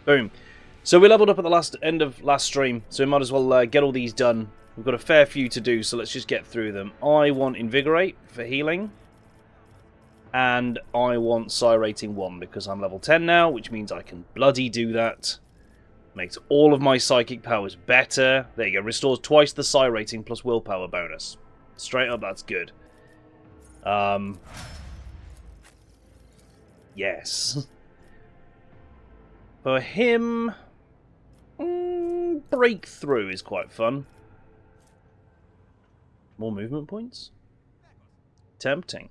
Boom. So we leveled up at the end of last stream, so we might as well get all these done. We've got a fair few to do, so let's just get through them. I want Invigorate for healing. And I want Psi rating 1 because I'm level 10 now, which means I can bloody do that. Makes all of my psychic powers better. There you go. Restores twice the Psi rating plus willpower bonus. Straight up, that's good. Yes. For him... breakthrough is quite fun. More movement points? Tempting.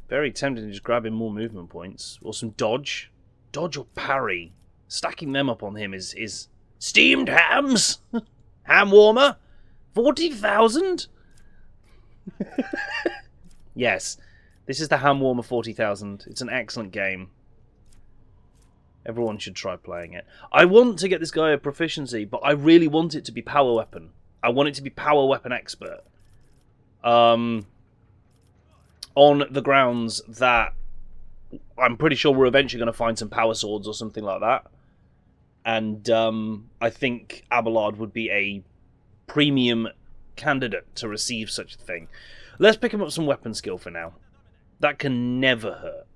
Very tempting to just grab him more movement points. Or some dodge. Dodge or parry. Stacking them up on him is... Steamed hams! Ham warmer? 40,000? Yes. This is the Ham Warmer 40,000. It's an excellent game. Everyone should try playing it. I want to get this guy a proficiency, but I really want it to be power weapon. I want it to be power weapon expert. On the grounds that I'm pretty sure we're eventually going to find some power swords or something like that. And I think Abelard would be a premium candidate to receive such a thing. Let's pick him up some weapon skill for now. That can never hurt.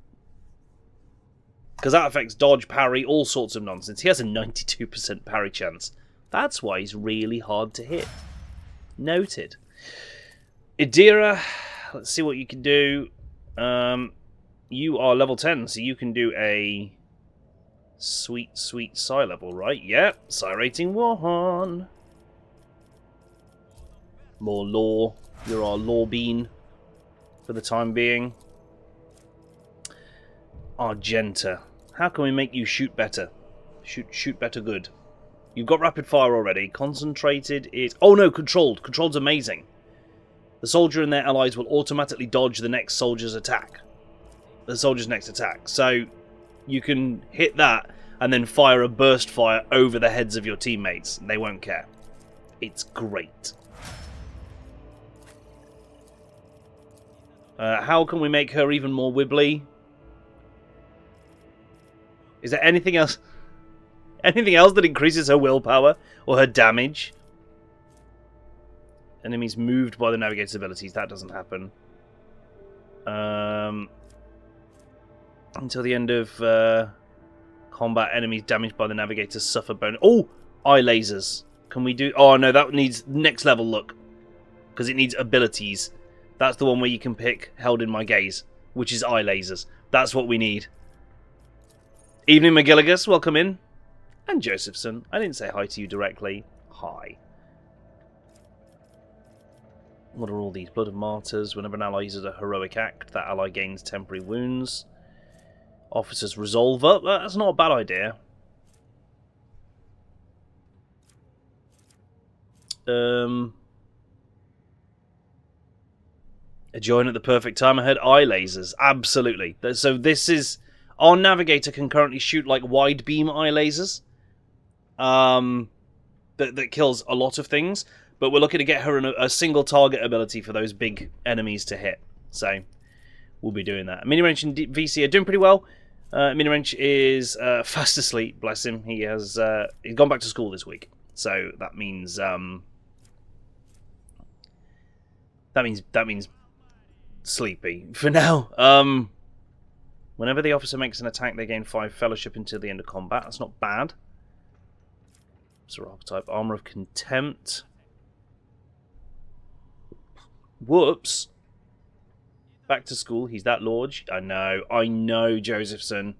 Because that affects dodge, parry, all sorts of nonsense. He has a 92% parry chance. That's why he's really hard to hit. Noted. Idira, let's see what you can do. You are level 10, so you can do a sweet Psi level, right? Yep, Psi rating 1. More law. You're our law bean for the time being. Argenta. How can we make you shoot better? Shoot better good. You've got rapid fire already. Concentrated is... Oh no, controlled. Controlled's amazing. The soldier and their allies will automatically dodge the next soldier's attack. The soldier's next attack. So you can hit that and then fire a burst fire over the heads of your teammates. They won't care. It's great. How can we make her even more wibbly? Is there anything else? Anything else that increases her willpower or her damage? Enemies moved by the navigator's abilities. That doesn't happen. Until the end of combat, enemies damaged by the navigator suffer bonus. Oh! Eye lasers. Can we do... Oh no, that needs next level look. Because it needs abilities. That's the one where you can pick Held in My Gaze, which is eye lasers. That's what we need. Evening McGilligus, welcome in. And Josephson. I didn't say hi to you directly. Hi. What are all these? Blood of Martyrs. Whenever an ally uses a heroic act, that ally gains temporary wounds. Officer's Resolver. That's not a bad idea. A join at the perfect time. I heard eye lasers. Absolutely. So this is... Our navigator can currently shoot like wide beam eye lasers. That kills a lot of things. But we're looking to get her a single target ability for those big enemies to hit. So we'll be doing that. Mini Wrench and VC are doing pretty well. Mini Wrench is fast asleep. Bless him. He's gone back to school this week. So that means that means sleepy for now. Whenever the officer makes an attack, they gain 5 fellowship until the end of combat. That's not bad. So archetype, Armor of Contempt. Whoops. Back to school. He's that large. I know, Josephson.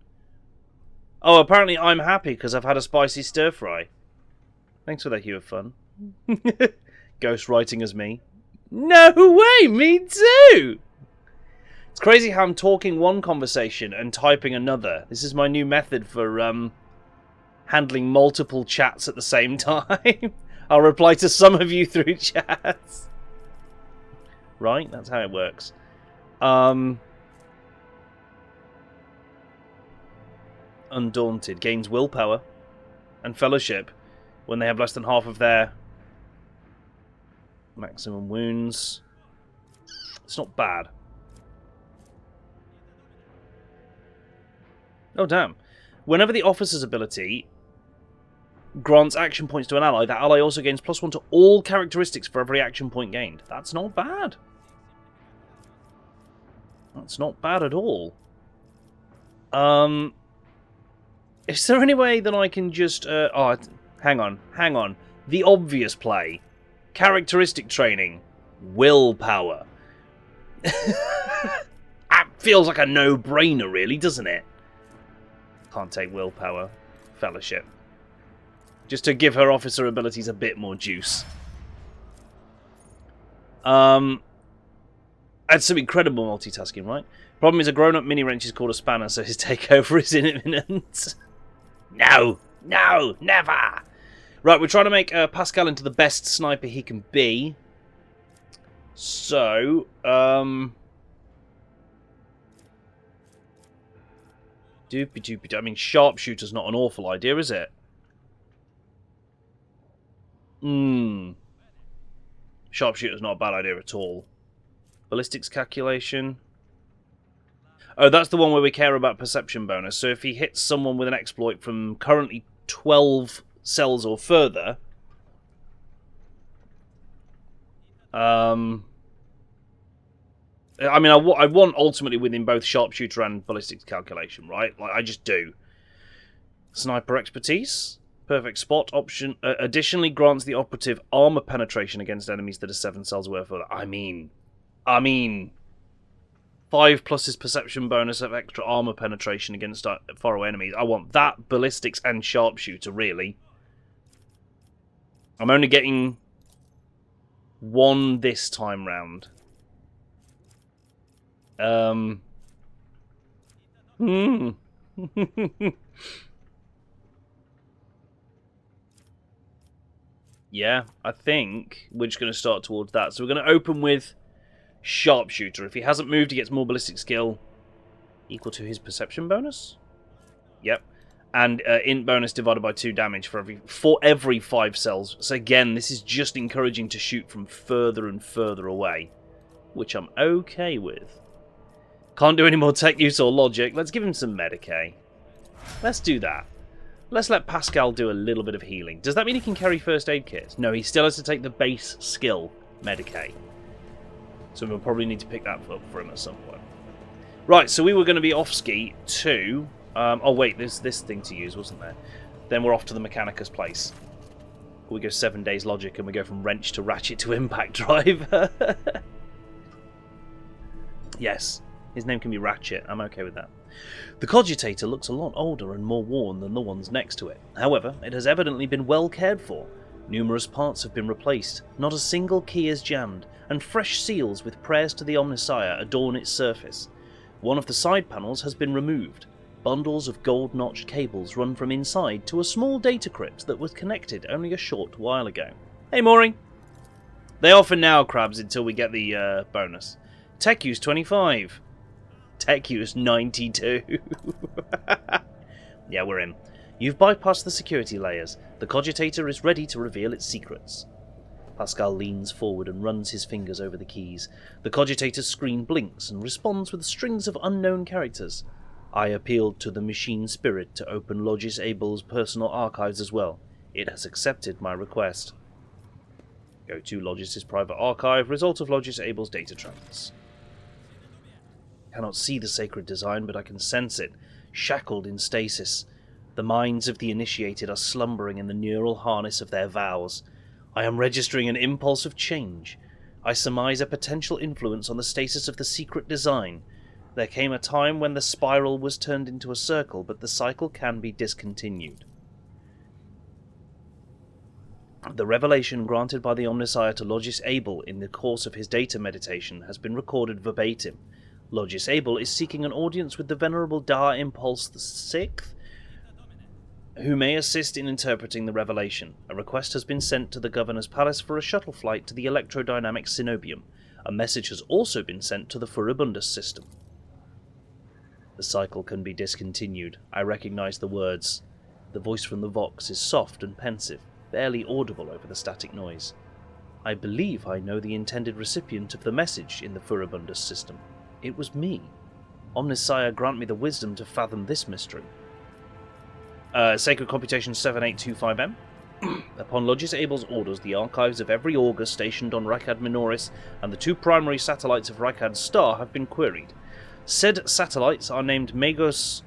Oh, apparently I'm happy because I've had a spicy stir fry. Thanks for that hue of fun. Ghost writing as me. No way, me too! It's crazy how I'm talking one conversation and typing another. This is my new method for handling multiple chats at the same time. I'll reply to some of you through chats. Right, that's how it works. Undaunted gains willpower and fellowship when they have less than half of their maximum wounds. It's not bad. Oh damn. Whenever the officer's ability grants action points to an ally, that ally also gains +1 to all characteristics for every action point gained. That's not bad. That's not bad at all. Is there any way that I can just... hang on. The obvious play. Characteristic training. Willpower. That feels like a no-brainer, really, doesn't it? Can't take willpower. Fellowship. Just to give her officer abilities a bit more juice. That's some incredible multitasking, right? Problem is, a grown-up mini-wrench is called a spanner, so his takeover is imminent. No! No! Never! Right, we're trying to make Pascal into the best sniper he can be. So, I mean, sharpshooter's not an awful idea, is it? Sharpshooter's not a bad idea at all. Ballistics calculation. Oh, that's the one where we care about perception bonus. So if he hits someone with an exploit from currently 12 cells or further... I mean, I want ultimately within both sharpshooter and ballistics calculation, right? Like, I just do. Sniper expertise. Perfect spot option. Additionally grants the operative armor penetration against enemies that are 7 cells away further. I mean... 5 plus his perception bonus of extra armor penetration against faraway enemies. I want that, ballistics, and sharpshooter, really. I'm only getting 1 this time round. Yeah, I think we're just going to start towards that. So we're going to open with sharpshooter. If he hasn't moved, he gets more ballistic skill equal to his perception bonus. Yep. And int bonus divided by 2 damage for every 5 cells. So again, this is just encouraging to shoot from further and further away, which I'm okay with. Can't do any more tech use or logic. Let's give him some Medicae. Let's do that. Let's let Pascal do a little bit of healing. Does that mean he can carry first aid kits? No, he still has to take the base skill, Medicae. So we'll probably need to pick that up for him at some point. Right, so we were going to be off-ski to... oh wait, there's this thing to use, wasn't there? Then we're off to the Mechanicus place. We go 7 days logic and we go from wrench to ratchet to impact drive. Yes, his name can be Ratchet. I'm okay with that. The cogitator looks a lot older and more worn than the ones next to it. However, it has evidently been well cared for. Numerous parts have been replaced, not a single key is jammed, and fresh seals with prayers to the Omnissiah adorn its surface. One of the side panels has been removed. Bundles of gold-notched cables run from inside to a small data crypt that was connected only a short while ago. Hey, Maury! They are for now, Crabs, until we get the bonus. Tech use 25. Tech use 92. Yeah, we're in. You've bypassed the security layers. The cogitator is ready to reveal its secrets. Pascal leans forward and runs his fingers over the keys. The cogitator's screen blinks and responds with strings of unknown characters. I appealed to the machine spirit to open Logis Abel's personal archives as well. It has accepted my request. Go to Logis' private archive, result of Logis Abel's data trance. I cannot see the sacred design, but I can sense it, shackled in stasis. The minds of the initiated are slumbering in the neural harness of their vows. I am registering an impulse of change. I surmise a potential influence on the stasis of the secret design. There came a time when the spiral was turned into a circle, but the cycle can be discontinued. The revelation granted by the Omnissiah to Logis Abel in the course of his data meditation has been recorded verbatim. Logis Abel is seeking an audience with the Venerable Da Impulse VI, who may assist in interpreting the revelation. A request has been sent to the Governor's Palace for a shuttle flight to the electrodynamic Cenobium. A message has also been sent to the Furibundus system. The cycle can be discontinued. I recognize the words. The voice from the Vox is soft and pensive, barely audible over the static noise. I believe I know the intended recipient of the message in the Furibundus system. It was me. Omnissiah grant me the wisdom to fathom this mystery. Sacred Computation 7825M. Upon Logis Abel's orders, the archives of every augur stationed on Rykad Minoris and the 2 primary satellites of Rykad's star have been queried. Said satellites are named Magos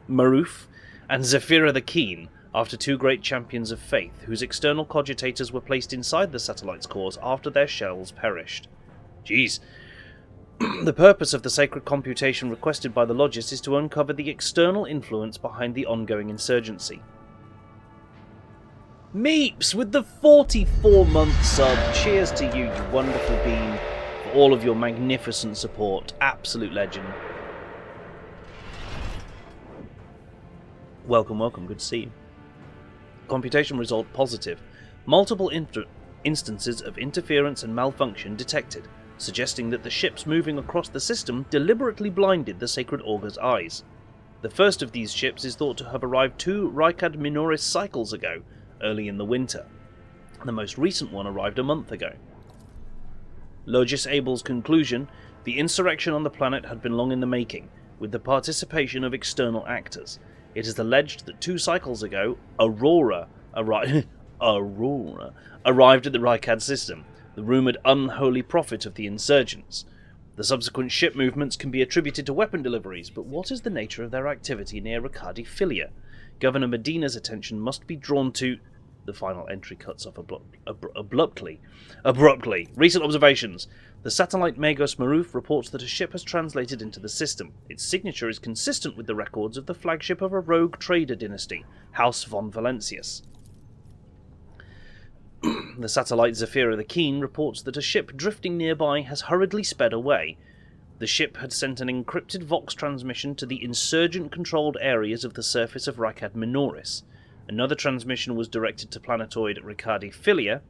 Maruf and Zephyra the Keen, after 2 great champions of faith, whose external cogitators were placed inside the satellites' cores after their shells perished. Jeez. The purpose of the sacred computation requested by the Logis is to uncover the external influence behind the ongoing insurgency. Meeps with the 44-month sub. Cheers to you, you wonderful bean, for all of your magnificent support. Absolute legend. Welcome, welcome. Good to see you. Computation result positive. Multiple instances of interference and malfunction detected, suggesting that the ships moving across the system deliberately blinded the Sacred Augur's eyes. The first of these ships is thought to have arrived 2 Rykad Minoris cycles ago, early in the winter. The most recent one arrived a month ago. Logis Abel's conclusion: the insurrection on the planet had been long in the making, with the participation of external actors. It is alleged that 2 cycles ago, Aurora arrived at the Rykad system, the rumoured unholy prophet of the insurgents. The subsequent ship movements can be attributed to weapon deliveries, but what is the nature of their activity near Riccardi Filia? Governor Medina's attention must be drawn to... The final entry cuts off abruptly. Recent observations. The satellite Magos Maruf reports that a ship has translated into the system. Its signature is consistent with the records of the flagship of a rogue trader dynasty, House von Valentius. The satellite Zephyra the Keen reports that a ship drifting nearby has hurriedly sped away. The ship had sent an encrypted Vox transmission to the insurgent-controlled areas of the surface of Rykad Minoris. Another transmission was directed to planetoid Riccardi Filia.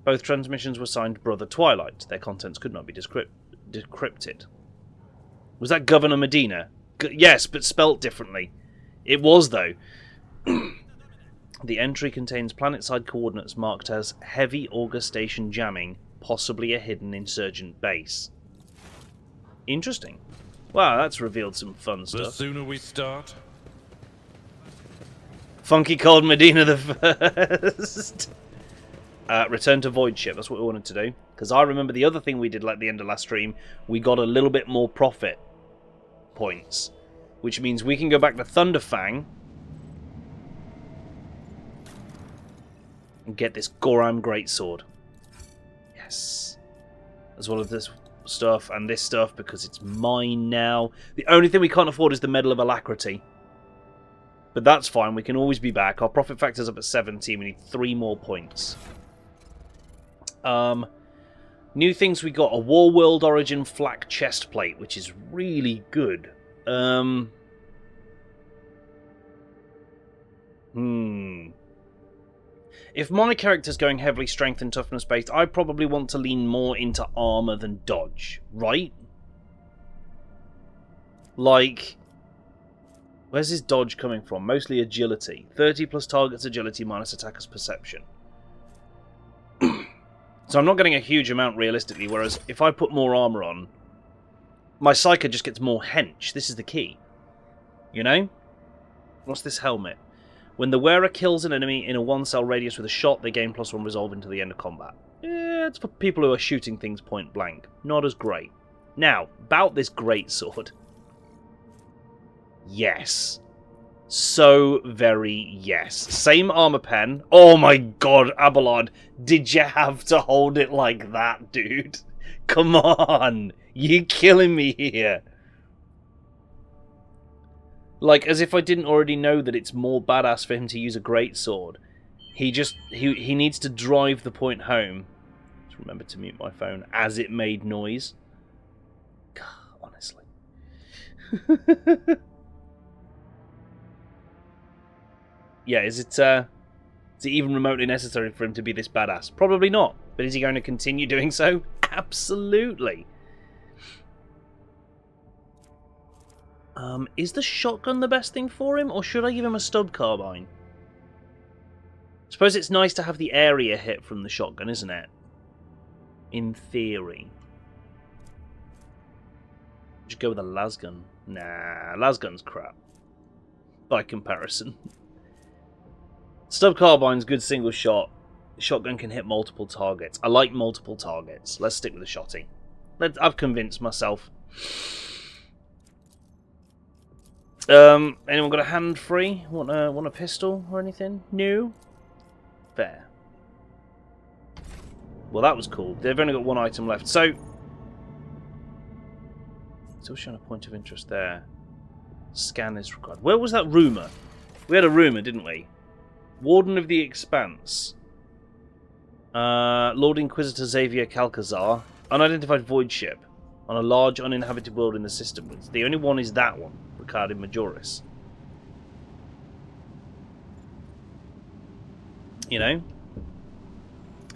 Both transmissions were signed Brother Twilight. Their contents could not be decrypted. Was that Governor Medina? Yes, but spelt differently. It was, though. The entry contains planet-side coordinates marked as Heavy Augur Station Jamming, possibly a hidden insurgent base. Interesting. Wow, that's revealed some fun stuff. The sooner we start... Funky Cold Medina the First. Return to Void Ship. That's what we wanted to do. Because I remember the other thing we did at the end of last stream, we got a little bit more profit points. Which means we can go back to Thunderfang and get this Goram Greatsword. Yes. As well as this stuff and this stuff, because it's mine now. The only thing we can't afford is the Medal of Alacrity. But that's fine, we can always be back. Our profit factor's up at 17, we need 3 more points. New things we got, a War World Origin flak chest plate, which is really good. If my character's going heavily strength and toughness based, I probably want to lean more into armor than dodge, right? Like, where's his dodge coming from? Mostly agility. 30 plus target's agility minus attacker's perception. So I'm not getting a huge amount realistically, whereas if I put more armor on, my Psyker just gets more hench. This is the key. You know? What's this helmet? When the wearer kills an enemy in a 1-cell radius with a shot, they gain +1 resolve until the end of combat. It's for people who are shooting things point blank. Not as great. Now, about this greatsword. Yes. So very yes. Same armor pen. Oh my god, Abelard, did you have to hold it like that, dude? Come on. You're killing me here. Like, as if I didn't already know that it's more badass for him to use a greatsword. He needs to drive the point home. Just remember to mute my phone as it made noise. God, honestly. Yeah, is it even remotely necessary for him to be this badass? Probably not. But is he going to continue doing so? Absolutely. Is the shotgun the best thing for him, or should I give him a stub carbine? I suppose it's nice to have the area hit from the shotgun, isn't it? In theory. Just go with a lasgun. Nah, lasgun's crap. by comparison. Stub carbine's good single shot. Shotgun can hit multiple targets. I like multiple targets. Let's stick with the shotty. I've convinced myself. Anyone got a hand free? Want a pistol or anything? No? Fair. Well, that was cool. They've only got one item left. So, still showing a point of interest there. Scan is required. Where was that rumour? We had a rumour, didn't we? Warden of the Expanse. Lord Inquisitor Xavier Calcazar. Unidentified void ship. On a large uninhabited world in the system. The only one is that one. Ricardo Majoris. You know?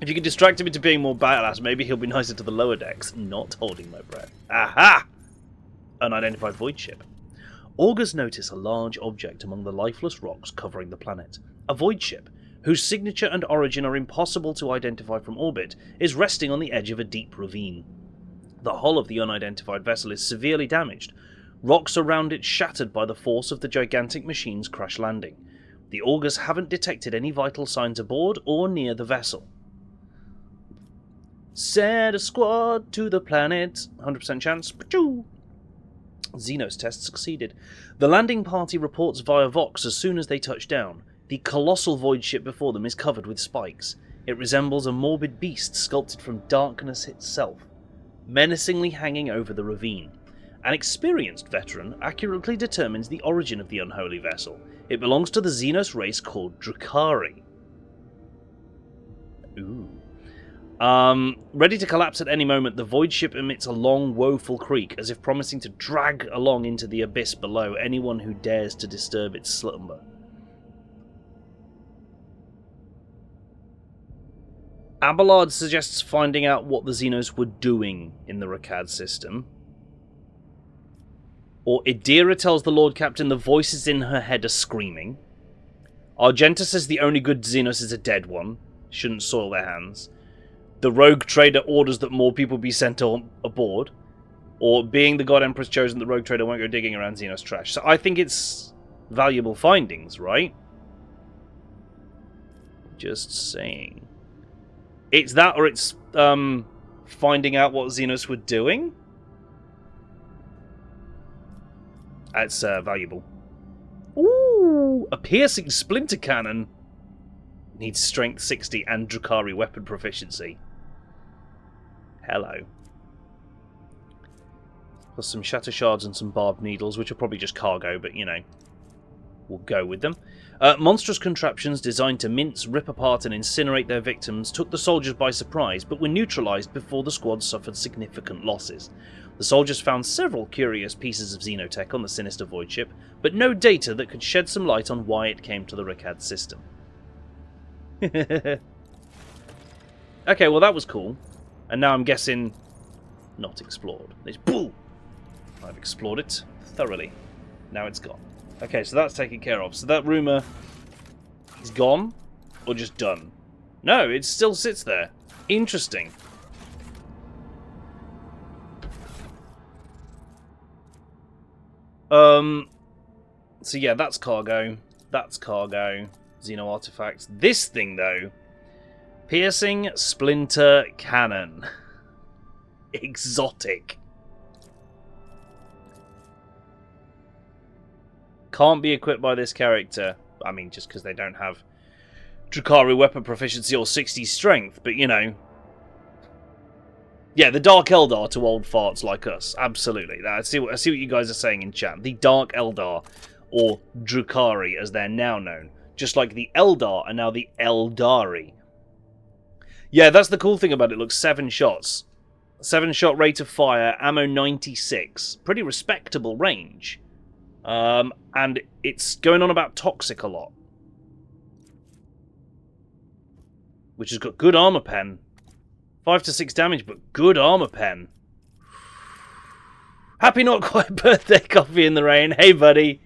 If you could distract him into being more badass, maybe he'll be nicer to the lower decks. Not holding my breath. Aha! Unidentified void ship. Augurs notice a large object among the lifeless rocks covering the planet. A void ship, whose signature and origin are impossible to identify from orbit, is resting on the edge of a deep ravine. The hull of the unidentified vessel is severely damaged, rocks around it shattered by the force of the gigantic machine's crash landing. The Augurs haven't detected any vital signs aboard or near the vessel. Send a squad to the planet. 100% chance. Xenos test succeeded. The landing party reports via Vox as soon as they touch down. The colossal void ship before them is covered with spikes. It resembles a morbid beast sculpted from darkness itself, menacingly hanging over the ravine. An experienced veteran accurately determines the origin of the unholy vessel. It belongs to the Xenos race called Drukhari. Ooh. Ready to collapse at any moment, the void ship emits a long, woeful creak, as if promising to drag along into the abyss below anyone who dares to disturb its slumber. Abelard suggests finding out what the Xenos were doing in the Rakad system. Or Idira tells the Lord Captain the voices in her head are screaming. Argenta says the only good Xenos is a dead one. Shouldn't soil their hands. The rogue trader orders that more people be sent aboard. Or, being the God Empress chosen, the rogue trader won't go digging around Xenos trash. So I think it's valuable findings, right? Just saying. It's that, or it's finding out what Xenos were doing? That's valuable. Ooh, a piercing splinter cannon. Needs strength 60 and Drukhari weapon proficiency. Hello. Plus some shatter shards and some barbed needles, which are probably just cargo, but you know, we'll go with them. Monstrous contraptions designed to mince, rip apart and incinerate their victims took the soldiers by surprise, but were neutralised before the squad suffered significant losses. The soldiers found several curious pieces of xenotech on the sinister void ship, but no data that could shed some light on why it came to the Rakad system. Okay, well that was cool. And now I'm guessing not explored. It's boo! I've explored it thoroughly. Now it's gone. Okay, so that's taken care of. So that rumour is gone? Or just done? No, it still sits there. Interesting. So yeah, that's cargo. That's cargo. Xeno artifacts. This thing, though. Piercing splinter cannon. Exotic. Can't be equipped by this character. I mean, just because they don't have Drukhari weapon proficiency or 60 strength, but you know. Yeah, the Dark Eldar to old farts like us. Absolutely. I see what you guys are saying in chat. The Dark Eldar, or Drukhari as they're now known. Just like the Eldar are now the Eldari. Yeah, that's the cool thing about it. Look, 7 shots. 7-shot rate of fire, ammo 96. Pretty respectable range. And it's going on about toxic a lot. Which has got good armor pen. 5 to 6 damage, but good armor pen. Happy not quite birthday coffee in the rain. Hey, buddy.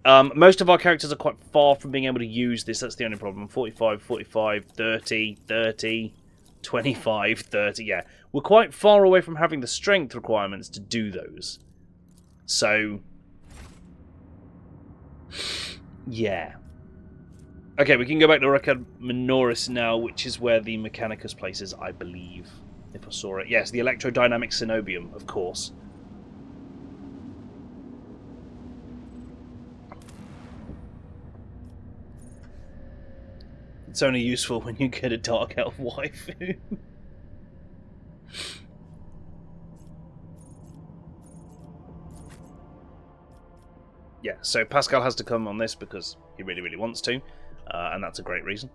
Most of our characters are quite far from being able to use this. That's the only problem. 45, 45, 30, 30, 25, 30. Yeah, we're quite far away from having the strength requirements to do those. So Yeah. Okay, we can go back to Recad Minoris now, which is where the Mechanicus place is, I believe. If I saw it. Yes, the electrodynamic Cenobium, of course. It's only useful when you get a Dark Elf waifu. Yeah, so Pascal has to come on this because he really, really wants to, and that's a great reason.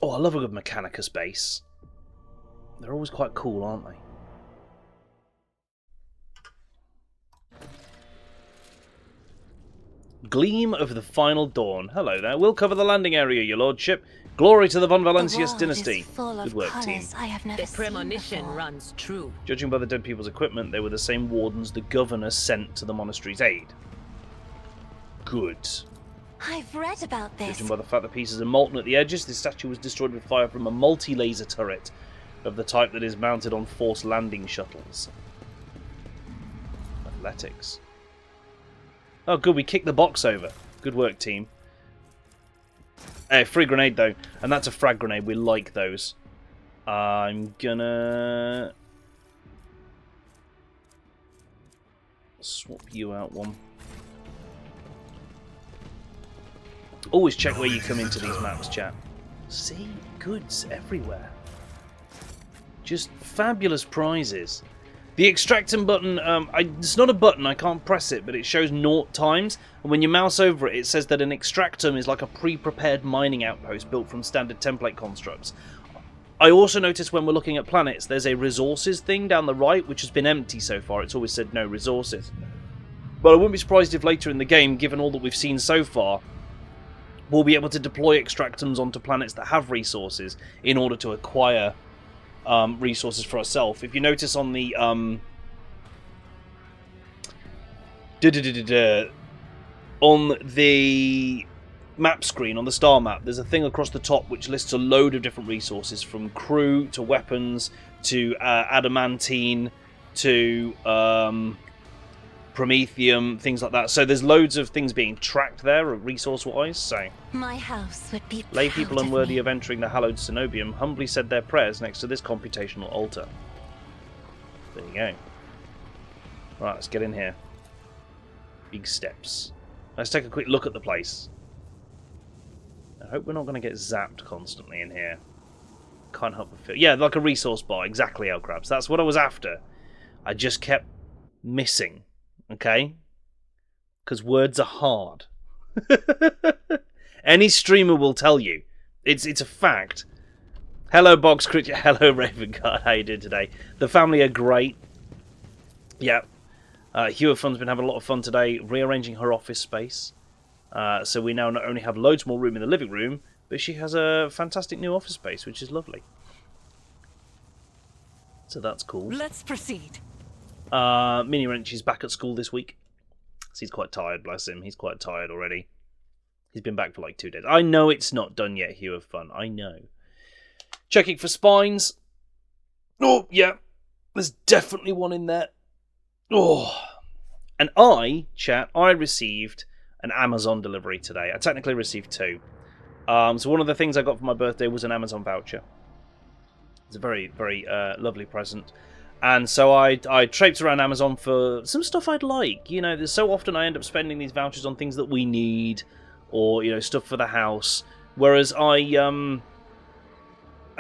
Oh, I love a good Mechanicus base. They're always quite cool, aren't they? Gleam of the Final Dawn. Hello there. We'll cover the landing area, your lordship. Glory to the Von Valencius dynasty. Good work, team. The premonition runs true. Judging by the dead people's equipment, they were the same wardens the governor sent to the monastery's aid. Good. I've read about this. Judging by the fact that pieces are molten at the edges, this statue was destroyed with fire from a multi-laser turret of the type that is mounted on forced landing shuttles. Athletics. Oh, good, we kicked the box over. Good work, team. Free grenade, though. And that's a frag grenade. We like those. I'm gonna swap you out one. Always check where you come into these maps, chat. See? Goods everywhere. Just fabulous prizes. The extractum button, it's not a button, I can't press it, but it shows 0 times, and when you mouse over it, it says that an extractum is like a pre-prepared mining outpost built from standard template constructs. I also noticed when we're looking at planets, there's a resources thing down the right, which has been empty so far. It's always said no resources. But I wouldn't be surprised if later in the game, given all that we've seen so far, we'll be able to deploy extractums onto planets that have resources in order to acquire resources for ourselves. If you notice on the on the map screen, on the star map, there's a thing across the top which lists a load of different resources, from crew to weapons to adamantine to promethium, things like that. So there's loads of things being tracked there, resource-wise. So my house would be lay people proud unworthy me. of entering the hallowed Cenobium humbly said their prayers next to this computational altar. There you go. Right, let's get in here. Big steps. Let's take a quick look at the place. I hope we're not going to get zapped constantly in here. Can't help but feel... Yeah, like a resource bar. Exactly, Elcrabs. That's what I was after. I just kept missing. Okay? Because words are hard. Any streamer will tell you. It's a fact. Hello, Box Creature. Hello, Ravenguard. How you doing today? The family are great. Yeah. Hugh Fun's been having a lot of fun today rearranging her office space. So we now not only have loads more room in the living room, but she has a fantastic new office space, which is lovely. So that's cool. Let's proceed. Mini Wrench is back at school this week. So he's quite tired, bless him. He's quite tired already. He's been back for like 2 days. I know it's not done yet, Hugh of Fun. I know. Checking for spines. Oh, yeah. There's definitely one in there. Oh. And I received an Amazon delivery today. I technically received 2. So one of the things I got for my birthday was an Amazon voucher. It's a very, very lovely present. And so I traipsed around Amazon for some stuff I'd like. You know, there's so often I end up spending these vouchers on things that we need, or, you know, stuff for the house. Whereas I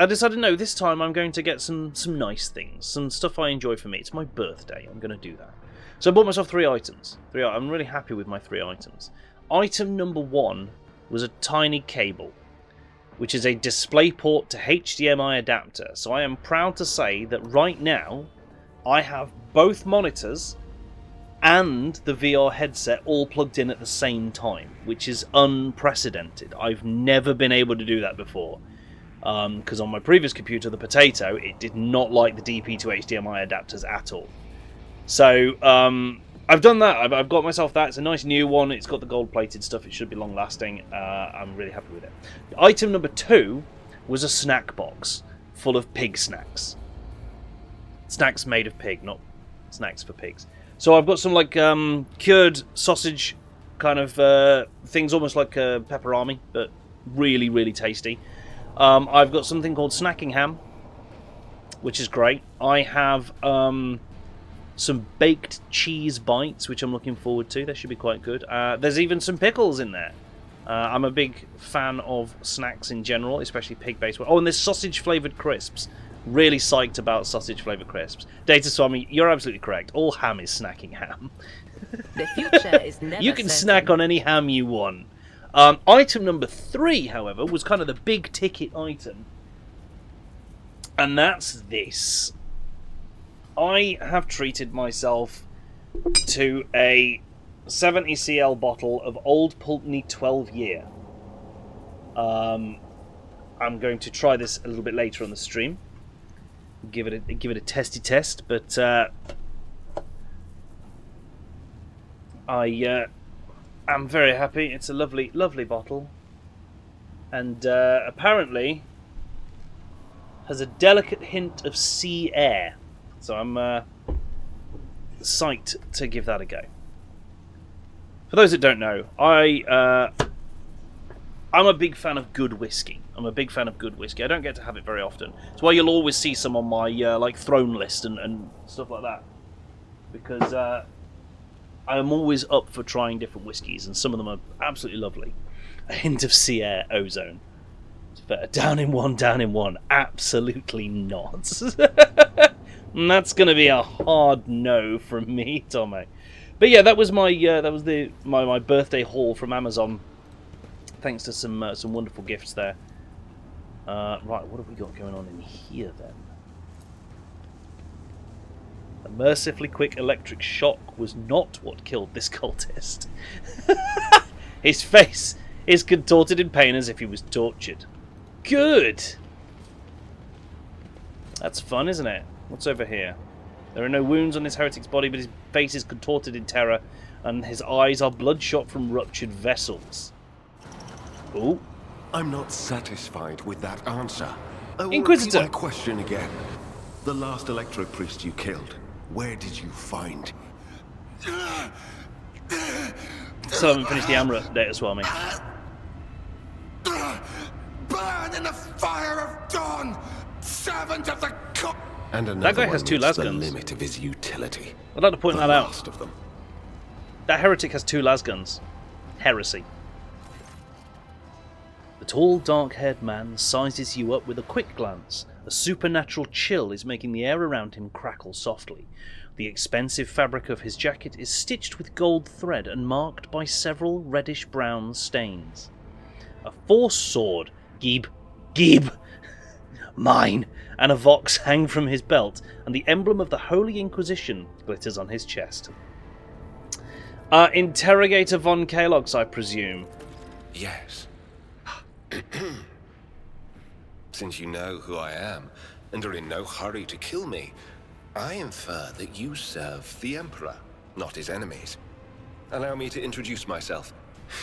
decided, no, this time I'm going to get some nice things, some stuff I enjoy for me. It's my birthday. I'm going to do that. So I bought myself 3 items. I'm really happy with my 3 items. Item number 1 was a tiny cable, which is a DisplayPort to HDMI adapter. So I am proud to say that right now I have both monitors and the VR headset all plugged in at the same time, which is unprecedented. I've never been able to do that before. Because on my previous computer, the Potato, it did not like the DP to HDMI adapters at all. So I've done that. I've got myself that. It's a nice new one. It's got the gold-plated stuff. It should be long-lasting. I'm really happy with it. Item number 2 was a snack box full of pig snacks. Snacks made of pig, not snacks for pigs. So I've got some like cured sausage kind of things, almost like a pepperami, but really, really tasty. I've got something called snacking ham, which is great. I have some baked cheese bites, which I'm looking forward to. They should be quite good. There's even some pickles in there. I'm a big fan of snacks in general, especially pig-based ones. Oh, and there's sausage-flavoured crisps. Really psyched about sausage-flavoured crisps. Data Swami, you're absolutely correct. All ham is snacking ham. The future is never You can certain. snack on any ham you want. Item number 3, however, was kind of the big-ticket item. And that's this. I have treated myself to a 70cl bottle of Old Pulteney 12 Year. I'm going to try this a little bit later on the stream. Give it a testy test, but I am very happy. It's a lovely, lovely bottle, and apparently has a delicate hint of sea air. So I'm psyched to give that a go. For those that don't know, I'm a big fan of good whiskey. I don't get to have it very often. That's why you'll always see some on my like throne list and stuff like that. Because I am always up for trying different whiskies, and some of them are absolutely lovely. A hint of sea air, ozone. It's better. Down in one. Absolutely not. And that's going to be a hard no from me, Tommy. But yeah, that was my my birthday haul from Amazon. Thanks to some wonderful gifts there. Right, what have we got going on in here then? A mercifully quick electric shock was not what killed this cultist. His face is contorted in pain as if he was tortured. Good! That's fun, isn't it? What's over here? There are no wounds on this heretic's body, but his face is contorted in terror, and his eyes are bloodshot from ruptured vessels. Ooh. I'm not satisfied with that answer. I will Inquisitor. repeat my question again. The last electro priest you killed, where did you find? Still haven't finished the Amra, Data Swami. Burn in the fire of dawn, servant of the cook. And another That guy has one two reached the lasguns. limit of his utility. I'd like to point The that out. last of them. That heretic has 2 lasguns. Heresy. The tall, dark-haired man sizes you up with a quick glance. A supernatural chill is making the air around him crackle softly. The expensive fabric of his jacket is stitched with gold thread and marked by several reddish-brown stains. A force sword, Gib, mine, and a vox hang from his belt, and the emblem of the Holy Inquisition glitters on his chest. Interrogator von Kalox, I presume. Yes. Since you know who I am, and are in no hurry to kill me, I infer that you serve the Emperor, not his enemies. Allow me to introduce myself.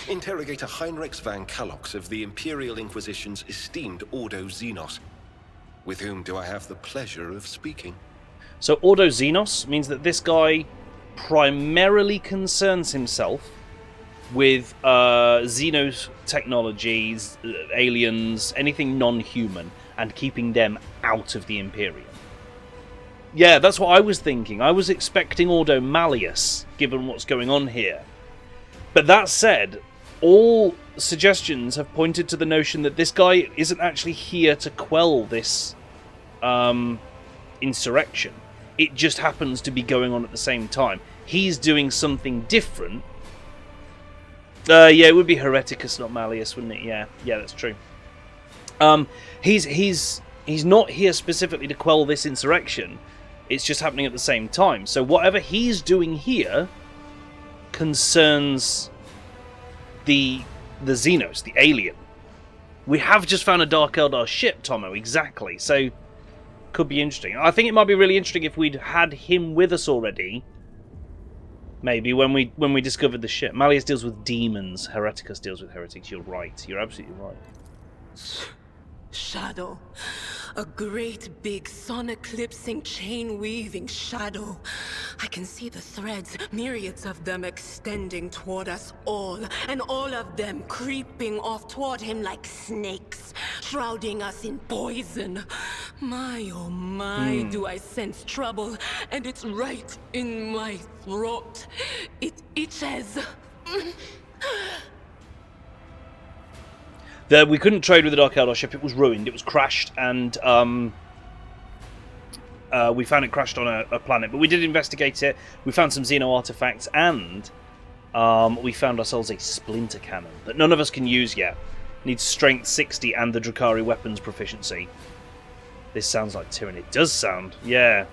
Interrogator Heinrich van Kalox of the Imperial Inquisition's esteemed Ordo Xenos. With whom do I have the pleasure of speaking? So Ordo Xenos means that this guy primarily concerns himself with Xenos technologies, aliens, anything non-human, and keeping them out of the Imperium. Yeah, that's what I was thinking. I was expecting Ordo Malleus, given what's going on here. But that said, all suggestions have pointed to the notion that this guy isn't actually here to quell this insurrection. It just happens to be going on at the same time. He's doing something different. Yeah, it would be Hereticus, not Malleus, wouldn't it? Yeah, that's true. He's not here specifically to quell this insurrection. It's just happening at the same time. So whatever he's doing here concerns the Xenos, the alien. We have just found a Dark Eldar ship, Tomo, exactly. So could be interesting. I think it might be really interesting if we'd had him with us already. Maybe when we discovered the ship. Malleus deals with demons. Hereticus deals with heretics. You're right. You're absolutely right. Shadow, A great big sun-eclipsing, chain-weaving shadow. I can see the threads, myriads of them extending toward us all, and all of them creeping off toward him like snakes, shrouding us in poison. My, oh my, do I sense trouble, and it's right in my throat. It itches. We couldn't trade with the Dark Eldar ship. It was ruined. It was crashed, and we found it crashed on a planet. But we did investigate it. We found some Xeno artifacts, and we found ourselves a splinter cannon that none of us can use yet. Needs strength 60 and the Drakari weapons proficiency. This sounds like tyranny. It does sound, yeah.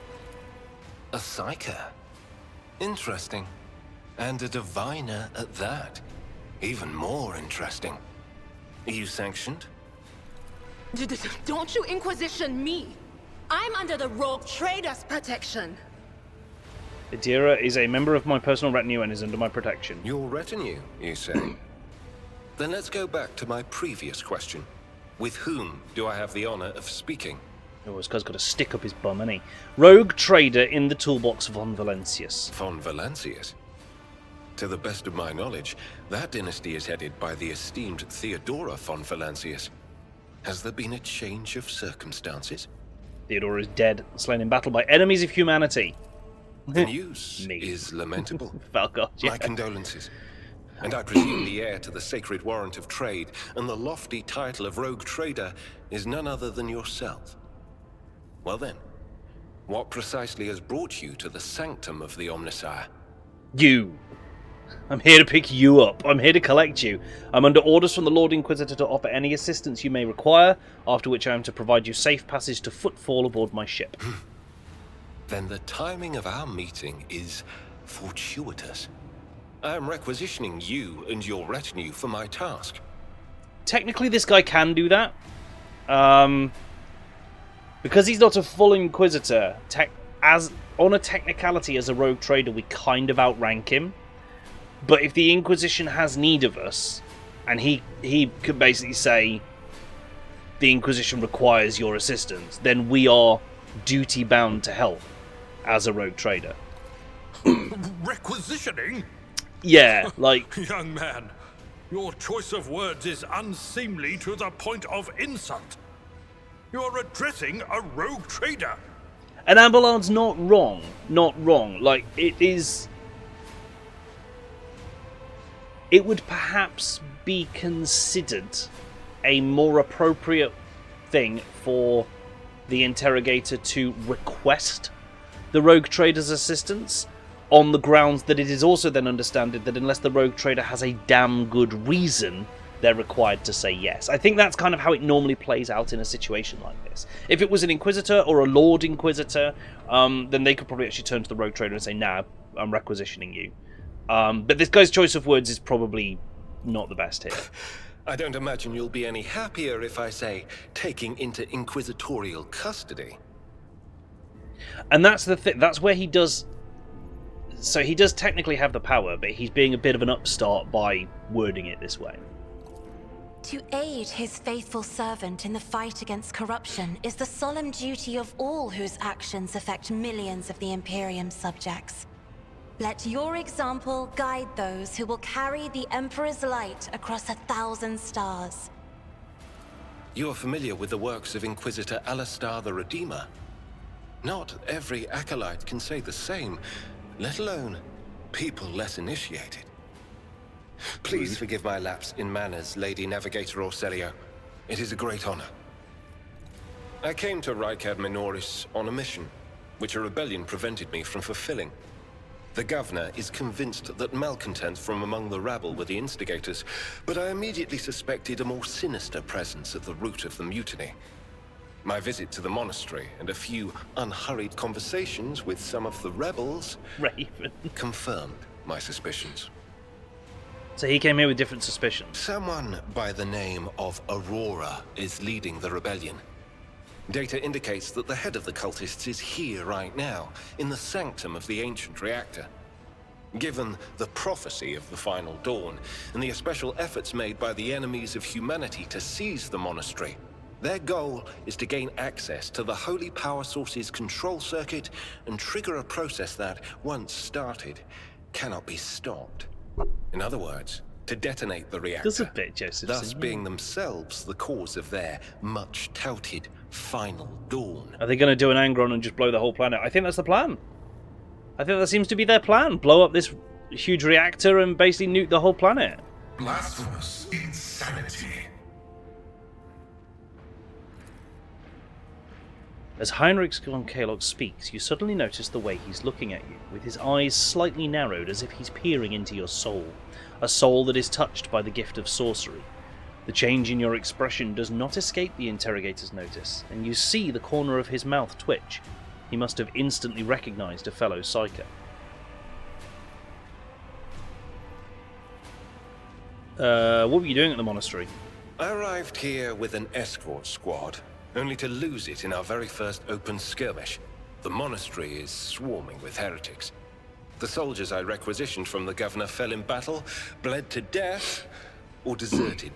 A Psyker. Interesting. And a diviner at that. Even more interesting. Are you sanctioned? Don't you Inquisition me! I'm under the Rogue Trader's protection! Adira is a member of my personal retinue and is under my protection. Your retinue, you say? Then let's go back to my previous question. With whom do I have the honor of speaking? Oh, this guy's got a stick up his bum, hasn't he? Rogue Trader in the Toolbox von Valancius. Von Valancius? To the best of my knowledge, that dynasty is headed by the esteemed Theodora von Valancius. Has there been a change of circumstances? Theodora is dead, slain in battle by enemies of humanity. The news is lamentable. Falcon, yeah. My condolences. And I presume the heir to the sacred warrant of trade and the lofty title of Rogue Trader is none other than yourself. Well then, what precisely has brought you to the sanctum of the Omnissiah? You. I'm here to pick you up. I'm here to collect you. I'm under orders from the Lord Inquisitor to offer any assistance you may require, after which I am to provide you safe passage to footfall aboard my ship. Then the timing of our meeting is fortuitous. I am requisitioning you and your retinue for my task. Technically, this guy can do that. Because he's not a full Inquisitor, on a technicality as a Rogue Trader, we kind of outrank him. But if the Inquisition has need of us, and he could basically say, the Inquisition requires your assistance, then we are duty-bound to help as a Rogue Trader. Requisitioning? Yeah, like... Young man, your choice of words is unseemly to the point of insult. You're addressing a Rogue Trader. And Abelard's not wrong. Not wrong. Like, it is... It would perhaps be considered a more appropriate thing for the interrogator to request the Rogue Trader's assistance, on the grounds that it is also then understood that unless the Rogue Trader has a damn good reason, they're required to say yes. I think that's kind of how it normally plays out in a situation like this. If it was an Inquisitor or a Lord Inquisitor, then they could probably actually turn to the Rogue Trader and say, nah, I'm requisitioning you. But this guy's choice of words is probably not the best here. I don't imagine you'll be any happier if I say taking into inquisitorial custody. And that's the thing. That's where he does... So he does technically have the power, but he's being a bit of an upstart by wording it this way. To aid his faithful servant in the fight against corruption is the solemn duty of all whose actions affect millions of the Imperium's subjects. Let your example guide those who will carry the Emperor's light across 1,000 stars. You are familiar with the works of Inquisitor Alistar the Redeemer. Not every acolyte can say the same, let alone people less initiated. Please forgive my lapse in manners, Lady Navigator Orselio. It is a great honor. I came to Rykad Minoris on a mission, which a rebellion prevented me from fulfilling. The governor is convinced that malcontents from among the rabble were the instigators, but I immediately suspected a more sinister presence at the root of the mutiny. My visit to the monastery and a few unhurried conversations with some of the rebels Raven. confirmed my suspicions. So he came here with different suspicions. Someone by the name of Aurora is leading the rebellion. Data indicates that the head of the cultists is here right now, in the sanctum of the ancient reactor. Given the prophecy of the final dawn, and the special efforts made by the enemies of humanity to seize the monastery, Their goal is to gain access to the Holy Power Source's control circuit and trigger a process that, once started, cannot be stopped. In other words, to detonate the reactor, Does a bit, Joseph. thus being themselves the cause of their much-touted final dawn. Are they going to do an Angron and just blow the whole planet? I think that's the plan. I think that seems to be their plan. Blow up this huge reactor and basically nuke the whole planet. Blasphemous insanity. As Heinrich von Kalog speaks, you suddenly notice the way he's looking at you, with his eyes slightly narrowed as if he's peering into your soul, a soul that is touched by the gift of sorcery. The change in your expression does not escape the interrogator's notice, and you see the corner of his mouth twitch. He must have instantly recognized a fellow Psyker. What were you doing at the monastery? I arrived here with an escort squad, only to lose it in our very first open skirmish. The monastery is swarming with heretics. The soldiers I requisitioned from the governor fell in battle, bled to death, or deserted.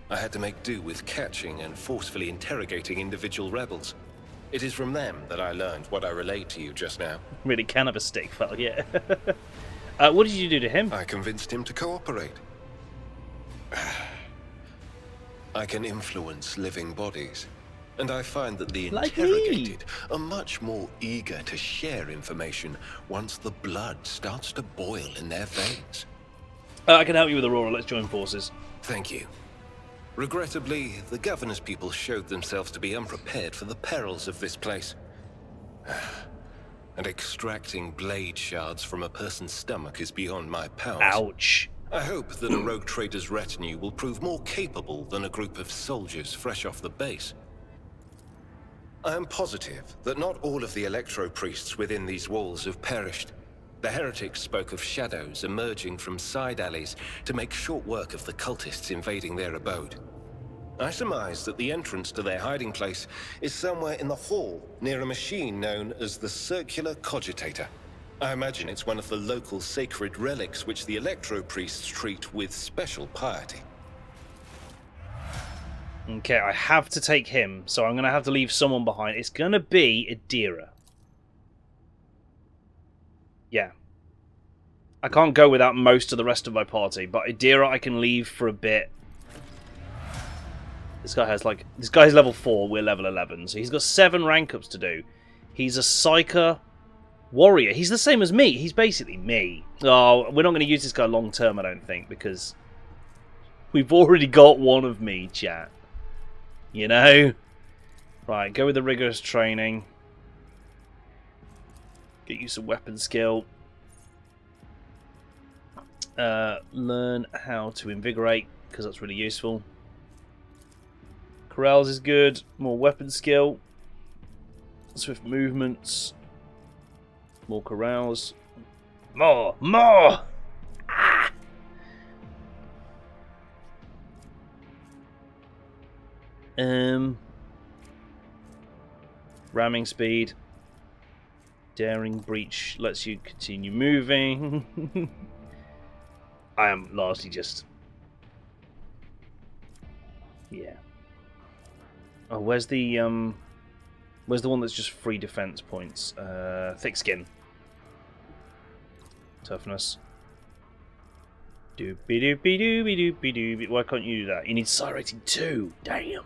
I had to make do with catching and forcefully interrogating individual rebels. It is from them that I learned what I relayed to you just now. Really can have a stick, fella, yeah. What did you do to him? I convinced him to cooperate. I can influence living bodies, and I find that the Like interrogated are much more eager to share information once the blood starts to boil in their veins. I can help you with Aurora, let's join forces. Thank you. Regrettably, the governor's people showed themselves to be unprepared for the perils of this place. And extracting blade shards from a person's stomach is beyond my powers. Ouch. I hope that a rogue trader's retinue will prove more capable than a group of soldiers fresh off the base. I am positive that not all of the electro-priests within these walls have perished. The heretics spoke of shadows emerging from side alleys to make short work of the cultists invading their abode. I surmise that the entrance to their hiding place is somewhere in the hall, near a machine known as the Circular Cogitator. I imagine it's one of the local sacred relics which the electro-priests treat with special piety. Okay, I have to take him, so I'm going to have to leave someone behind. It's going to be Adira. Yeah. I can't go without most of the rest of my party, but Adira I can leave for a bit. This guy is level 4, we're level 11, so he's got 7 rank ups to do. He's a Psyker warrior. He's the same as me. He's basically me. Oh, we're not going to use this guy long term, I don't think, because we've already got one of me, chat. You know? Right, go with the rigorous training. Get you some weapon skill. Learn how to invigorate, because that's really useful. Corrals is good. More weapon skill. Swift movements. More corrals. More! More! Ah! Ramming speed. Daring breach lets you continue moving. I am largely just... yeah. Oh, where's the one that's just free defense points? Thick skin. Toughness. Doopy doopy doopy doopy doopy. Why can't you do that? You need Psi rating 2. Damn.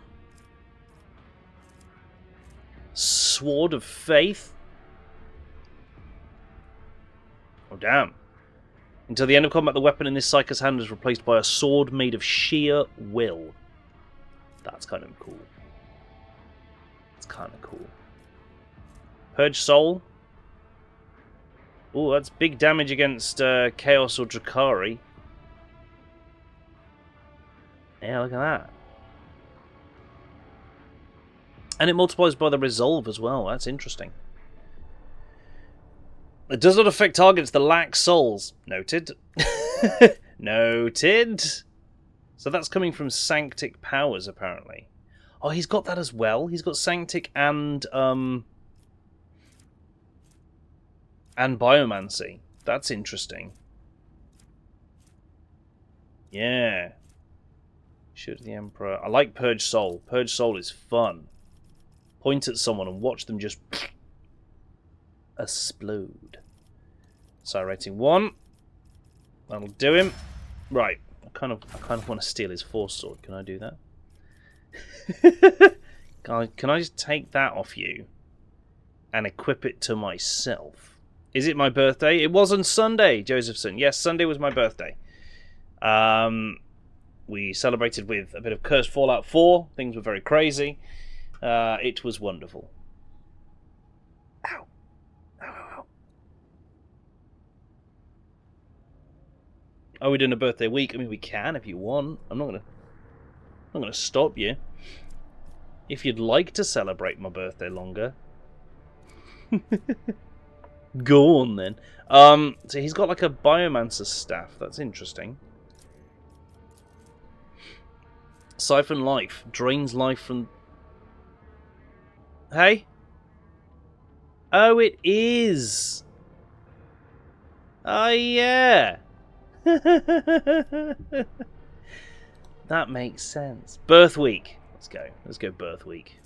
Sword of Faith. Oh, damn. Until the end of combat, the weapon in this Psyker's hand is replaced by a sword made of sheer will. That's kind of cool. It's kind of cool. Purge Soul. Oh, that's big damage against Chaos or Drakari. Yeah, look at that. And it multiplies by the Resolve as well. That's interesting. It does not affect targets that lack souls. Noted. Noted. So that's coming from Sanctic Powers, apparently. Oh, he's got that as well. He's got Sanctic and Biomancy. That's interesting. Yeah. Shoot the Emperor. I like Purge Soul. Purge Soul is fun. Point at someone and watch them just explode. So rating 1. That'll do him. Right. I kind of want to steal his Force Sword. Can I do that? Can I just take that off you and equip it to myself? Is it my birthday? It was on Sunday, Josephson. Yes, Sunday was my birthday. We celebrated with a bit of Cursed Fallout 4. Things were very crazy. It was wonderful. Ow. Ow, ow, ow. Are we doing a birthday week? I mean, we can if you want. I'm not gonna stop you. If you'd like to celebrate my birthday longer. Go on then. So he's got like a Biomancer's staff. That's interesting. Siphon life. Drains life from... Hey? Oh, it is! Oh, yeah! That makes sense. Birth week. Let's go. Let's go birth week.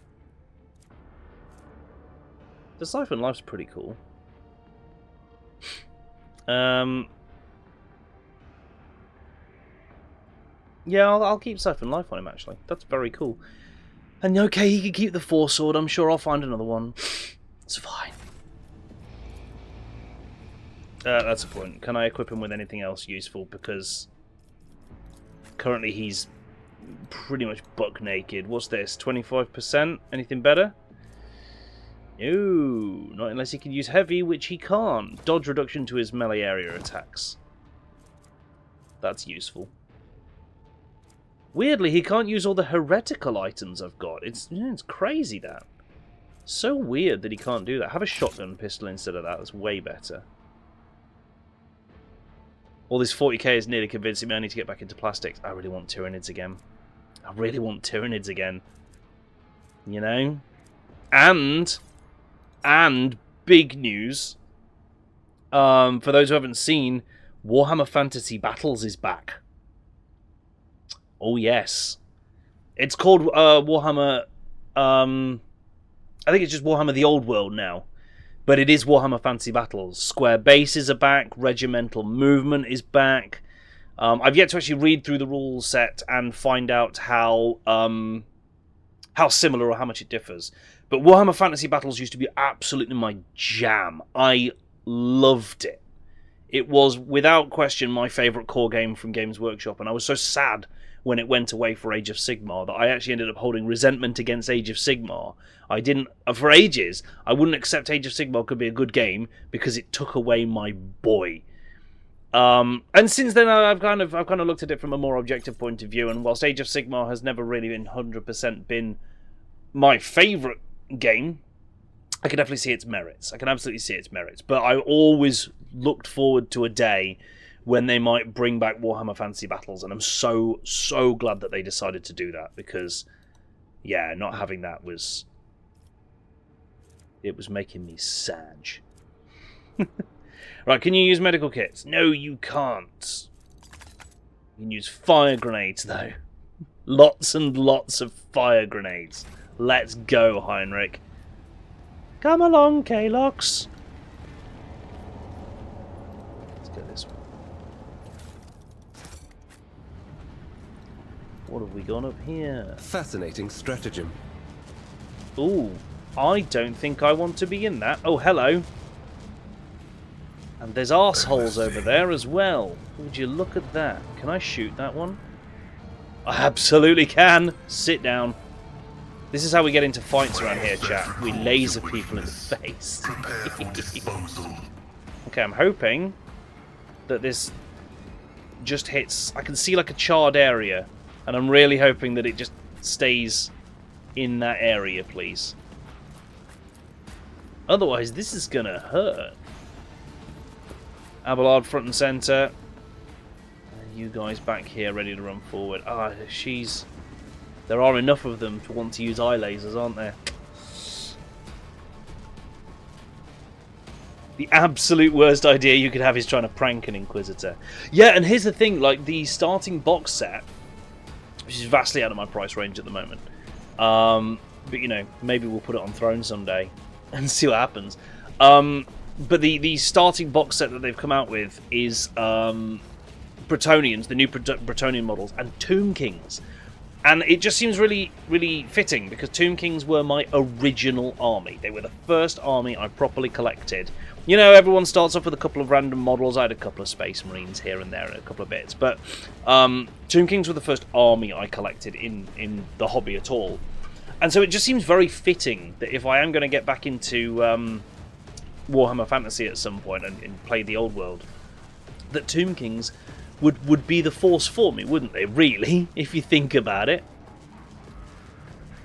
The Siphon life's pretty cool. Yeah, I'll keep Siphon life on him, actually. That's very cool. And okay, he can keep the Force Sword. I'm sure I'll find another one. It's fine. That's a point. Can I equip him with anything else useful? Because currently he's pretty much buck naked. What's this? 25%? Anything better? No, not unless he can use heavy, which he can't. Dodge reduction to his melee area attacks. That's useful. Weirdly, he can't use all the heretical items I've got. It's crazy, that. So weird that he can't do that. Have a shotgun pistol instead of that. That's way better. All this 40k is nearly convincing me I need to get back into plastics. I really want Tyranids again. I really want Tyranids again. You know? And big news. For those who haven't seen, Warhammer Fantasy Battles is back. Oh yes. It's called Warhammer... I think it's just Warhammer the Old World now. But it is Warhammer Fantasy Battles. Square bases are back. Regimental movement is back. I've yet to actually read through the rule set and find out how similar or how much it differs. But Warhammer Fantasy Battles used to be absolutely my jam. I loved it. It was, without question, my favourite core game from Games Workshop, and I was so sad when it went away for Age of Sigmar that I actually ended up holding resentment against Age of Sigmar. I didn't, for ages, I wouldn't accept Age of Sigmar could be a good game because it took away my boy. And since then, I've kind of looked at it from a more objective point of view, and whilst Age of Sigmar has never really been 100% been my favourite game, I can definitely see its merits. I can absolutely see its merits. But I always looked forward to a day when they might bring back Warhammer Fantasy Battles, and I'm so, so glad that they decided to do that, because, yeah, not having that was... It was making me sad. Right, can you use medical kits? No, you can't. You can use fire grenades, though. Lots and lots of fire grenades. Let's go, Heinrich. Come along, Kalox. Let's go this way. What have we got up here? Fascinating stratagem. Ooh, I don't think I want to be in that. Oh, hello. And there's arseholes over there as well. Would you look at that? Can I shoot that one? I absolutely can. Sit down. This is how we get into fights around here, chat. We laser people in the face. Okay, I'm hoping that this just hits... I can see like a charred area, and I'm really hoping that it just stays in that area, please. Otherwise, this is gonna hurt. Abelard front and centre. And you guys back here ready to run forward. Ah, she's... There are enough of them to want to use eye lasers, aren't there? The absolute worst idea you could have is trying to prank an Inquisitor. Yeah, and here's the thing, like, the starting box set which is vastly out of my price range at the moment. But you know, maybe we'll put it on Throne someday and see what happens. But the starting box set that they've come out with is Bretonnians, the new Bretonnian models, and Tomb Kings. And it just seems really, really fitting, because Tomb Kings were my original army. They were the first army I properly collected. You know, everyone starts off with a couple of random models. I had a couple of Space Marines here and there and a couple of bits. But Tomb Kings were the first army I collected in the hobby at all. And so it just seems very fitting that if I am going to get back into Warhammer Fantasy at some point and play the old world, that Tomb Kings would be the force for me, wouldn't they, really, if you think about it?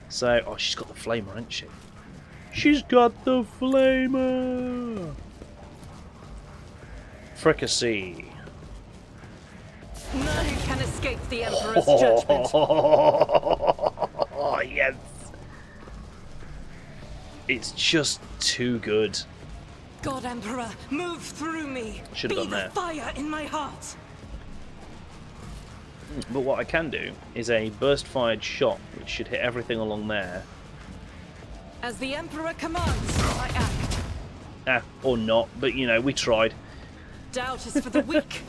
So, oh, she's got the flamer, hasn't she? She's got the flamer! Fricassee. None can escape the Emperor's judgment. Oh, yes! It's just too good. God Emperor, move through me. Should have Be gone the there. fire in my heart. But what I can do is a burst-fired shot, which should hit everything along there. As the Emperor commands, I act. Ah, or not, but you know, we tried. Doubt is for the weak.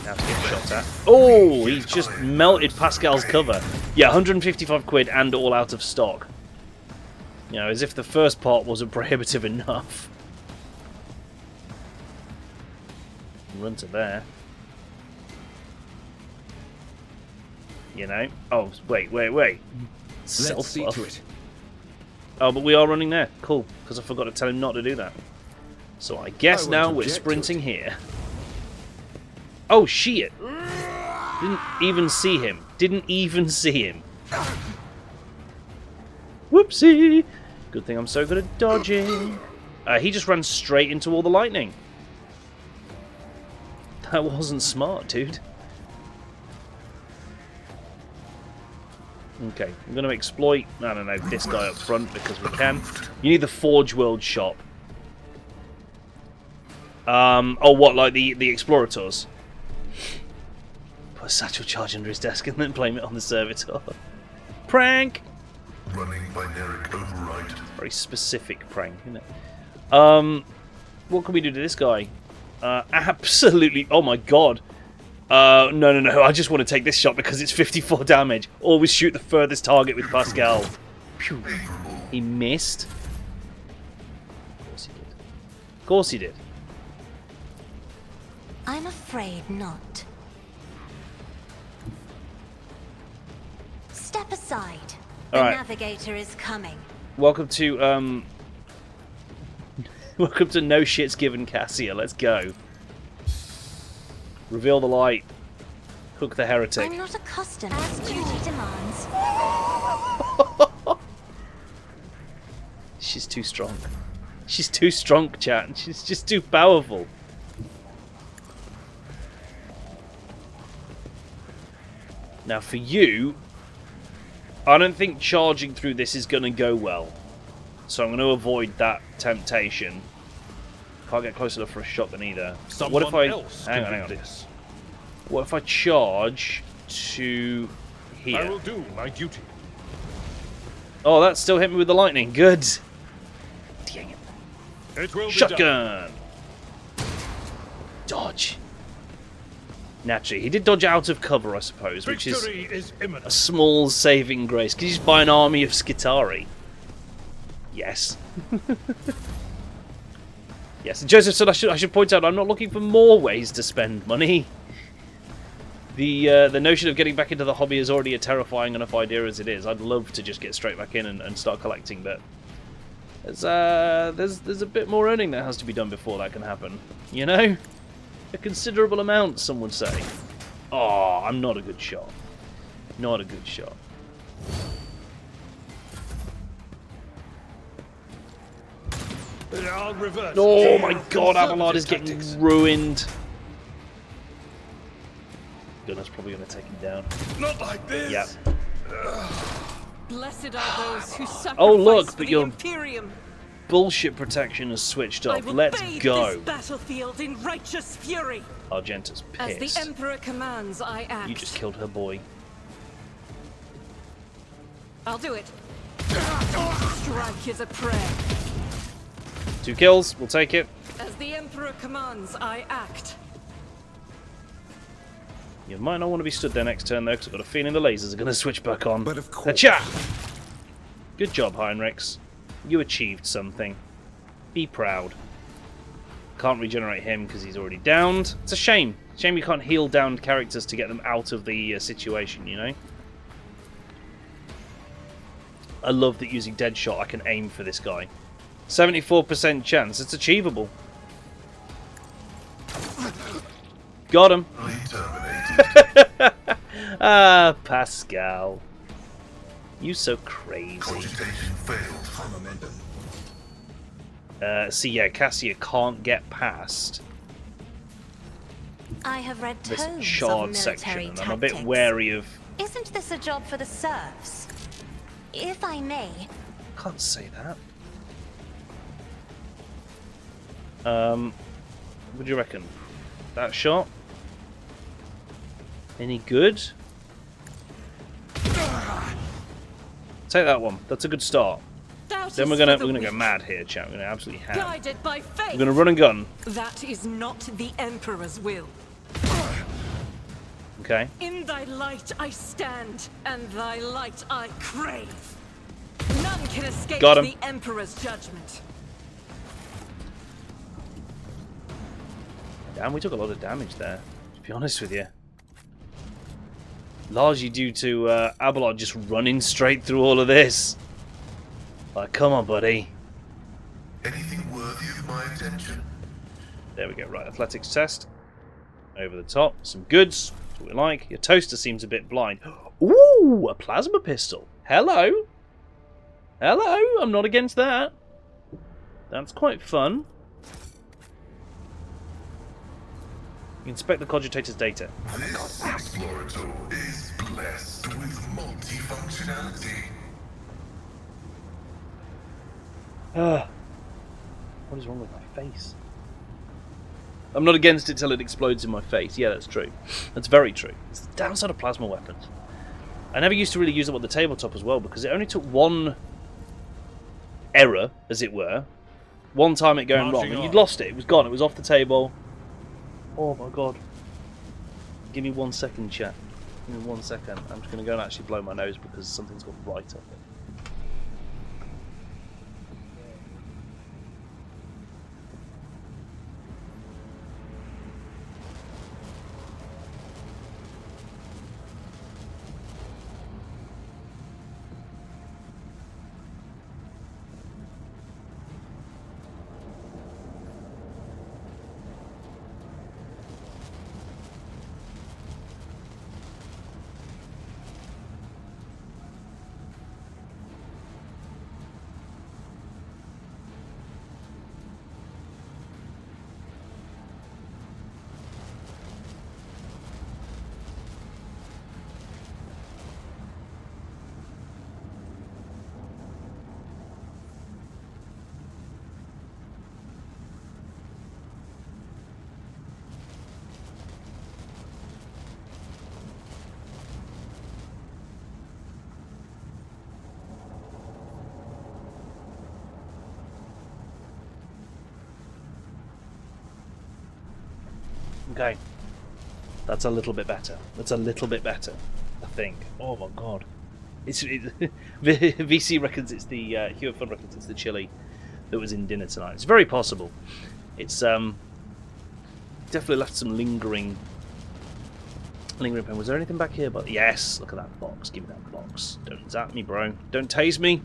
Now to get shot at. Oh, he's just melted Pascal's cover. Yeah, 155 quid and all out of stock. You know, as if the first part wasn't prohibitive enough. Run to there. You know. Oh, wait. Let's see to it. Oh, but we are running there. Cool, because I forgot to tell him not to do that. So I guess now we're sprinting here. Oh, shit! Didn't even see him. Whoopsie! Good thing I'm so good at dodging. He just ran straight into all the lightning. That wasn't smart, dude. Okay, I'm going to exploit, I don't know, this guy up front because we can. You need the Forge World shop. Oh, what, like the Explorators? Put a satchel charge under his desk and then blame it on the servitor. Prank! Running binaric override. Very specific prank, isn't it? What can we do to this guy? Absolutely, oh my god. No, I just want to take this shot because it's 54 damage. Always shoot the furthest target with Pascal. Phew. He missed. Of course he did. I'm afraid not. Step aside. The All right. navigator is coming. Welcome to welcome to No Shits Given Cassia. Let's go. Reveal the light. Hook the heretic. I'm not accustomed as duty demands. She's too strong. She's too strong, chat. She's just too powerful. Now for you, I don't think charging through this is going to go well. So I'm going to avoid that temptation. Can't get close enough for a shotgun either. Someone What if I... else Hang can on. do this. What if I charge to here? I will do my duty. Oh, that still hit me with the lightning. Good. Dang it. It will be done. Shotgun. Dodge. Naturally, he did dodge out of cover, I suppose, which is Victory is a imminent. small saving grace. Can you just buy an army of Skitari? Yes. Yes. And Joseph said I should point out I'm not looking for more ways to spend money. The notion of getting back into the hobby is already a terrifying enough idea as it is. I'd love to just get straight back in and start collecting, but there's a bit more earning that has to be done before that can happen. You know? A considerable amount, some would say. Oh, I'm not a good shot. Not a good shot. I'll reverse. Oh my god, Abelard is getting ruined. Goodness, probably going to take him down. Not like this. Yep. Blessed are those who sacrifice Oh, look, for but the you're- Imperium. bullshit protection has switched off. Let's go. This battlefield in righteous fury. Argenta's pissed. As the Emperor commands, I act. You just killed her boy. I'll do it. Strike is a prayer. 2 kills. We'll take it. As the Emperor commands, I act. You might not want to be stood there next turn, though, because I've got a feeling the lasers are going to switch back on. But of course. Hacha! Good job, Heinrichs. You achieved something. Be proud. Can't regenerate him because he's already downed. It's a shame. Shame you can't heal downed characters to get them out of the situation, you know? I love that using Deadshot I can aim for this guy. 74% chance. It's achievable. Got him. Ah, Pascal. You so crazy. Cogitation failed for momentum. See, yeah, Cassia can't get past I have read this tomes of shard military section, and tactics. I'm a bit wary of... Isn't this a job for the serfs? If I may. Can't say that. What do you reckon? That shot? Any good? Take that one. That's a good start. Then we're gonna go mad here, chat. We're gonna absolutely have. Guided by faith. We're gonna run and gun. That is not the Emperor's will. Okay. In thy light I stand, and thy light I crave. None can escape Got him. the Emperor's judgment. Damn, we took a lot of damage there, to be honest with you. Largely due to Abelard just running straight through all of this. Like, come on, buddy. Anything worthy of my attention? There we go. Right, athletics test. Over the top. Some goods. That's what we like. Your toaster seems a bit blind. Ooh, a plasma pistol. Hello. Hello. I'm not against that. That's quite fun. Inspect the cogitator's data. This explorator is blessed with multifunctionality. What is wrong with my face? I'm not against it till it explodes in my face. Yeah, that's true. That's very true. It's the downside of plasma weapons. I never used to really use them on the tabletop as well because it only took one error, as it were. One time it going wrong and you'd lost it. It was gone. It was off the table. Oh my god. Give me 1 second, chat. Give me 1 second. I'm just going to go and actually blow my nose because something's got right up it. Okay. That's a little bit better. That's a little bit better, I think. Oh my god. VC reckons it's the Hewitt Fun reckons it's the chili that was in dinner tonight. It's very possible. It's definitely left some lingering pain. Was there anything back here? But yes, look at that box. Give me that box. Don't zap me, bro. Don't tase me.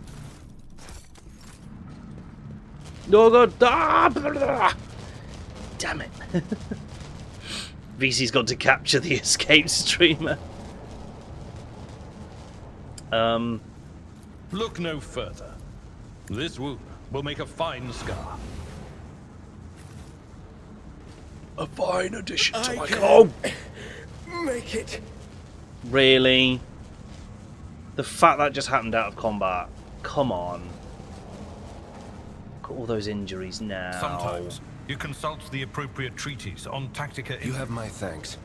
No god. Ah, blah, blah, blah. Damn it. VC's got to capture the escaped streamer. Look no further. This wound will make a fine scar. A fine addition to my comb. Make it. Really? The fact that just happened out of combat. Come on. Cool. at all those injuries now. Sometimes you consult the appropriate treatise on Tactica. You have my thanks.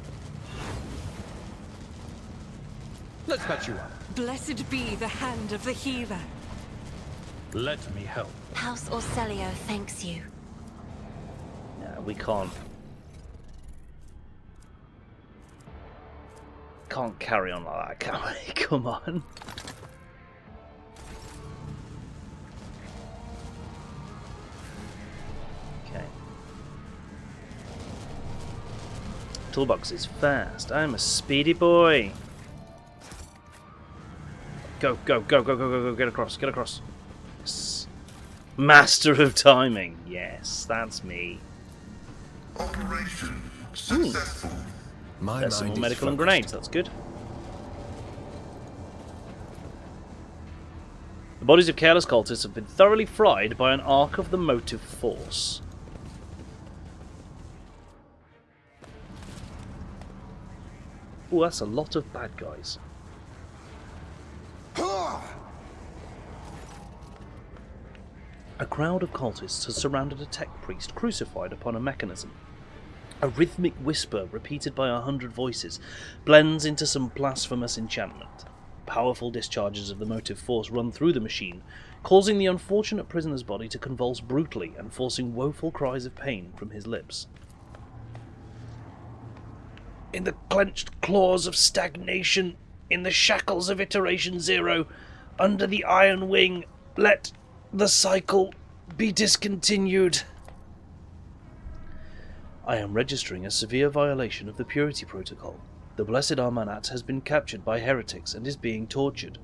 Let's patch you up. Blessed be the hand of the healer. Let me help. House Orselio thanks you. No, we can't. Can't carry on like that, can we? Come on. Okay. Toolbox is fast. I'm a speedy boy. Go, go, go, go, go, go, go, get across, get across. Yes. Master of timing. Yes, that's me. Operation successful. My There's some mind more is medical and focused. grenades, that's good. The bodies of careless cultists have been thoroughly fried by an arc of the motive force. Ooh, that's a lot of bad guys. A crowd of cultists has surrounded a tech priest crucified upon a mechanism. A rhythmic whisper, repeated by 100 voices, blends into some blasphemous enchantment. Powerful discharges of the motive force run through the machine, causing the unfortunate prisoner's body to convulse brutally and forcing woeful cries of pain from his lips. In the clenched claws of stagnation, in the shackles of iteration zero, under the iron wing, let the cycle be discontinued. I am registering a severe violation of the purity protocol. The blessed Armanat has been captured by heretics and is being tortured.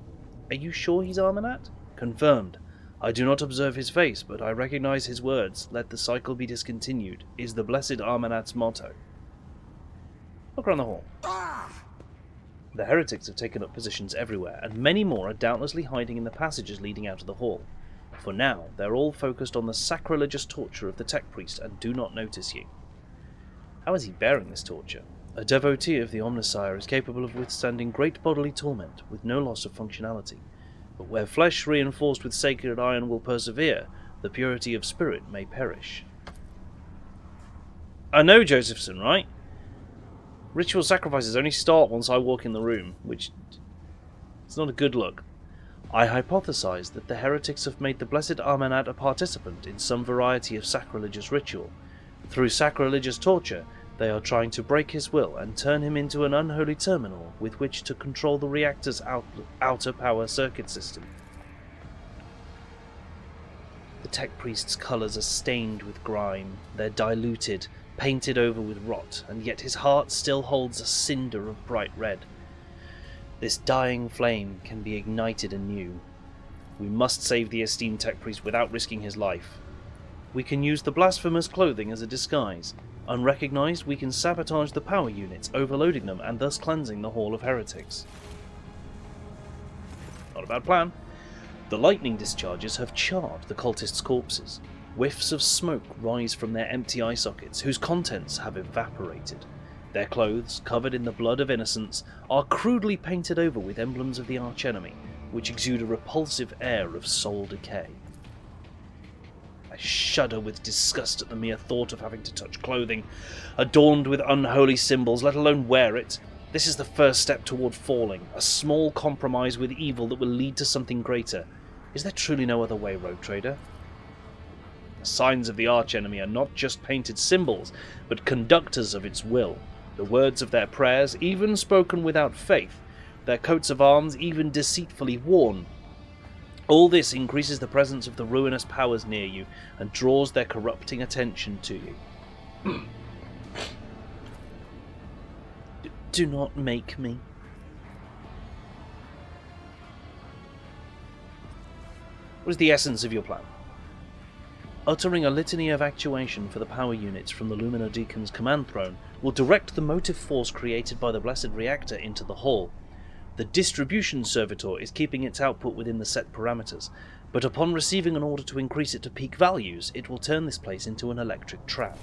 Are you sure he's Armanat? Confirmed. I do not observe his face, but I recognize his words, let the cycle be discontinued, is the blessed Armanat's motto. Look around the hall. The heretics have taken up positions everywhere, and many more are doubtlessly hiding in the passages leading out of the hall. For now, they're all focused on the sacrilegious torture of the tech priest and do not notice you. How is he bearing this torture? A devotee of the Omnissiah is capable of withstanding great bodily torment with no loss of functionality. But where flesh reinforced with sacred iron will persevere, the purity of spirit may perish. I know, Josephson, right? Ritual sacrifices only start once I walk in the room, which it's not a good look. I hypothesize that the heretics have made the blessed Armanat a participant in some variety of sacrilegious ritual. Through sacrilegious torture, they are trying to break his will and turn him into an unholy terminal with which to control the reactor's outer power circuit system. The tech priest's colours are stained with grime, they're diluted, painted over with rot, and yet his heart still holds a cinder of bright red. This dying flame can be ignited anew. We must save the esteemed tech priest without risking his life. We can use the blasphemous clothing as a disguise. Unrecognized, we can sabotage the power units, overloading them and thus cleansing the Hall of Heretics. Not a bad plan. The lightning discharges have charred the cultists' corpses. Whiffs of smoke rise from their empty eye sockets, whose contents have evaporated. Their clothes, covered in the blood of innocents, are crudely painted over with emblems of the archenemy, which exude a repulsive air of soul decay. I shudder with disgust at the mere thought of having to touch clothing, adorned with unholy symbols, let alone wear it. This is the first step toward falling, a small compromise with evil that will lead to something greater. Is there truly no other way, Rogue Trader? The signs of the archenemy are not just painted symbols, but conductors of its will. The words of their prayers, even spoken without faith, their coats of arms, even deceitfully worn. All this increases the presence of the ruinous powers near you and draws their corrupting attention to you. Do not make me. What is the essence of your plan? Uttering a litany of actuation for the power units from the Lumina Deacon's command throne will direct the motive force created by the Blessed Reactor into the Hall. The distribution servitor is keeping its output within the set parameters, but upon receiving an order to increase it to peak values, it will turn this place into an electric trap.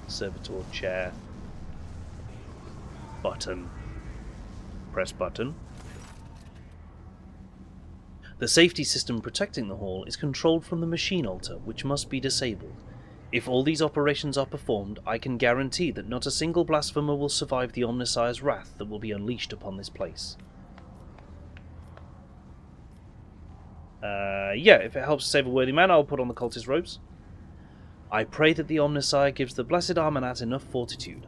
Servitor chair. Button. Press button. The safety system protecting the hall is controlled from the machine altar, which must be disabled. If all these operations are performed, I can guarantee that not a single blasphemer will survive the Omnissiah's wrath that will be unleashed upon this place. Yeah, if it helps save a worthy man, I'll put on the cultist robes. I pray that the Omnissiah gives the blessed Armanat enough fortitude.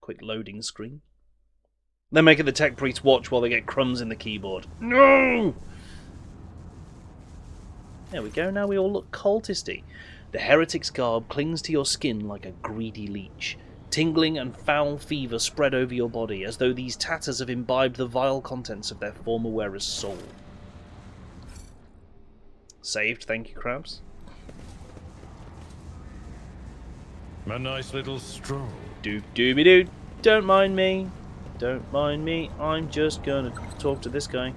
Quick loading screen. They're making the tech priests watch while they get crumbs in the keyboard. No! There we go, now we all look cultisty. The heretic's garb clings to your skin like a greedy leech. Tingling and foul fever spread over your body, as though these tatters have imbibed the vile contents of their former wearer's soul. Saved, thank you, Krabs. A nice little stroll. Doop-dooby-doo. Don't mind me. Don't mind me. I'm just gonna talk to this guy.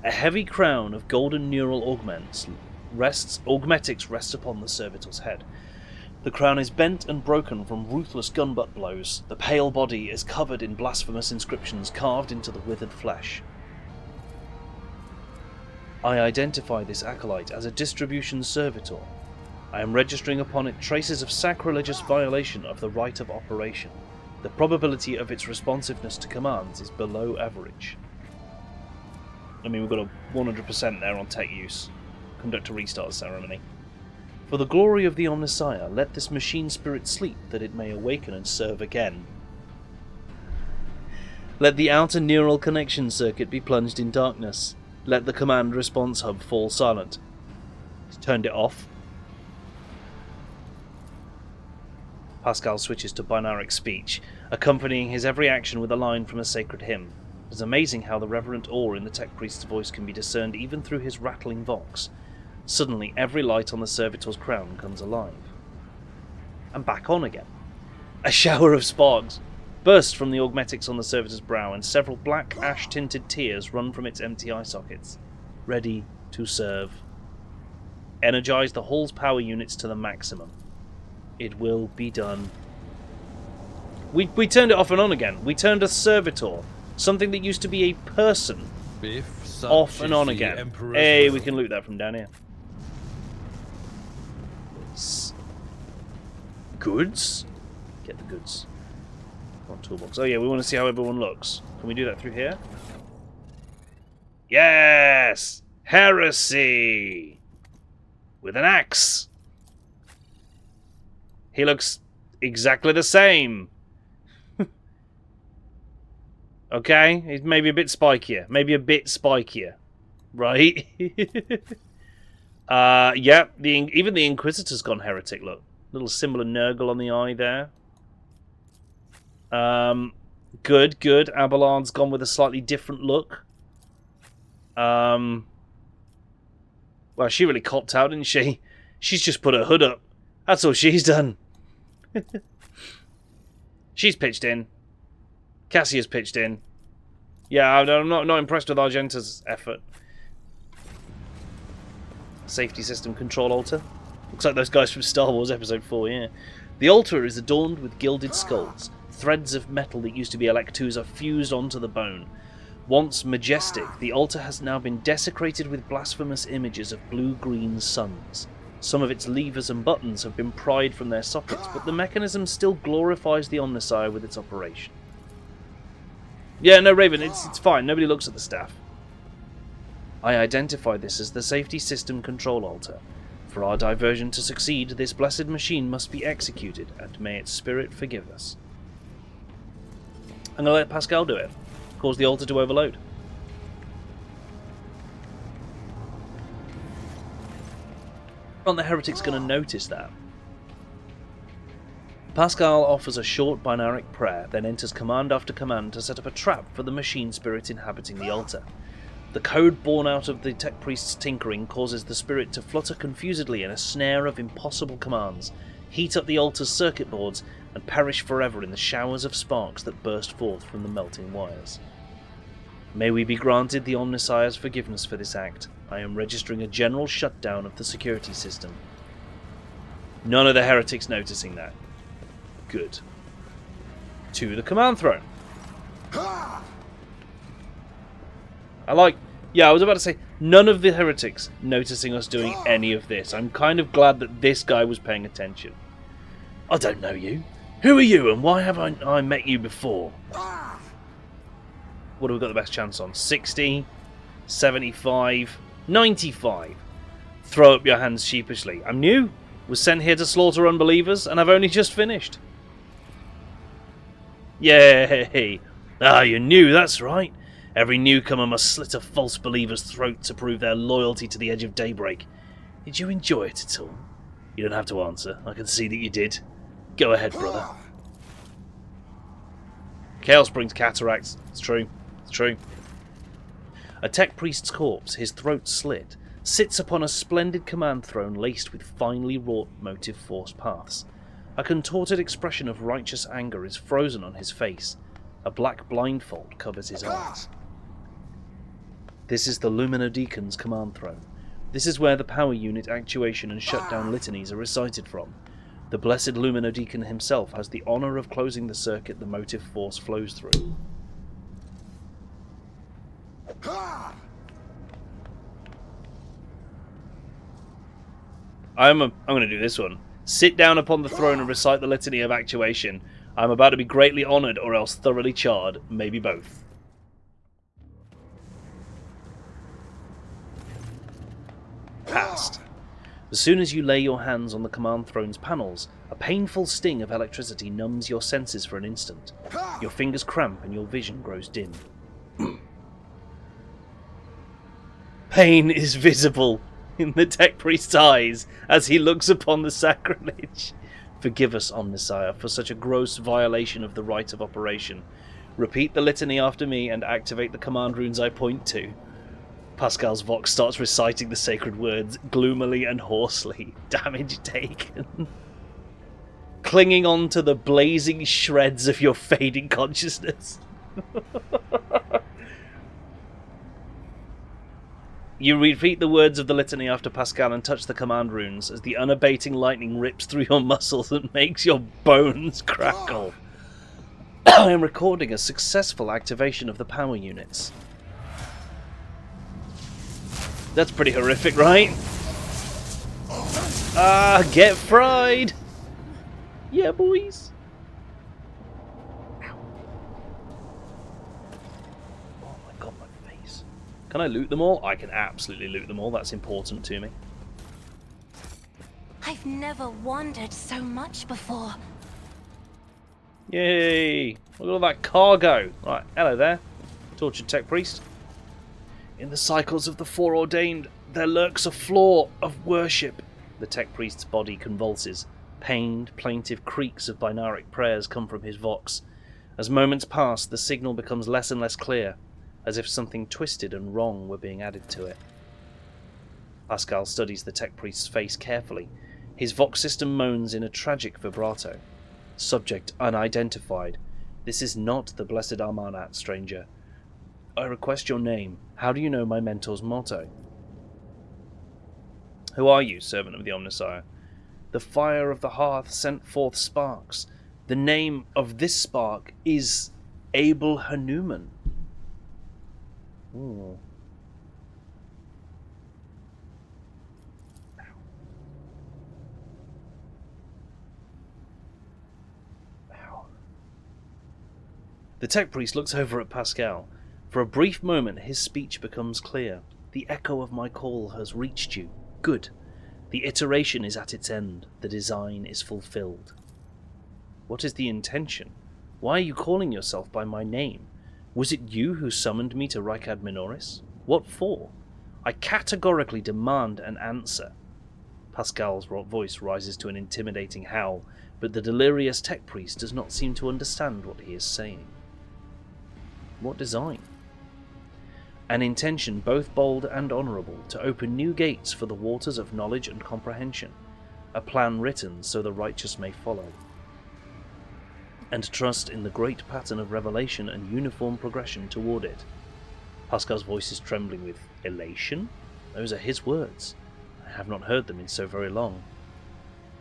A heavy crown of golden neural augmetics rests upon the servitor's head. The crown is bent and broken from ruthless gunbutt blows. The pale body is covered in blasphemous inscriptions carved into the withered flesh. I identify this acolyte as a distribution servitor. I am registering upon it traces of sacrilegious violation of the right of operation. The probability of its responsiveness to commands is below average. I mean, we've got a 100% there on tech use. Conduct a restart ceremony. For the glory of the Omnissiah, let this machine spirit sleep, that it may awaken and serve again. Let the outer neural connection circuit be plunged in darkness. Let the command response hub fall silent. He's turned it off. Pascal switches to binaric speech, accompanying his every action with a line from a sacred hymn. It is amazing how the reverent awe in the tech priest's voice can be discerned even through his rattling vox. Suddenly, every light on the servitor's crown comes alive. And back on again. A shower of sparks bursts from the augmetics on the servitor's brow, and several black ash-tinted tears run from its empty eye sockets. Ready to serve. Energize the hall's power units to the maximum. It will be done. We turned it off and on again. We turned a servitor, something that used to be a person, off and on again. Hey, we can loot that from down here. Goods? Get the goods. On Toolbox. Oh yeah, we want to see how everyone looks. Can we do that through here? Yes! Heresy! With an axe. He looks exactly the same. Okay, he's maybe a bit spikier. Maybe a bit spikier. Right? Yeah, even the Inquisitor's gone heretic, look. Little symbol of Nurgle on the eye there. Good. Abelard's gone with a slightly different look. Well, she really copped out, didn't she? She's just put her hood up. That's all she's done. She's pitched in. Cassia's pitched in. Yeah, I'm not impressed with Argenta's effort. Safety system control altar. Looks like those guys from Star Wars Episode 4, yeah. The altar is adorned with gilded skulls. Threads of metal that used to be Electus are fused onto the bone. Once majestic, the altar has now been desecrated with blasphemous images of blue-green suns. Some of its levers and buttons have been pried from their sockets, but the mechanism still glorifies the Omnissiah with its operation. Yeah, no, Raven, it's fine. Nobody looks at the staff. I identify this as the safety system control altar. For our diversion to succeed, this blessed machine must be executed, and may its spirit forgive us. I'm going to let Pascal do it. Cause the altar to overload. Aren't the heretics going to notice that? Pascal offers a short binaric prayer, then enters command after command to set up a trap for the machine spirit inhabiting the altar. The code born out of the tech priest's tinkering causes the spirit to flutter confusedly in a snare of impossible commands, heat up the altar's circuit boards, and perish forever in the showers of sparks that burst forth from the melting wires. May we be granted the Omnissiah's forgiveness for this act. I am registering a general shutdown of the security system. None of the heretics noticing that. Good. To the command throne. Yeah, I was about to say, none of the heretics noticing us doing any of this. I'm kind of glad that this guy was paying attention. I don't know you. Who are you and why haven't I met you before? What have we got the best chance on? 60, 75, 95. Throw up your hands sheepishly. I'm new, was sent here to slaughter unbelievers, and I've only just finished. Yay! Ah, you're new, that's right. Every newcomer must slit a false believer's throat to prove their loyalty to the edge of daybreak. Did you enjoy it at all? You don't have to answer. I can see that you did. Go ahead, brother. Chaos brings cataracts. It's true. It's true. A tech priest's corpse, his throat slit, sits upon a splendid command throne laced with finely wrought motive force paths. A contorted expression of righteous anger is frozen on his face. A black blindfold covers his eyes. This is the Luminodeacon's command throne. This is where the power unit actuation and shutdown litanies are recited from. The blessed Luminodeacon himself has the honour of closing the circuit the motive force flows through. I'm going to do this one. Sit down upon the throne and recite the litany of actuation. I'm about to be greatly honoured or else thoroughly charred, maybe both. Passed. As soon as you lay your hands on the command throne's panels, a painful sting of electricity numbs your senses for an instant. Your fingers cramp and your vision grows dim. Pain is visible in the tech priest's eyes as he looks upon the sacrilege. Forgive us, Omnissiah, for such a gross violation of the rite of operation. Repeat the litany after me and activate the command runes I point to. Pascal's Vox starts reciting the sacred words gloomily and hoarsely. Damage taken. Clinging on to the blazing shreds of your fading consciousness. You repeat the words of the litany after Pascal and touch the command runes as the unabating lightning rips through your muscles and makes your bones crackle. I am recording a successful activation of the power units. That's pretty horrific, right? Ah, get fried! Yeah, boys. Ow. Oh my god, my face. Can I loot them all? I can absolutely loot them all. That's important to me. I've never wondered so much before. Yay! Look at all that cargo. Right, hello there, tortured tech priest. In the cycles of the foreordained, there lurks a flaw of worship. The tech priest's body convulses. Pained, plaintive creaks of binaric prayers come from his vox. As moments pass, the signal becomes less and less clear, as if something twisted and wrong were being added to it. Pascal studies the tech priest's face carefully. His vox system moans in a tragic vibrato. Subject unidentified. This is not the blessed Armanat, stranger. I request your name. How do you know my mentor's motto? Who are you, servant of the Omnissiah? The fire of the hearth sent forth sparks. The name of this spark is Abel Hanuman. Ooh. Ow. The tech priest looks over at Pascal. For a brief moment, his speech becomes clear. The echo of my call has reached you. Good. The iteration is at its end. The design is fulfilled. What is the intention? Why are you calling yourself by my name? Was it you who summoned me to Rykad Minoris? What for? I categorically demand an answer. Pascal's voice rises to an intimidating howl, but the delirious tech priest does not seem to understand what he is saying. What design? An intention both bold and honourable, to open new gates for the waters of knowledge and comprehension, a plan written so the righteous may follow, and trust in the great pattern of revelation and uniform progression toward it. Pascal's voice is trembling with elation. Those are his words. I have not heard them in so very long.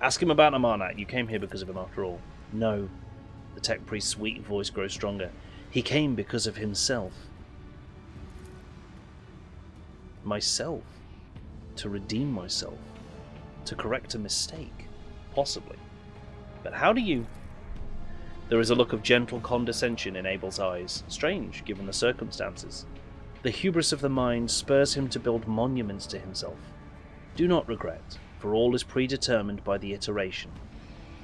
Ask him about Amarnat. You came here because of him after all. No. The tech priest's sweet voice grows stronger. He came because of himself. myself, to redeem myself, to correct a mistake, possibly. But how do you... There is a look of gentle condescension in Abel's eyes, strange given the circumstances. The hubris of the mind spurs him to build monuments to himself. Do not regret, for all is predetermined by the iteration.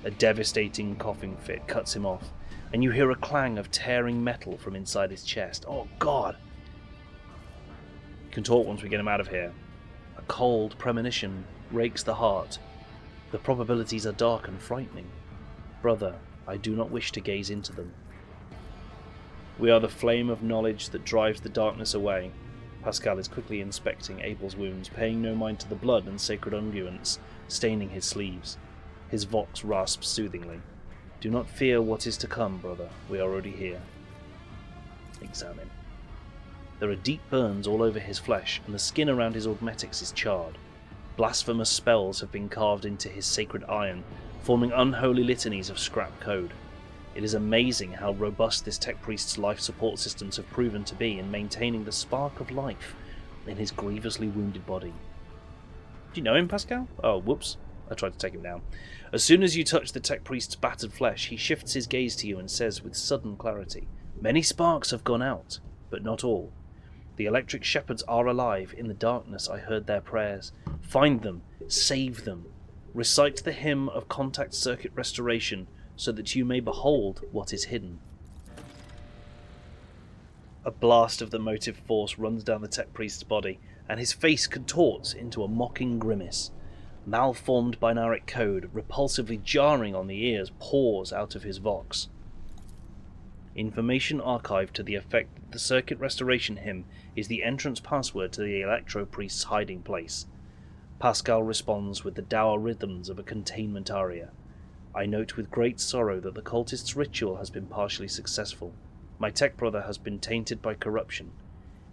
A devastating coughing fit cuts him off, and you hear a clang of tearing metal from inside his chest. Oh God! You can talk once we get him out of here. A cold premonition rakes the heart. The probabilities are dark and frightening. Brother, I do not wish to gaze into them. We are the flame of knowledge that drives the darkness away. Pascal is quickly inspecting Abel's wounds, paying no mind to the blood and sacred unguents staining his sleeves. His vox rasps soothingly. Do not fear what is to come, brother. We are already here. Examine. There are deep burns all over his flesh, and the skin around his augmetics is charred. Blasphemous spells have been carved into his sacred iron, forming unholy litanies of scrap code. It is amazing how robust this tech priest's life support systems have proven to be in maintaining the spark of life in his grievously wounded body. Do you know him, Pascal? Oh, whoops. I tried to take him down. As soon as you touch the tech priest's battered flesh, he shifts his gaze to you and says with sudden clarity, "Many sparks have gone out, but not all. The electric shepherds are alive. In the darkness I heard their prayers. Find them, save them. Recite the hymn of contact circuit restoration so that you may behold what is hidden." A blast of the motive force runs down the tech priest's body, and his face contorts into a mocking grimace. Malformed binaric code, repulsively jarring on the ears, pours out of his vox. Information archived to the effect that the circuit restoration hymn is the entrance password to the electro priest's hiding place. Pascal responds with the dour rhythms of a containment aria. I note with great sorrow that the cultist's ritual has been partially successful. My tech brother has been tainted by corruption.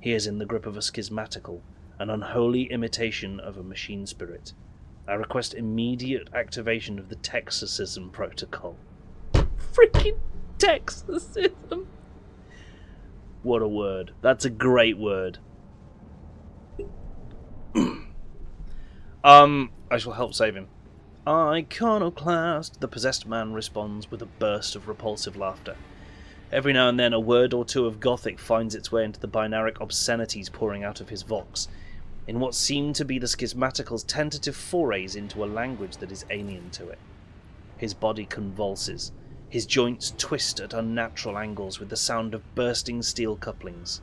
He is in the grip of a schismatical, an unholy imitation of a machine spirit. I request immediate activation of the Texacism protocol. Freaking Texacism! What a word. That's a great word. I shall help save him. Iconoclast, the possessed man responds with a burst of repulsive laughter. Every now and then a word or two of Gothic finds its way into the binaric obscenities pouring out of his vox, in what seem to be the schismatical's tentative forays into a language that is alien to it. His body convulses. His joints twist at unnatural angles with the sound of bursting steel couplings.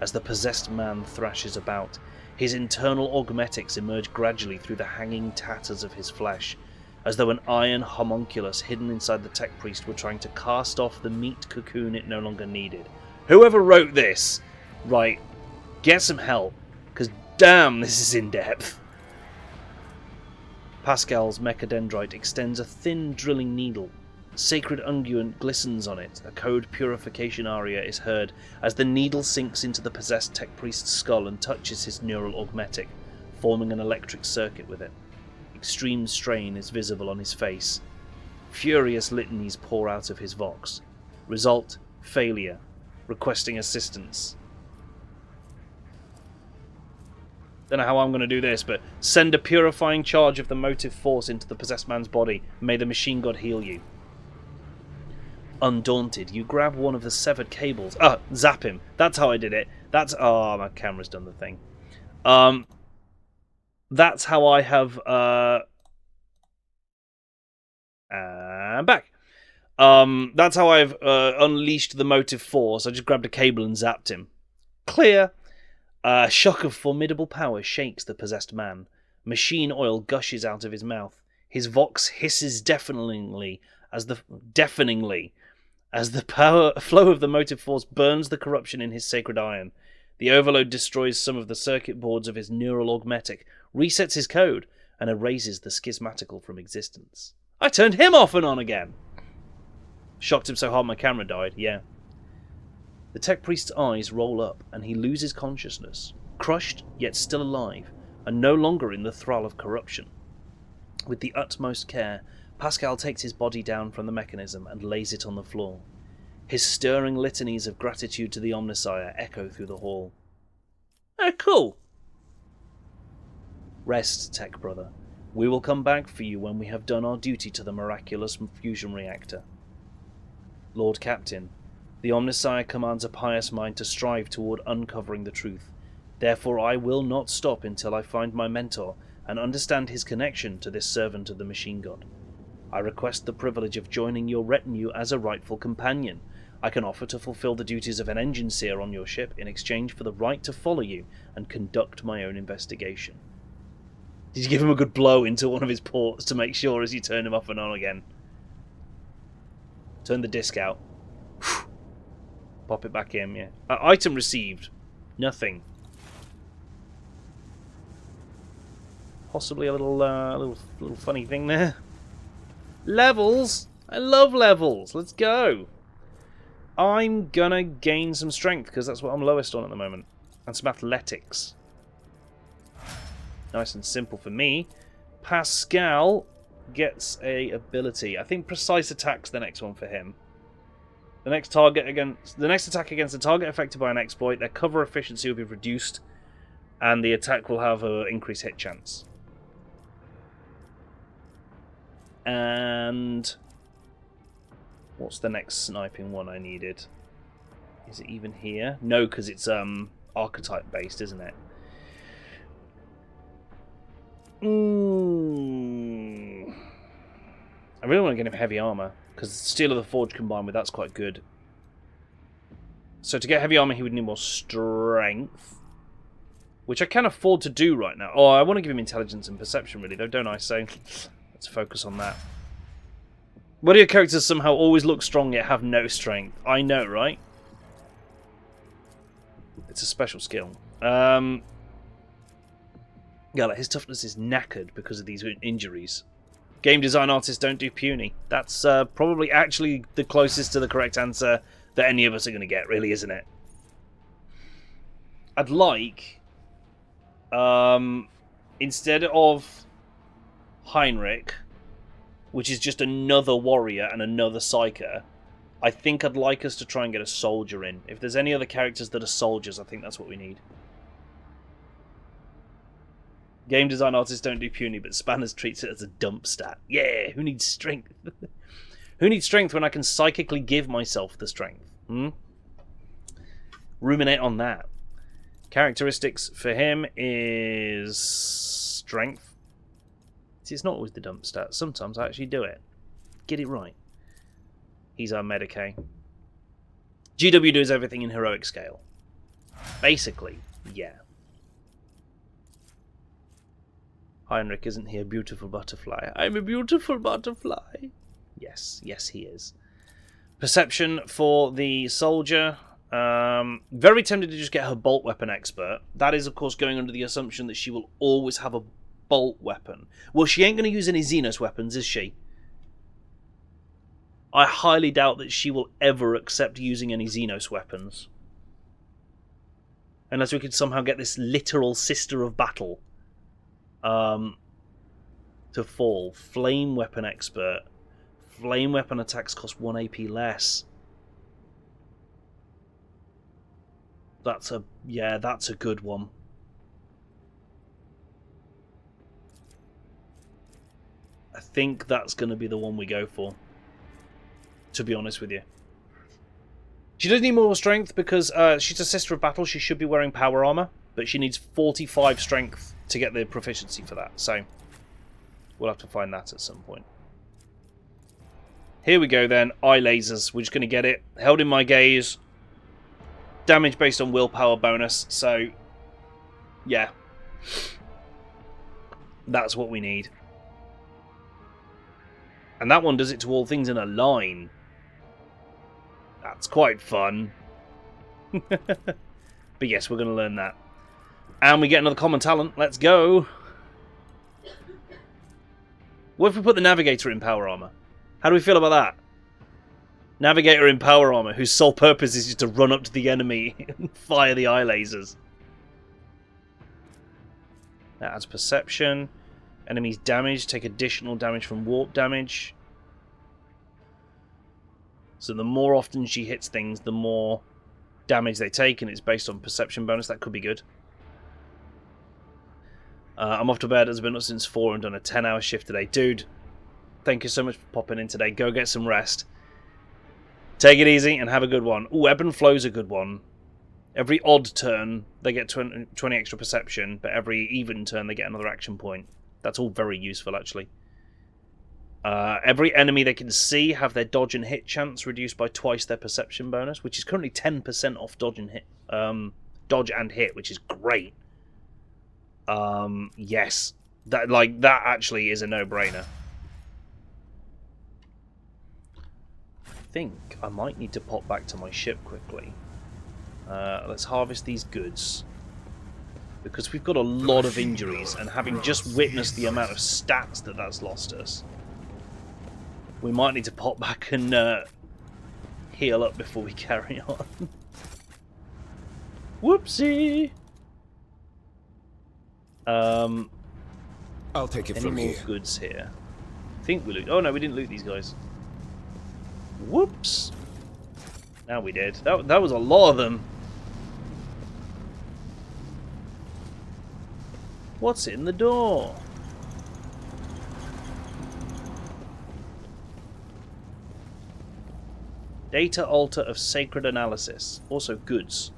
As the possessed man thrashes about, his internal augmetics emerge gradually through the hanging tatters of his flesh, as though an iron homunculus hidden inside the tech priest were trying to cast off the meat cocoon it no longer needed. Whoever wrote this, right, get some help, because damn, this is in-depth. Pascal's mechadendrite extends a thin drilling needle. Sacred unguent glistens on it. A code purification aria is heard as the needle sinks into the possessed tech priest's skull and touches his neural augmetic, forming an electric circuit with it. Extreme strain is visible on his face. Furious litanies pour out of his vox. Result, failure. Requesting assistance. Don't know how I'm going to do this, but send a purifying charge of the motive force into the possessed man's body. May the machine god heal you. Undaunted, you grab one of the severed cables. Zap him. That's how I did it. My camera's done the thing. That's how I have, I'm back. That's how I've, unleashed the motive force. I just grabbed a cable and zapped him. Clear. A shock of formidable power shakes the possessed man. Machine oil gushes out of his mouth. His vox hisses deafeningly as the flow of the motive force burns the corruption in his sacred iron. The overload destroys some of the circuit boards of his neural augmetic, resets his code, and erases the schismatical from existence. I turned him off and on again! Shocked him so hard my camera died, yeah. The tech priest's eyes roll up, and he loses consciousness, crushed yet still alive, and no longer in the thrall of corruption. With the utmost care, Pascal takes his body down from the mechanism and lays it on the floor. His stirring litanies of gratitude to the Omnissiah echo through the hall. Oh, cool. Rest, Tech Brother. We will come back for you when we have done our duty to the miraculous fusion reactor. Lord Captain, the Omnissiah commands a pious mind to strive toward uncovering the truth. Therefore I will not stop until I find my mentor and understand his connection to this servant of the machine god. I request the privilege of joining your retinue as a rightful companion. I can offer to fulfill the duties of an engine seer on your ship in exchange for the right to follow you and conduct my own investigation. Did you give him a good blow into one of his ports to make sure as you turn him off and on again? Turn the disc out. Pop it back in, yeah. Item received. Nothing. Possibly a little funny thing there. Levels! I love levels! Let's go! I'm gonna gain some strength, because that's what I'm lowest on at the moment. And some athletics. Nice and simple for me. Pascal gets a ability. I think precise attack's the next one for him. The next attack against a target affected by an exploit, their cover efficiency will be reduced, and the attack will have an increased hit chance. And what's the next sniping one I needed? Is it even here? No, because it's archetype based, isn't it? I really want to get him heavy armor, because Steel of the Forge combined with that's quite good. So to get heavy armor he would need more strength, which I can afford to do right now. Oh, I want to give him intelligence and perception really though, don't I? So let's focus on that. Why do your characters somehow always look strong yet have no strength? I know, right? It's a special skill. Yeah, like his toughness is knackered because of these injuries. Game design artists don't do puny. That's probably actually the closest to the correct answer that any of us are going to get, really, isn't it? I'd like, instead of Heinrich, which is just another warrior and another Psyker, I think I'd like us to try and get a soldier in. If there's any other characters that are soldiers, I think that's what we need. Game design artists don't do puny, but Spanners treats it as a dump stat. Yeah, who needs strength? Who needs strength when I can psychically give myself the strength? Ruminate on that. Characteristics for him is strength. See, it's not always the dump stat. Sometimes I actually do it. Get it right. He's our Medicae. GW does everything in heroic scale. Basically, yeah. Heinrich, isn't he a beautiful butterfly? I'm a beautiful butterfly. Yes, yes he is. Perception for the soldier. Very tempted to just get her bolt weapon expert. That is, of course, going under the assumption that she will always have a bolt weapon. Well, she ain't going to use any Xenos weapons, is she? I highly doubt that she will ever accept using any Xenos weapons. Unless we could somehow get this literal sister of battle to fall. Flame weapon expert. Flame weapon attacks cost 1 AP less. That's a good one. I think that's going to be the one we go for, to be honest with you. She does need more strength because she's a sister of battle. She should be wearing power armor, but she needs 45 strength to get the proficiency for that. So we'll have to find that at some point. Here we go then. Eye lasers. We're just going to get it. Held in my gaze. Damage based on willpower bonus. So, yeah. That's what we need. And that one does it to all things in a line. That's quite fun. But yes, we're going to learn that. And we get another common talent. Let's go. What if we put the Navigator in power armor? How do we feel about that? Navigator in power armor, whose sole purpose is just to run up to the enemy and fire the eye lasers. That adds perception. Enemies damaged take additional damage from warp damage. So the more often she hits things, the more damage they take, and it's based on perception bonus. That could be good. I'm off to bed. I've been up since 4 and done a 10-hour shift today. Dude, thank you so much for popping in today. Go get some rest. Take it easy and have a good one. Ooh, ebb and flow's a good one. Every odd turn, they get 20 extra perception, but every even turn, they get another action point. That's all very useful, actually. Every enemy they can see have their dodge and hit chance reduced by twice their perception bonus, which is currently 10% off dodge and hit. Dodge and hit, which is great. Yes, that actually is a no-brainer. I think I might need to pop back to my ship quickly. Let's harvest these goods, because we've got a lot of injuries, and having just witnessed the amount of stats that's lost us, we might need to pop back and heal up before we carry on. Whoopsie! I'll take it from here. Any more goods here? I think we loot. Oh no, we didn't loot these guys. Whoops! Now we did. That was a lot of them. What's in the door? Data altar of sacred analysis. Also goods.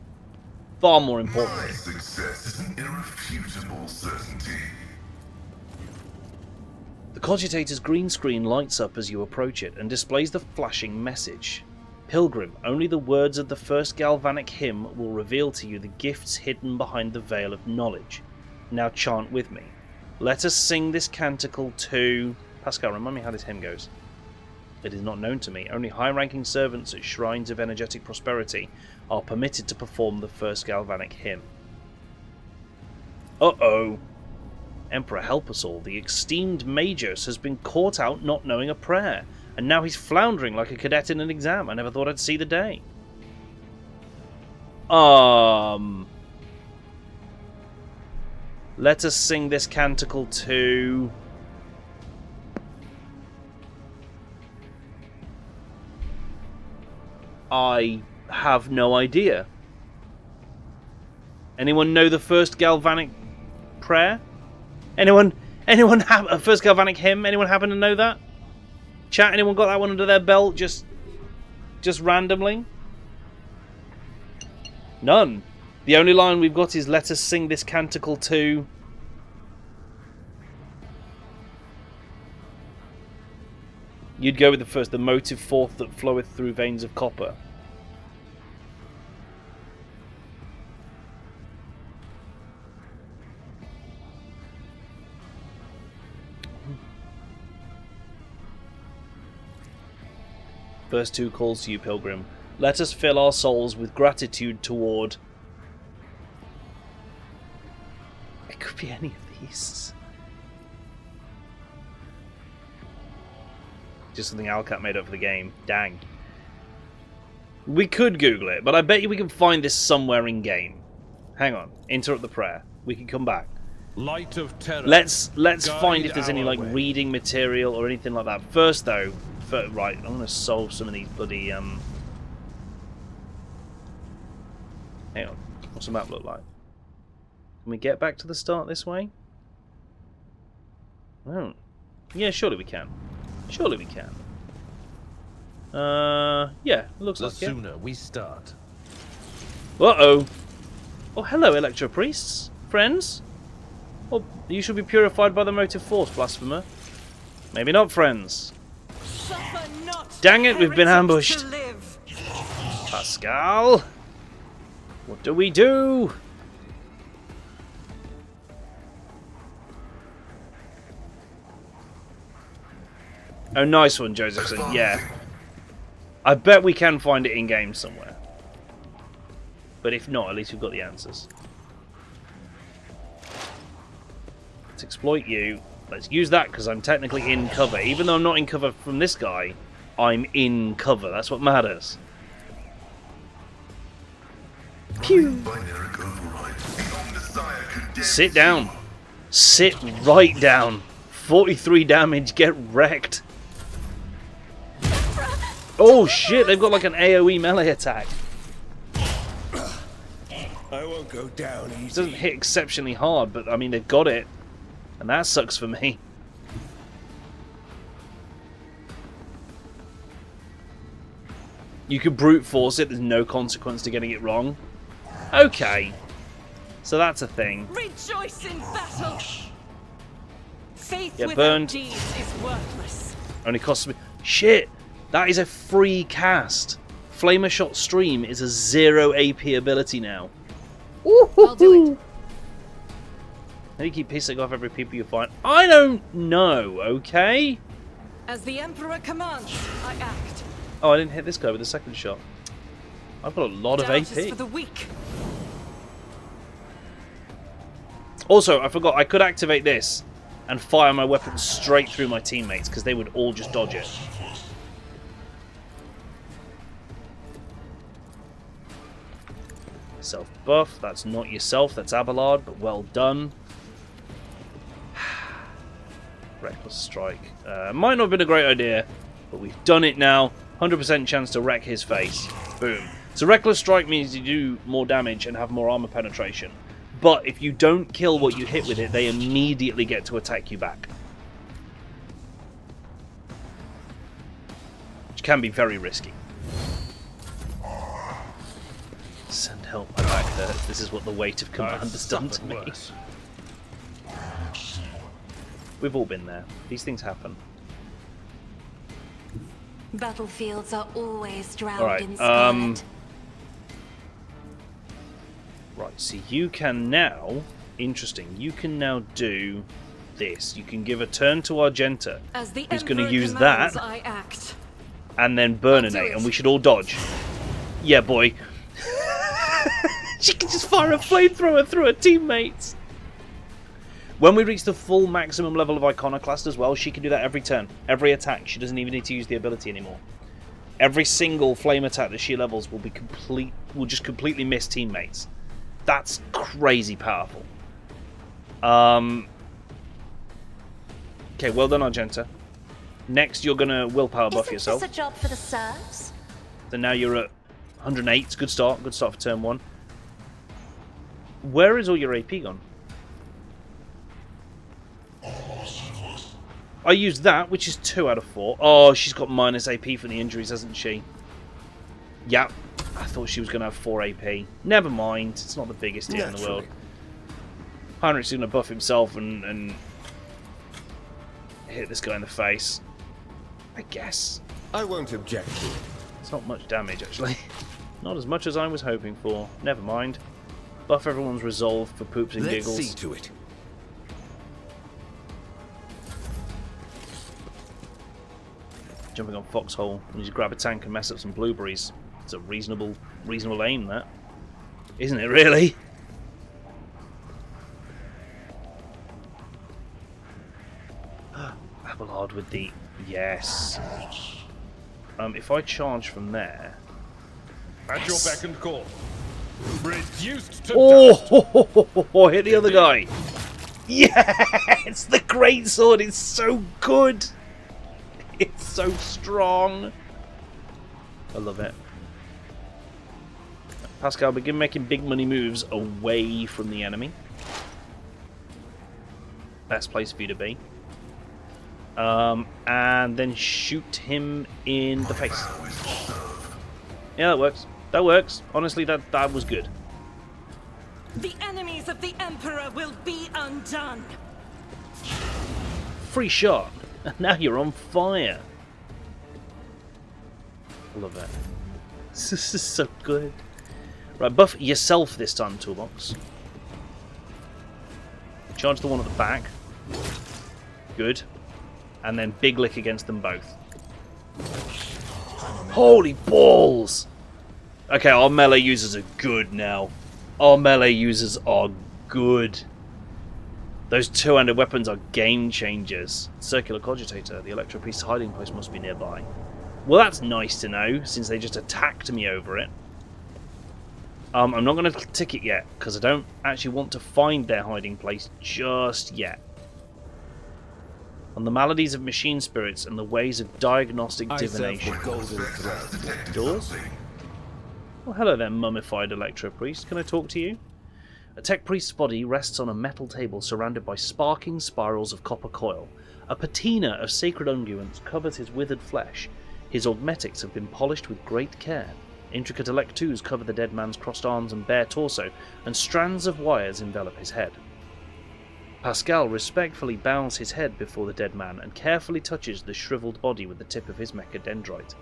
Far more importantly. My success is an irrefutable certainty. The cogitator's green screen lights up as you approach it and displays the flashing message. Pilgrim, only the words of the first galvanic hymn will reveal to you the gifts hidden behind the veil of knowledge. Now chant with me. Let us sing this canticle to... Pascal, remind me how this hymn goes. It is not known to me. Only high-ranking servants at shrines of energetic prosperity are permitted to perform the first galvanic hymn. Uh-oh. Emperor, help us all. The esteemed Magus has been caught out not knowing a prayer, and now he's floundering like a cadet in an exam. I never thought I'd see the day. Let us sing this canticle to... I have no idea. Anyone know the first galvanic prayer? Anyone have a first galvanic hymn? Anyone happen to know that? Chat, anyone got that one under their belt just randomly? None. The only line we've got is let us sing this canticle to... You'd go with the first, the motive forth that floweth through veins of copper. Verse 2 calls to you, Pilgrim. Let us fill our souls with gratitude toward... It could be any of these. Just something Owlcat made up for the game. Dang. We could Google it, but I bet you we can find this somewhere in game. Hang on. Interrupt the prayer. We can come back. Light of terror. Let's find if there's any like reading material or anything like that. First though, right, I'm gonna solve some of these bloody Hang on. What's the map look like? Can we get back to the start this way? Oh. Yeah, surely we can. Surely we can. Yeah, looks like it. The sooner we start. Uh-oh. Oh, hello, Electro Priests. Friends? Well, you should be purified by the motive force, blasphemer. Maybe not, friends. Dang it, we've been ambushed. Pascal? What do we do? Oh, nice one, Josephson. Yeah. I bet we can find it in-game somewhere. But if not, at least we've got the answers. Let's exploit you. Let's use that because I'm technically in cover. Even though I'm not in cover from this guy, I'm in cover. That's what matters. Pew! Sit down. Sit right down. 43 damage. Get wrecked. Oh shit, they've got like an AoE melee attack. I won't go down easy. It doesn't hit exceptionally hard, but I mean, they've got it. And that sucks for me. You could brute force it, there's no consequence to getting it wrong. Okay. So that's a thing. Rejoice in battle. Faith Yeah, without burned. deeds is worthless. Only costs me... Shit! That is a free cast. Flamer Shot Stream is a 0 AP ability now. I'll do it. How do you keep pissing off every people you find? I don't know, okay? As the Emperor commands, I act. Oh, I didn't hit this guy with the second shot. I've got a lot of Doubt is AP. for the weak. Also, I forgot, I could activate this and fire my weapon straight through my teammates, because they would all just dodge it. Self-buff, that's not yourself, that's Abelard, but well done. Reckless Strike. Might not have been a great idea, but we've done it now. 100% chance to wreck his face. Boom. So Reckless Strike means you do more damage and have more armor penetration. But if you don't kill what you hit with it, they immediately get to attack you back. Which can be very risky. Send help, my back hurts. This is what the weight of command has done to me. Worse. We've all been there. These things happen. Battlefields are always drowned Alright, in scarlet. Right, so you can now... Interesting. You can now do this. You can give a turn to Argenta, As the who's going to Emperor use commands, that, I act. and then Burninate, and we should all dodge. Yeah, boy. She can just fire a flamethrower through her teammates. When we reach the full maximum level of Iconoclast as well, she can do that every turn, every attack. She doesn't even need to use the ability anymore. Every single flame attack that she levels will just completely miss teammates. That's crazy powerful. Okay, well done, Argenta. Next, you're gonna willpower buff Isn't yourself. this a job for the serfs? So now you're at 108. Good start. Good start for turn 1. Where is all your AP gone? I used that, which is 2 out of 4. Oh, she's got minus AP for the injuries, hasn't she? Yep. I thought she was going to have 4 AP. Never mind. It's not the biggest deal in the world. Heinrich's going to buff himself and hit this guy in the face. I guess. I won't object to it. It's not much damage, actually. Not as much as I was hoping for. Never mind. Buff everyone's resolve for poops and giggles. Let's see to it. Jumping on Foxhole. You just grab a tank and mess up some blueberries. It's a reasonable aim, that. Isn't it, really? Abelard with the... Yes. If I charge from there... At your beck and call. Reduced to Oh! Hit the other guy! Yes! The great sword is so good! It's so strong! I love it. Pascal, begin making big money moves away from the enemy. Best place for you to be. And then shoot him in the face. Yeah, that works. That works. Honestly, that was good. The enemies of the Emperor will be undone. Free shot. And now you're on fire. I love that. This is so good. Right, buff yourself this time, Toolbox. Charge the one at the back. Good. And then big lick against them both. Holy balls! Okay, our melee users are good now. Our melee users are good. Those two-handed weapons are game changers. Circular Cogitator, the Electro Priest's hiding place must be nearby. Well, that's nice to know, since they just attacked me over it. I'm not going to tick it yet, because I don't actually want to find their hiding place just yet. On the maladies of machine spirits and the ways of diagnostic divination. Doors? Well, hello there, mummified Electro Priest. Can I talk to you? A tech priest's body rests on a metal table surrounded by sparking spirals of copper coil. A patina of sacred unguents covers his withered flesh. His augmetics have been polished with great care. Intricate electues cover the dead man's crossed arms and bare torso, and strands of wires envelop his head. Pascal respectfully bows his head before the dead man and carefully touches the shriveled body with the tip of his mechadendrite.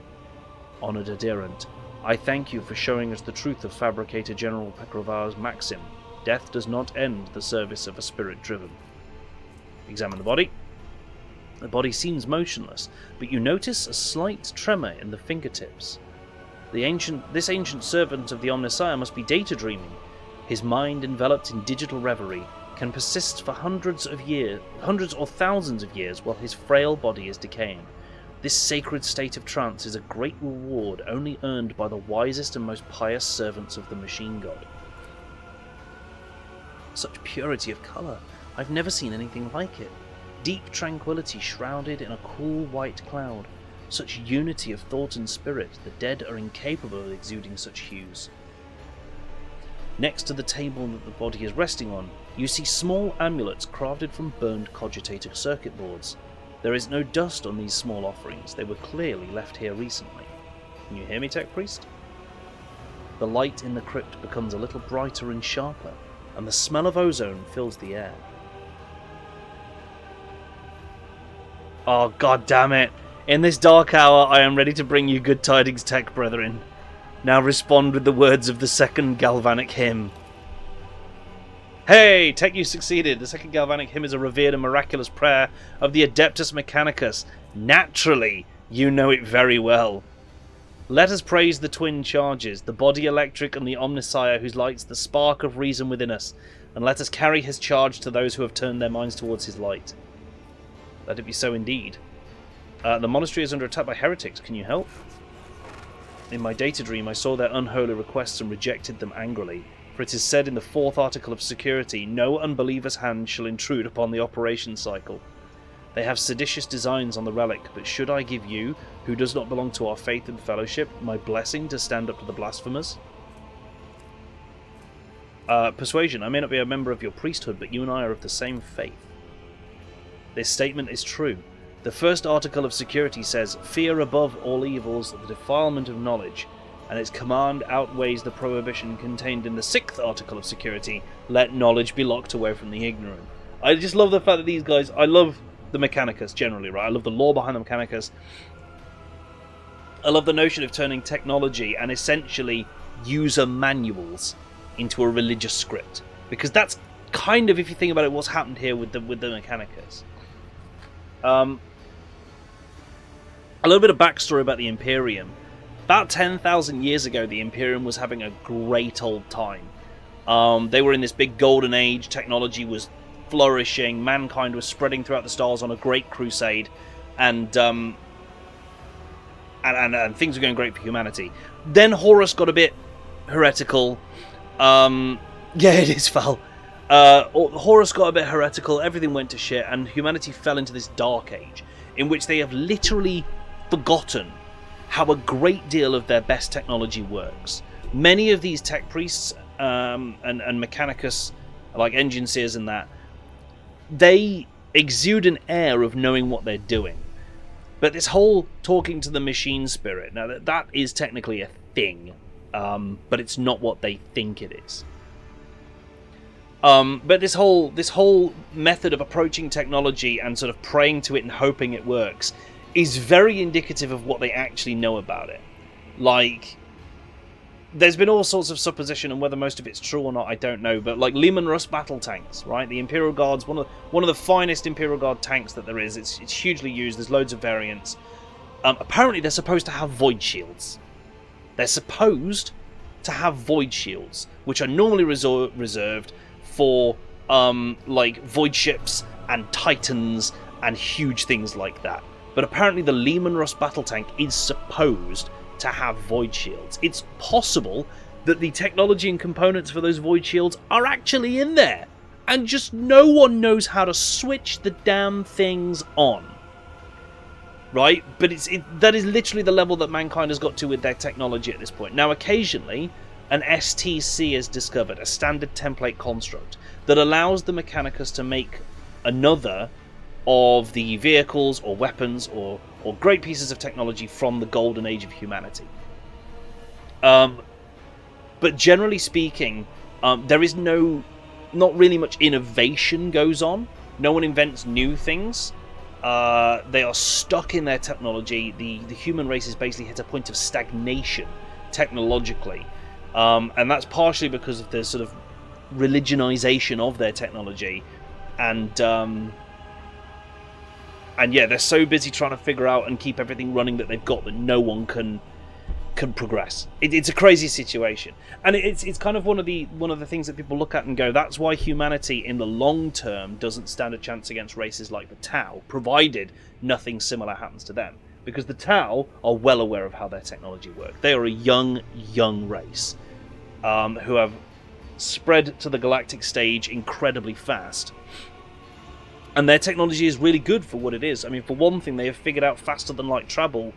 Honored adherent, I thank you for showing us the truth of Fabricator General Petrovar's maxim. Death does not end the service of a spirit driven. Examine the body. The body seems motionless, but you notice a slight tremor in the fingertips. This ancient servant of the Omnissiah must be data dreaming. His mind, enveloped in digital reverie, can persist for hundreds or thousands of years while his frail body is decaying. This sacred state of trance is a great reward only earned by the wisest and most pious servants of the machine god. Such purity of colour. I've never seen anything like it. Deep tranquility shrouded in a cool white cloud. Such unity of thought and spirit, the dead are incapable of exuding such hues. Next to the table that the body is resting on, you see small amulets crafted from burned cogitator circuit boards. There is no dust on these small offerings, they were clearly left here recently. Can you hear me, Tech Priest? The light in the crypt becomes a little brighter and sharper, and the smell of ozone fills the air. Oh, god damn it! In this dark hour, I am ready to bring you good tidings, Tech Brethren. Now respond with the words of the second galvanic hymn. Hey, Tech, you succeeded. The second galvanic hymn is a revered and miraculous prayer of the Adeptus Mechanicus. Naturally, you know it very well. Let us praise the twin charges, the body electric and the Omnissiah who lights the spark of reason within us, and let us carry his charge to those who have turned their minds towards his light. Let it be so indeed. The monastery is under attack by heretics. Can you help? In my data dream, I saw their unholy requests and rejected them angrily. For it is said in the 4th article of security, no unbeliever's hand shall intrude upon the operation cycle. They have seditious designs on the relic, but should I give you, who does not belong to our faith and fellowship, my blessing to stand up to the blasphemers? Persuasion, I may not be a member of your priesthood, but you and I are of the same faith. This statement is true. The 1st article of security says, fear above all evils, the defilement of knowledge, and its command outweighs the prohibition contained in the 6th article of security, let knowledge be locked away from the ignorant. I just love the fact that these guys, I love the Mechanicus generally, right? I love the lore behind the Mechanicus. I love the notion of turning technology and essentially user manuals into a religious script, because that's kind of, if you think about it, what's happened here with the Mechanicus. A little bit of backstory about the Imperium. About 10,000 years ago, the Imperium was having a great old time. They were in this big golden age, technology was flourishing, mankind was spreading throughout the stars on a great crusade, and things were going great for humanity. Then Horus got a bit heretical. Yeah, it is foul. Horus got a bit heretical, everything went to shit, and humanity fell into this dark age, in which they have literally forgotten how a great deal of their best technology works. Many of these tech priests and Mechanicus, like engine seers and that, they exude an air of knowing what they're doing. But this whole talking to the machine spirit, now that is technically a thing, but it's not what they think it is. But this whole method of approaching technology and sort of praying to it and hoping it works is very indicative of what they actually know about it. Like, there's been all sorts of supposition, and whether most of it's true or not, I don't know. But like Lehman Russ battle tanks, right? The Imperial Guard's one of the finest Imperial Guard tanks that there is. It's hugely used. There's loads of variants. Apparently, they're supposed to have void shields. They're supposed to have void shields, which are normally reserved for like void ships and titans and huge things like that. But apparently the Lehman Russ battle tank is supposed to have void shields. It's possible that the technology and components for those void shields are actually in there, and just no one knows how to switch the damn things on. Right? But that is literally the level that mankind has got to with their technology at this point. Now occasionally, an STC is discovered, a standard template construct, that allows the Mechanicus to make another of the vehicles or weapons or great pieces of technology from the golden age of humanity. But generally speaking, there is not really much innovation goes on. No one invents new things. They are stuck in their technology. The human race has basically hit a point of stagnation technologically. And that's partially because of the sort of religionization of their technology. And yeah, they're so busy trying to figure out and keep everything running that they've got that no one can progress. It's a crazy situation, and it's kind of one of the things that people look at and go, that's why humanity in the long term doesn't stand a chance against races like the Tau, provided nothing similar happens to them, because the Tau are well aware of how their technology works. They are a young race who have spread to the galactic stage incredibly fast. And their technology is really good for what it is. I mean, for one thing, they have figured out faster than light travel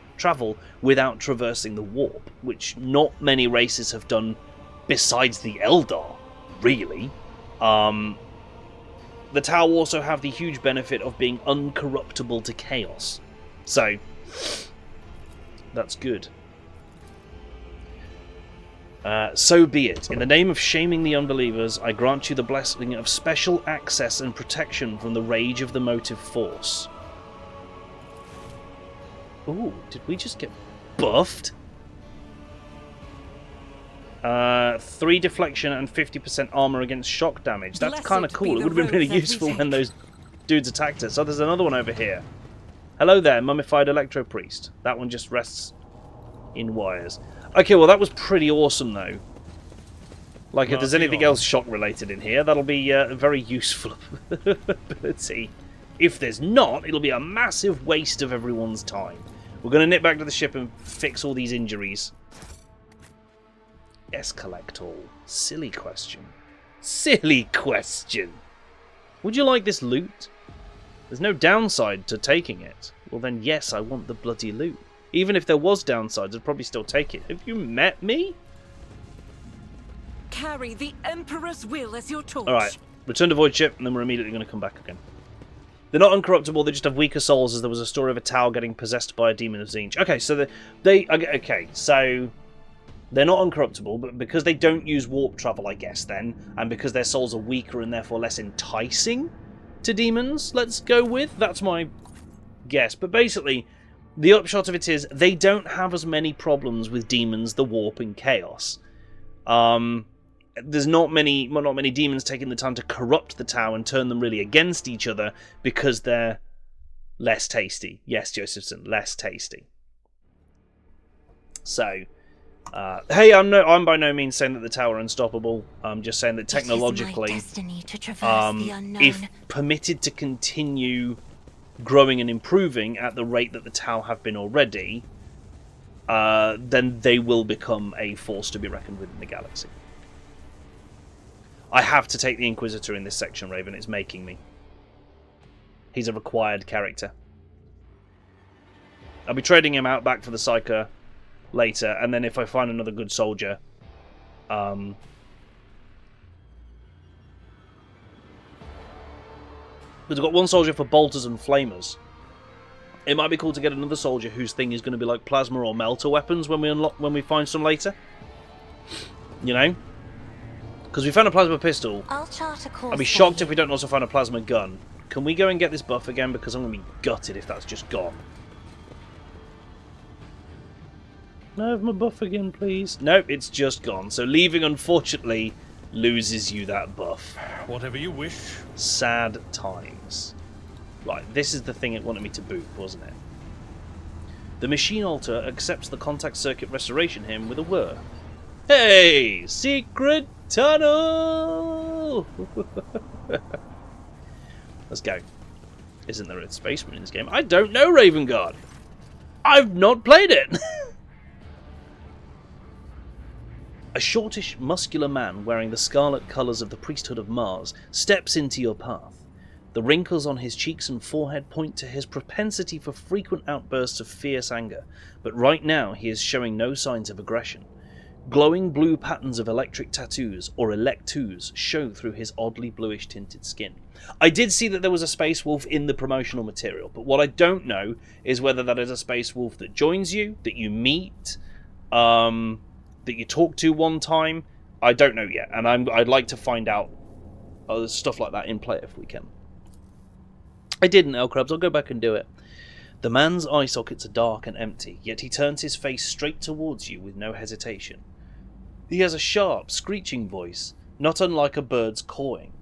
without traversing the warp, which not many races have done besides the Eldar, really. The Tau also have the huge benefit of being uncorruptible to chaos. So, that's good. So be it. In the name of shaming the unbelievers, I grant you the blessing of special access and protection from the rage of the motive force. Ooh, did we just get buffed? 3 deflection and 50% armor against shock damage. That's kind of cool. It would have been really useful when those dudes attacked us. Oh, there's another one over here. Hello there, mummified electro priest. That one just rests in wires. Okay, well that was pretty awesome though. Like if there's anything else shock related in here, that'll be a very useful ability. If there's not, it'll be a massive waste of everyone's time. We're going to nip back to the ship and fix all these injuries. Yes, collect all. Silly question. Silly question. Would you like this loot? There's no downside to taking it. Well then, yes, I want the bloody loot. Even if there was downsides, I'd probably still take it. Have you met me? Carry the Emperor's will as your torch. Alright, return to Void Ship, and then we're immediately going to come back again. They're not uncorruptible, they just have weaker souls, as there was a story of a Tau getting possessed by a demon of Zinj. Okay, so so they're not uncorruptible, but because they don't use warp travel, I guess, then, and because their souls are weaker and therefore less enticing to demons, let's go with. That's my guess. But basically, the upshot of it is they don't have as many problems with demons, the warp, and chaos. There's not many demons taking the time to corrupt the Tau and turn them really against each other because they're less tasty. Yes, Josephson, less tasty. So, hey, I'm by no means saying that the Tau are unstoppable. I'm just saying that technologically, if permitted to continue growing and improving at the rate that the Tau have been already, then they will become a force to be reckoned with in the galaxy. I have to take the Inquisitor in this section, Raven. It's making me. He's a required character. I'll be trading him out back for the Psyker later, and then if I find another good soldier, because I've got one soldier for bolters and flamers. It might be cool to get another soldier whose thing is going to be like plasma or melter weapons when we find some later. You know? Because we found a plasma pistol. I'll be shocked if we don't also find a plasma gun. Can we go and get this buff again? Because I'm going to be gutted if that's just gone. Can I have my buff again, please? Nope, it's just gone. So leaving, unfortunately, loses you that buff. Whatever you wish. Sad times. Right, this is the thing it wanted me to boot, wasn't it? The machine alter accepts the contact circuit restoration hymn with a whir. Hey! Secret tunnel! Let's go. Isn't there a space marine in this game? I don't know, Raven Guard. I've not played it. A shortish, muscular man wearing the scarlet colours of the priesthood of Mars steps into your path. The wrinkles on his cheeks and forehead point to his propensity for frequent outbursts of fierce anger, but right now he is showing no signs of aggression. Glowing blue patterns of electric tattoos, or electoos, show through his oddly bluish tinted skin. I did see that there was a Space Wolf in the promotional material, but what I don't know is whether that is a Space Wolf that joins you, that you meet, that you talk to one time. I don't know yet, and I'd like to find out stuff like that in play if we can. I didn't, Elcrabs. I'll go back and do it. The man's eye sockets are dark and empty, yet he turns his face straight towards you with no hesitation. He has a sharp, screeching voice, not unlike a bird's cawing.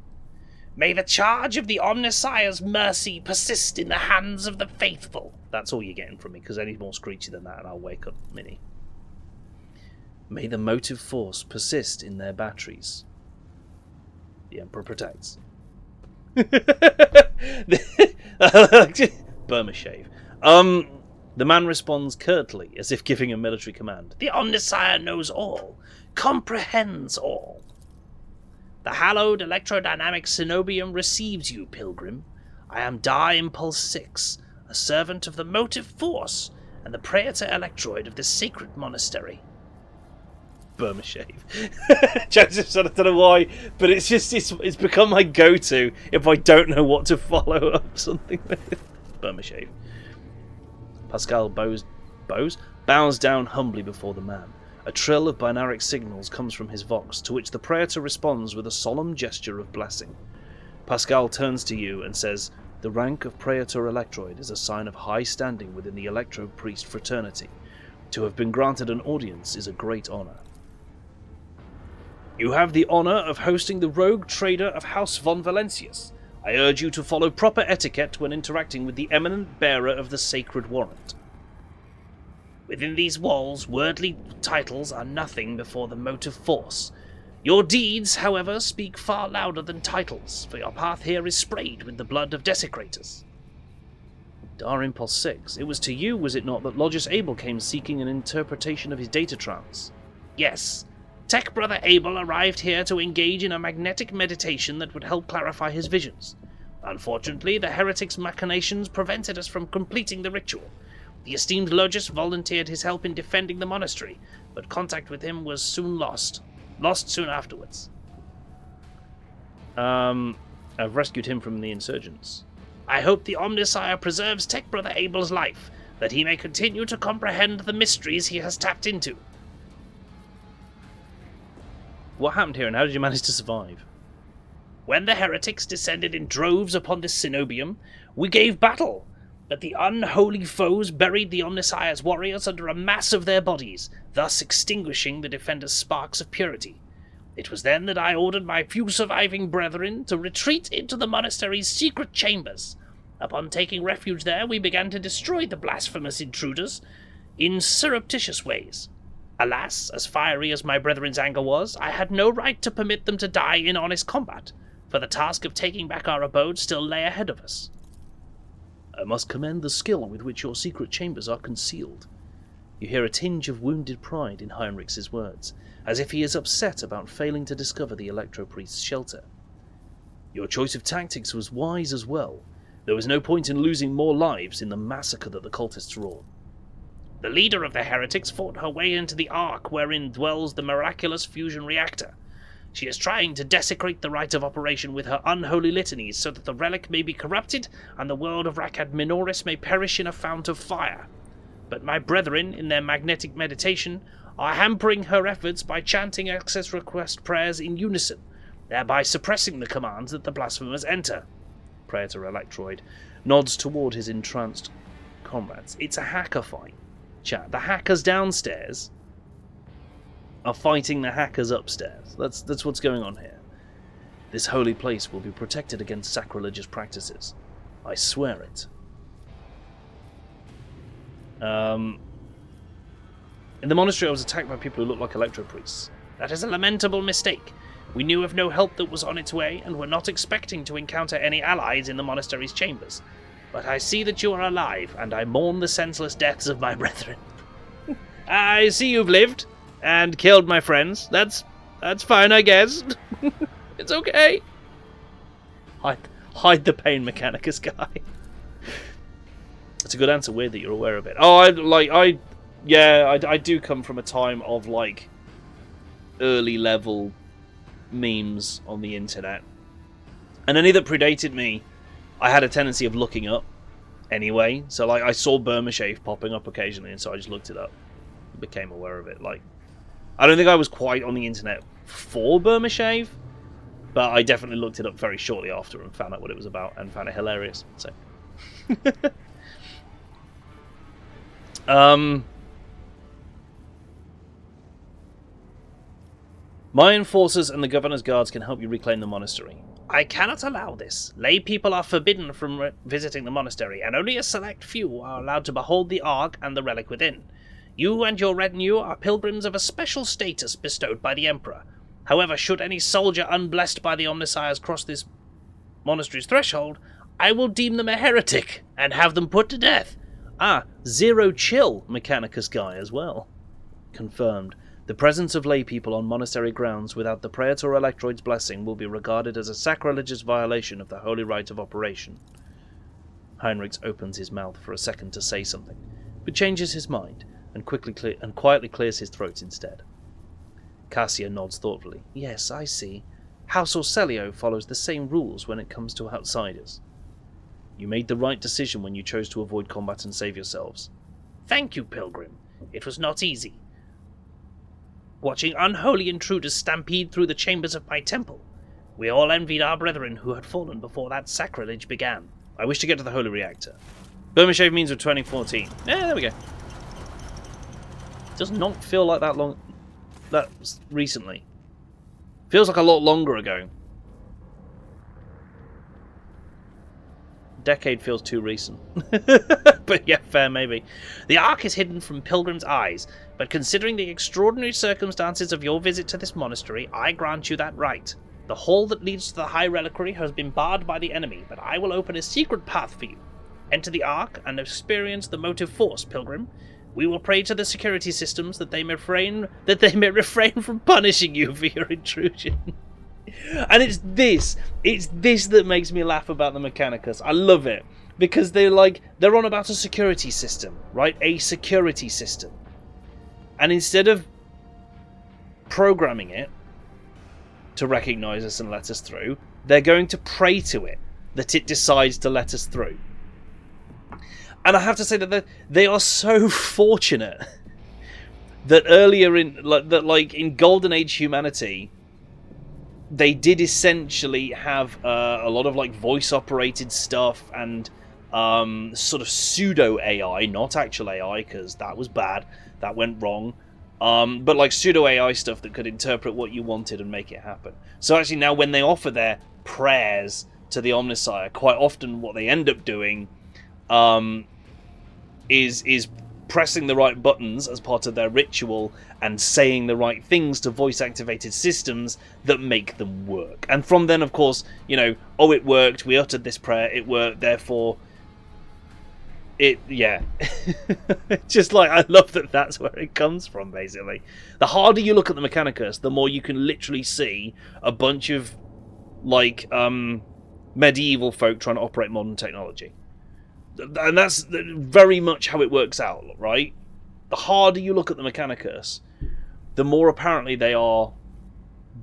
May the charge of the Omnissiah's mercy persist in the hands of the faithful. That's all you're getting from me, because any more screechy than that and I'll wake up Minnie. May the motive force persist in their batteries. The Emperor protects. Burma shave. The man responds curtly, as if giving a military command. The Omnissiah knows all, comprehends all. The hallowed electrodynamic Cenobium receives you, pilgrim. I am Dar Impulse 6, a servant of the motive force, and the praetor electroid of the sacred monastery. Burma shave. Joseph said, I don't know why, but it's become my go-to if I don't know what to follow up something with. Burma shave. Pascal bows down humbly before the man. A trill of binaric signals comes from his vox, to which the praetor responds with a solemn gesture of blessing. Pascal turns to you and says, the rank of praetor electroid is a sign of high standing within the electro-priest fraternity. To have been granted an audience is a great honour. You have the honour of hosting the rogue trader of House von Valentius. I urge you to follow proper etiquette when interacting with the eminent bearer of the sacred warrant. Within these walls, worldly titles are nothing before the motive force. Your deeds, however, speak far louder than titles, for your path here is sprayed with the blood of desecrators. Dar Impulse 6, it was to you, was it not, that Logis Abel came seeking an interpretation of his data trance? Yes. Tech Brother Abel arrived here to engage in a magnetic meditation that would help clarify his visions. Unfortunately, the heretic's machinations prevented us from completing the ritual. The esteemed Logis volunteered his help in defending the monastery, but contact with him was soon lost. Lost soon afterwards. I've rescued him from the insurgents. I hope the Omnissiah preserves Tech Brother Abel's life, that he may continue to comprehend the mysteries he has tapped into. What happened here and how did you manage to survive? When the heretics descended in droves upon this Cenobium, we gave battle, but the unholy foes buried the Omnissiah's warriors under a mass of their bodies, thus extinguishing the defenders' sparks of purity. It was then that I ordered my few surviving brethren to retreat into the monastery's secret chambers. Upon taking refuge there, we began to destroy the blasphemous intruders in surreptitious ways. Alas, as fiery as my brethren's anger was, I had no right to permit them to die in honest combat, for the task of taking back our abode still lay ahead of us. I must commend the skill with which your secret chambers are concealed. You hear a tinge of wounded pride in Heinrich's words, as if he is upset about failing to discover the Electro-Priest's shelter. Your choice of tactics was wise as well. There was no point in losing more lives in the massacre that the cultists wrought. The leader of the heretics fought her way into the Ark wherein dwells the miraculous fusion reactor. She is trying to desecrate the rite of operation with her unholy litanies so that the relic may be corrupted and the world of Rakad Minoris may perish in a fount of fire. But my brethren, in their magnetic meditation, are hampering her efforts by chanting access request prayers in unison, thereby suppressing the commands that the blasphemers enter. Praetor Electroid nods toward his entranced comrades. It's a hacker fight. Chat. The hackers downstairs are fighting the hackers upstairs. That's what's going on here. This holy place will be protected against sacrilegious practices. I swear it. In the monastery I was attacked by people who looked like electro-priests. That is a lamentable mistake. We knew of no help that was on its way, and were not expecting to encounter any allies in the monastery's chambers. But I see that you are alive, and I mourn the senseless deaths of my brethren. I see you've lived, and killed my friends. That's fine, I guess. It's okay. Hide the pain, Mechanicus guy. It's a good answer, weird that you're aware of it. Oh, I do come from a time of, like, early level memes on the internet. And any that predated me, I had a tendency of looking up anyway. So like I saw Burma Shave popping up occasionally, and so I just looked it up and became aware of it. Like, I don't think I was quite on the internet for Burma Shave, but I definitely looked it up very shortly after and found out what it was about and found it hilarious. So my enforcers and the governor's guards can help you reclaim the monastery. I cannot allow this. Lay people are forbidden from visiting the monastery, and only a select few are allowed to behold the Ark and the relic within. You and your retinue are pilgrims of a special status bestowed by the Emperor. However, should any soldier unblessed by the Omnisires cross this monastery's threshold, I will deem them a heretic and have them put to death. Ah, Zero Chill Mechanicus guy as well. Confirmed. The presence of lay people on monastery grounds without the Praetor Electroid's blessing will be regarded as a sacrilegious violation of the holy rite of operation. Heinrichs opens his mouth for a second to say something, but changes his mind and quietly clears his throat instead. Cassia nods thoughtfully. Yes, I see. House Orselio follows the same rules when it comes to outsiders. You made the right decision when you chose to avoid combat and save yourselves. Thank you, Pilgrim. It was not easy. Watching unholy intruders stampede through the chambers of my temple. We all envied our brethren who had fallen before that sacrilege began. I wish to get to the holy reactor. Burma Shave means of 2014. Yeah, there we go. Does not feel like that long. That was recently. Feels like a lot longer ago. Decade feels too recent. But yeah, fair maybe. The Ark is hidden from pilgrims' eyes, but considering the extraordinary circumstances of your visit to this monastery, I grant you that right. The hall that leads to the High Reliquary has been barred by the enemy, but I will open a secret path for you. Enter the Ark and experience the motive force, Pilgrim. We will pray to the security systems that they may refrain from punishing you for your intrusion. And it's this that makes me laugh about the Mechanicus. I love it because they're on about a security system, right? A security system. And instead of programming it to recognize us and let us through, they're going to pray to it that it decides to let us through. And I have to say that they are so fortunate that earlier in Golden Age humanity, they did essentially have a lot of voice operated stuff and sort of pseudo AI, not actual AI, because that was bad, that went wrong. But pseudo AI stuff that could interpret what you wanted and make it happen. So actually now when they offer their prayers to the Omnisire, quite often what they end up doing is pressing the right buttons as part of their ritual and saying the right things to voice-activated systems that make them work. And from then, of course, oh, it worked, we uttered this prayer, it worked, therefore... yeah. Just I love that that's where it comes from, basically. The harder you look at the Mechanicus, the more you can literally see a bunch of, medieval folk trying to operate modern technology. And that's very much how it works out, right? The harder you look at the Mechanicus, the more apparently they are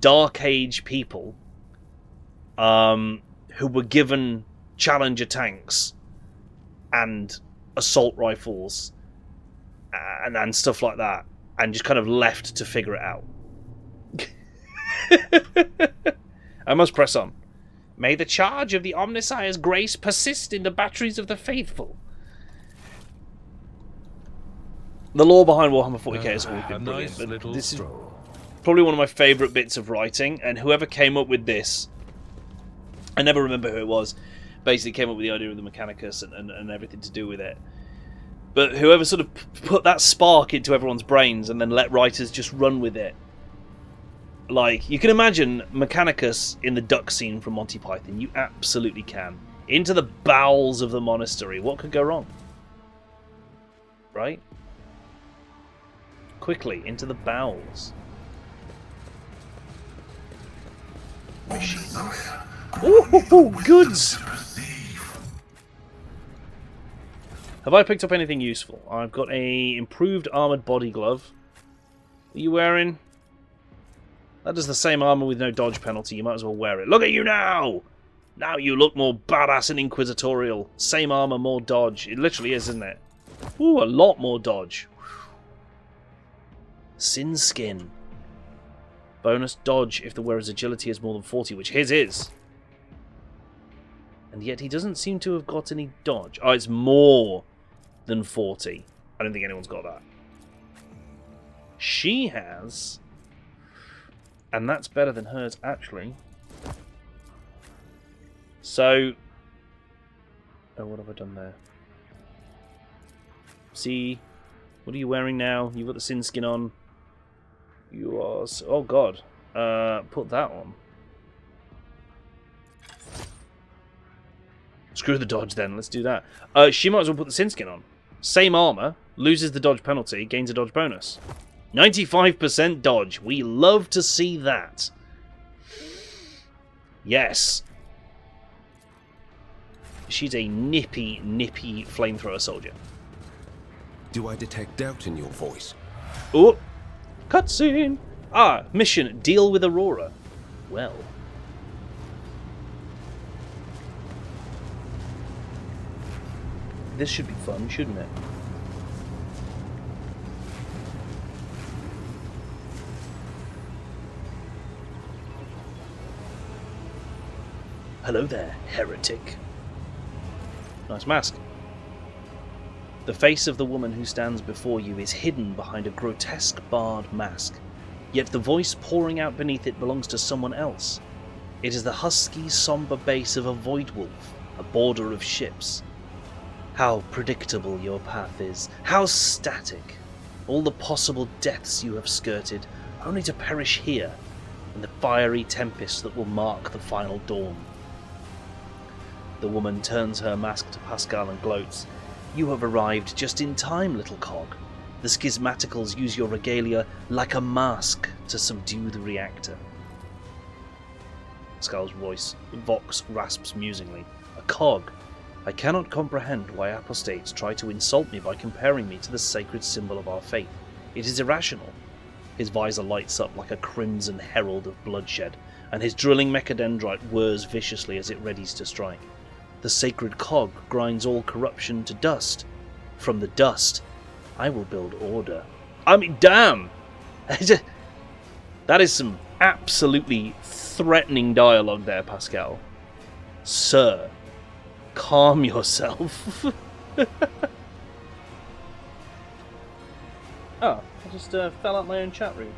Dark Age people who were given Challenger tanks and assault rifles and stuff like that, and just kind of left to figure it out. I must press on. May the charge of the Omnisire's grace persist in the batteries of the faithful. The lore behind Warhammer 40k has always been brilliant, but this is probably one of my favourite bits of writing, and whoever came up with this, I never remember who it was, basically came up with the idea of the Mechanicus and everything to do with it. But whoever sort of put that spark into everyone's brains and then let writers just run with it. You can imagine Mechanicus in the duck scene from Monty Python. You absolutely can. Into the bowels of the monastery. What could go wrong? Right? Quickly, into the bowels. Ooh, goods! Have I picked up anything useful? I've got a improved armoured body glove. What are you wearing? That does the same armor with no dodge penalty. You might as well wear it. Look at you now! Now you look more badass and inquisitorial. Same armor, more dodge. It literally is, isn't it? Ooh, a lot more dodge. Sin Skin. Bonus dodge if the wearer's agility is more than 40, which his is. And yet he doesn't seem to have got any dodge. Oh, it's more than 40. I don't think anyone's got that. She has. And that's better than hers, actually. So... Oh, what have I done there? See? What are you wearing now? You've got the Sin Skin on. You are... Oh, God. Put that on. Screw the dodge, then. Let's do that. She might as well put the Sin Skin on. Same armor. Loses the dodge penalty. Gains a dodge bonus. 95% dodge. We love to see that. Yes. She's a nippy, nippy flamethrower soldier. Do I detect doubt in your voice? Oh, cutscene. Ah, mission: deal with Aurora. Well, this should be fun, shouldn't it? Hello there, heretic. Nice mask. The face of the woman who stands before you is hidden behind a grotesque barred mask, yet the voice pouring out beneath it belongs to someone else. It is the husky, somber bass of a void wolf, a border of ships. How predictable your path is, how static. All the possible deaths you have skirted, only to perish here, in the fiery tempest that will mark the final dawn. The woman turns her mask to Pascal and gloats. You have arrived just in time, little cog. The schismaticals use your regalia like a mask to subdue the reactor. Pascal's vox rasps musingly. A cog. I cannot comprehend why apostates try to insult me by comparing me to the sacred symbol of our faith. It is irrational. His visor lights up like a crimson herald of bloodshed, and his drilling mechadendrite whirs viciously as it readies to strike. The sacred cog grinds all corruption to dust. From the dust, I will build order. I mean, damn! That is some absolutely threatening dialogue there, Pascal. Sir, calm yourself. Oh, I just fell out my own chat room.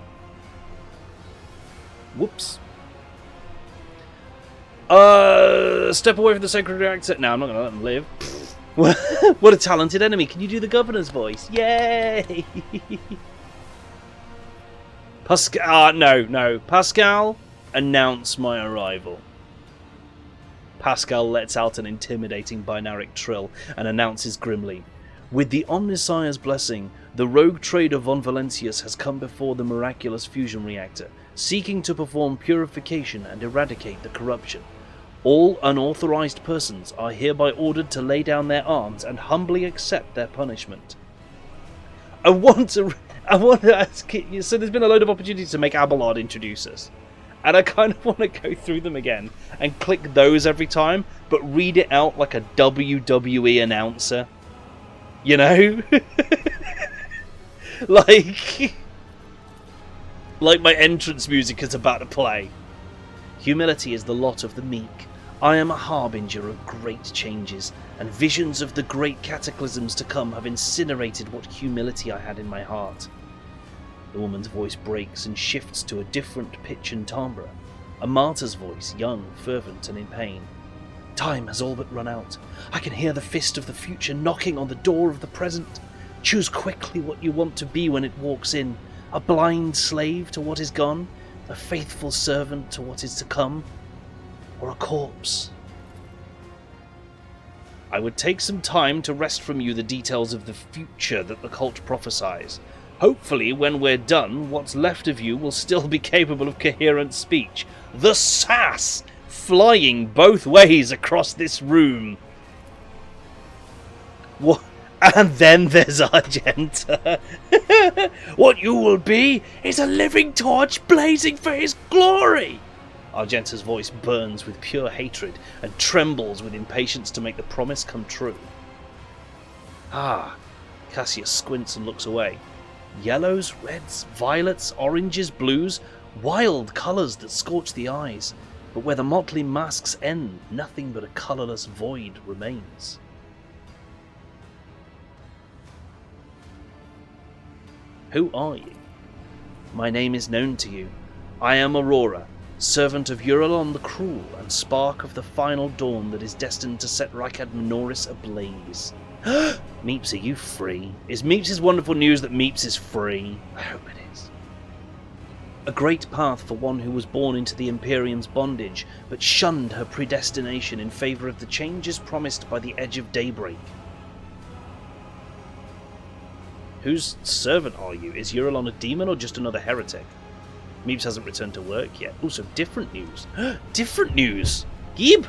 Whoops. Step away from the sacred reactor. No, I'm not going to let them live. What a talented enemy. Can you do the governor's voice? Yay! Pascal, no. Pascal, announce my arrival. Pascal lets out an intimidating binaric trill and announces grimly, with the Omnissiah's blessing, the rogue trader Von Valentius has come before the miraculous fusion reactor, seeking to perform purification and eradicate the corruption. All unauthorized persons are hereby ordered to lay down their arms and humbly accept their punishment. I want to ask you, so there's been a load of opportunities to make Abelard introduce us. And I kind of want to go through them again and click those every time, but read it out like a WWE announcer. You know? like my entrance music is about to play. Humility is the lot of the meek. I am a harbinger of great changes, and visions of the great cataclysms to come have incinerated what humility I had in my heart. The woman's voice breaks and shifts to a different pitch and timbre, a martyr's voice, young, fervent, and in pain. Time has all but run out. I can hear the fist of the future knocking on the door of the present. Choose quickly what you want to be when it walks in. A blind slave to what is gone, a faithful servant to what is to come, or a corpse. I would take some time to wrest from you the details of the future that the cult prophesies. Hopefully, when we're done, what's left of you will still be capable of coherent speech. The sass flying both ways across this room. What? And then there's Argenta. What you will be is a living torch blazing for his glory. Argenta's voice burns with pure hatred and trembles with impatience to make the promise come true. Ah, Cassius squints and looks away. Yellows, reds, violets, oranges, blues, wild colours that scorch the eyes, but where the motley masks end, nothing but a colourless void remains. Who are you? My name is known to you. I am Aurora, servant of Eurolon the Cruel and spark of the final dawn that is destined to set Rykad Minoris ablaze. Meeps, are you free? Is Meeps' wonderful news that Meeps is free? I hope it is. A great path for one who was born into the Imperium's bondage, but shunned her predestination in favour of the changes promised by the Edge of Daybreak. Whose servant are you? Is Eurolon a demon or just another heretic? Meeps hasn't returned to work yet. Also, different news. Different news! Gib!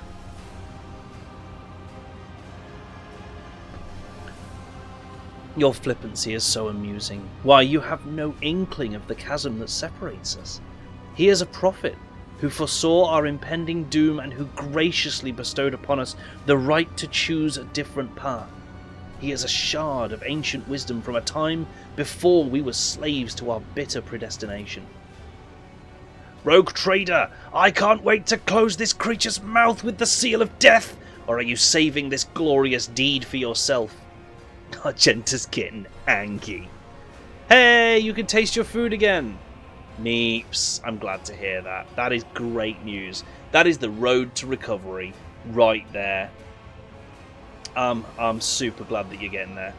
Your flippancy is so amusing. Why, you have no inkling of the chasm that separates us. He is a prophet who foresaw our impending doom and who graciously bestowed upon us the right to choose a different path. He is a shard of ancient wisdom from a time before we were slaves to our bitter predestination. Rogue trader, I can't wait to close this creature's mouth with the seal of death, or are you saving this glorious deed for yourself? Argenta's getting angry. Hey, you can taste your food again. Meeps, I'm glad to hear that. That is great news. That is the road to recovery right there. I'm super glad that you're getting there.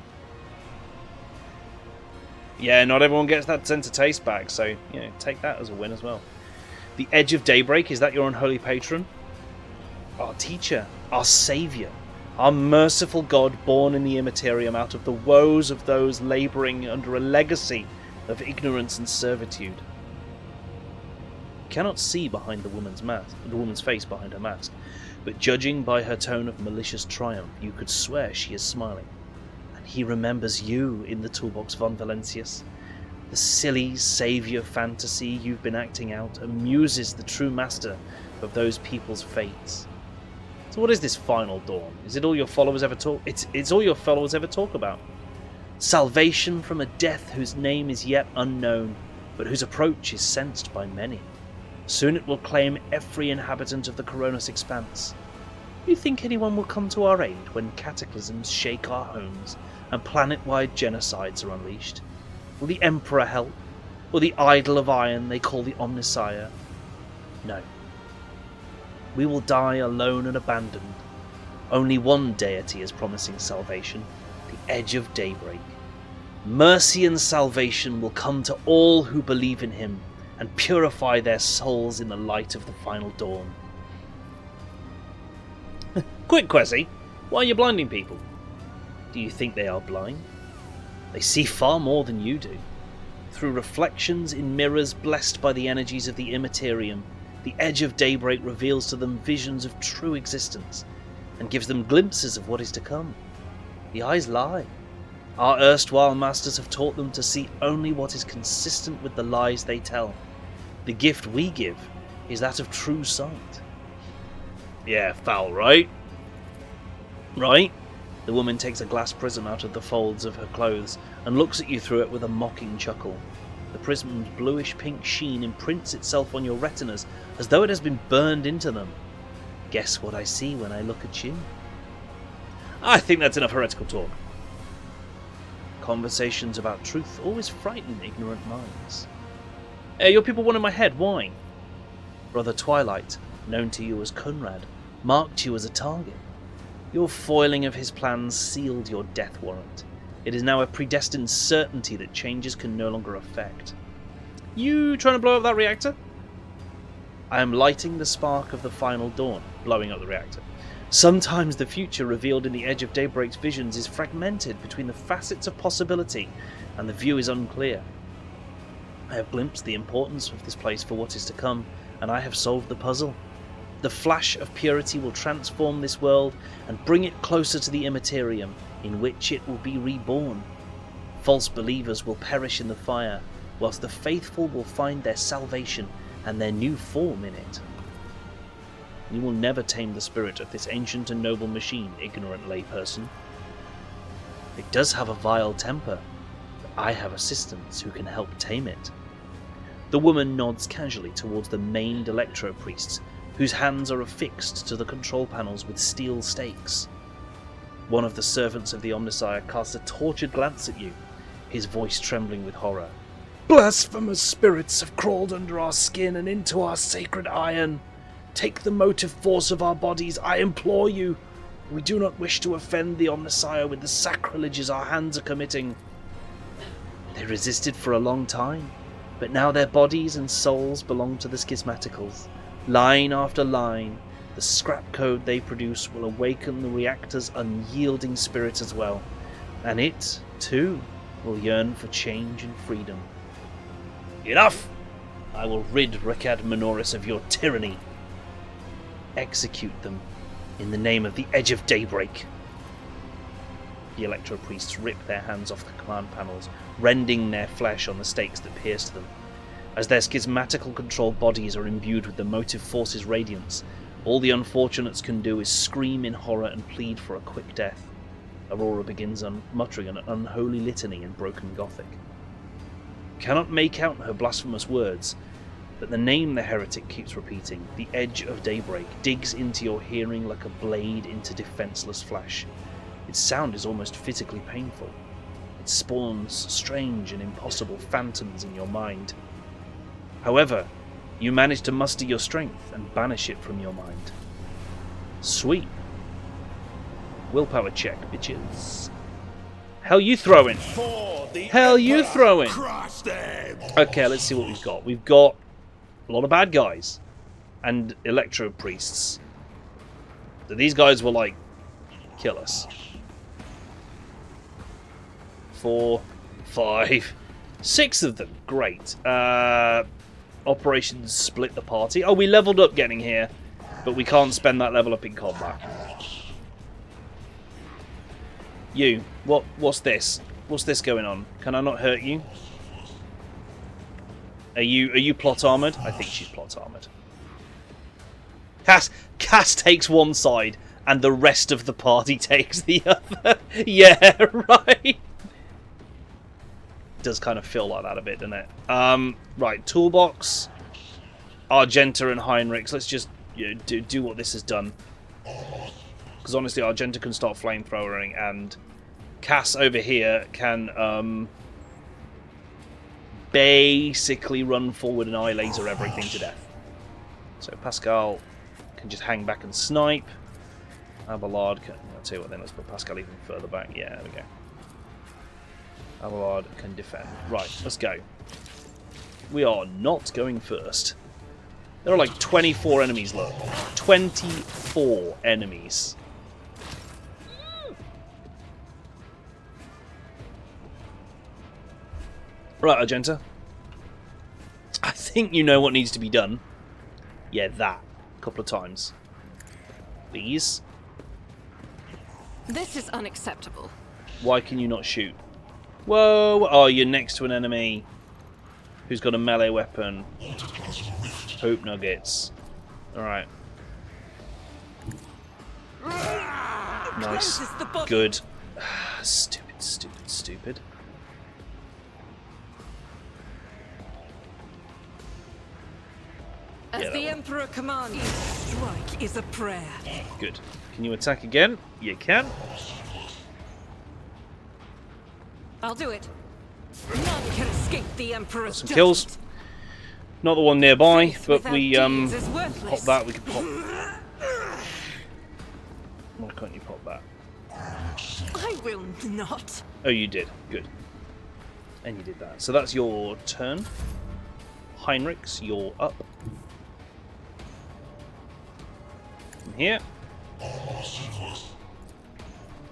Yeah, not everyone gets that sense of taste back, so take that as a win as well. The Edge of Daybreak, is that your unholy patron? Our teacher, our saviour, our merciful God born in the Immaterium out of the woes of those labouring under a legacy of ignorance and servitude. You cannot see behind the woman's face behind her mask, but judging by her tone of malicious triumph, you could swear she is smiling. And he remembers you in the Toolbox von Valentius. The silly saviour fantasy you've been acting out amuses the true master of those people's fates. So what is this final dawn? Is it all your followers ever talk? It's all your followers ever talk about. Salvation from a death whose name is yet unknown, but whose approach is sensed by many. Soon it will claim every inhabitant of the Coronis expanse. Do you think anyone will come to our aid when cataclysms shake our homes and planet-wide genocides are unleashed? Will the Emperor help? Or the Idol of Iron they call the Omnissiah? No. We will die alone and abandoned. Only one deity is promising salvation, the Edge of Daybreak. Mercy and salvation will come to all who believe in him and purify their souls in the light of the final dawn. Quick, Quessy, why are you blinding people? Do you think they are blind? They see far more than you do. Through reflections in mirrors blessed by the energies of the Immaterium, the Edge of Daybreak reveals to them visions of true existence and gives them glimpses of what is to come. The eyes lie. Our erstwhile masters have taught them to see only what is consistent with the lies they tell. The gift we give is that of true sight. Yeah, foul, right? Right? The woman takes a glass prism out of the folds of her clothes and looks at you through it with a mocking chuckle. The prism's bluish-pink sheen imprints itself on your retinas as though it has been burned into them. Guess what I see when I look at you? I think that's enough heretical talk. Conversations about truth always frighten ignorant minds. Your people wanted my head, why? Brother Twilight, known to you as Conrad, marked you as a target. Your foiling of his plans sealed your death warrant. It is now a predestined certainty that changes can no longer affect. You trying to blow up that reactor? I am lighting the spark of the final dawn, blowing up the reactor. Sometimes the future revealed in the Edge of Daybreak's visions is fragmented between the facets of possibility, and the view is unclear. I have glimpsed the importance of this place for what is to come, and I have solved the puzzle. The flash of purity will transform this world and bring it closer to the Immaterium. in which it will be reborn. False believers will perish in the fire, whilst the faithful will find their salvation and their new form in it. You will never tame the spirit of this ancient and noble machine, ignorant layperson. It does have a vile temper, but I have assistants who can help tame it. The woman nods casually towards the maimed electro-priests, whose hands are affixed to the control panels with steel stakes. One of the servants of the Omnissiah casts a tortured glance at you, his voice trembling with horror. Blasphemous spirits have crawled under our skin and into our sacred iron. Take the motive force of our bodies, I implore you. We do not wish to offend the Omnissiah with the sacrileges our hands are committing. They resisted for a long time, but now their bodies and souls belong to the schismaticals. Line after line, the scrap code they produce will awaken the reactor's unyielding spirit as well, and it, too, will yearn for change and freedom. Enough! I will rid Rekad Minoris of your tyranny. Execute them in the name of the Edge of Daybreak. The electro-priests rip their hands off the command panels, rending their flesh on the stakes that pierce them. As their schismatical controlled bodies are imbued with the motive force's radiance, all the unfortunates can do is scream in horror and plead for a quick death. Aurora begins muttering an unholy litany in broken Gothic. You cannot make out her blasphemous words, but the name the heretic keeps repeating, the Edge of Daybreak, digs into your hearing like a blade into defenseless flesh. Its sound is almost physically painful. It spawns strange and impossible phantoms in your mind. However, you manage to muster your strength and banish it from your mind. Sweet. Willpower check, bitches. Hell you throwing? Hell you throwing? Okay, let's see what we've got. We've got a lot of bad guys and electro priests. So these guys will like kill us. 4, 5, 6 of them. Great. Operations split the party. Oh, we leveled up getting here, but we can't spend that level up in combat. You, what's this? What's this going on? Can I not hurt you? Are you plot armored? I think she's plot armored. Cass takes one side, and the rest of the party takes the other. Yeah, right. Does kind of feel like that a bit, doesn't it? Right, Toolbox, Argenta, and Heinrichs. Let's just do what this has done. Because honestly, Argenta can start flamethrowering, and Cass over here can basically run forward and eye laser everything to death. So Pascal can just hang back and snipe. Abelard can... I'll tell you what then, let's put Pascal even further back. Yeah, there we go. Abelard can defend. Right, let's go. We are not going first. There are like 24 enemies, look. 24 enemies. Right, Argenta. I think you know what needs to be done. Yeah, that. A couple of times. Please. This is unacceptable. Why can you not shoot? Whoa! Oh, you're next to an enemy who's got a melee weapon. Hope nuggets. Alright. Nice. Good. Stupid, stupid, stupid. As the Emperor commands, strike is a prayer. Good. Can you attack again? You can. I'll do it. None can escape the Emperor's Some kills. judgment. Not the one nearby, Faith but without we deeds is pop worthless. that. We can pop. Why can't you pop that? I will not. Oh, you did. Good. And you did that. So that's your turn. Heinrichs, you're up. From here.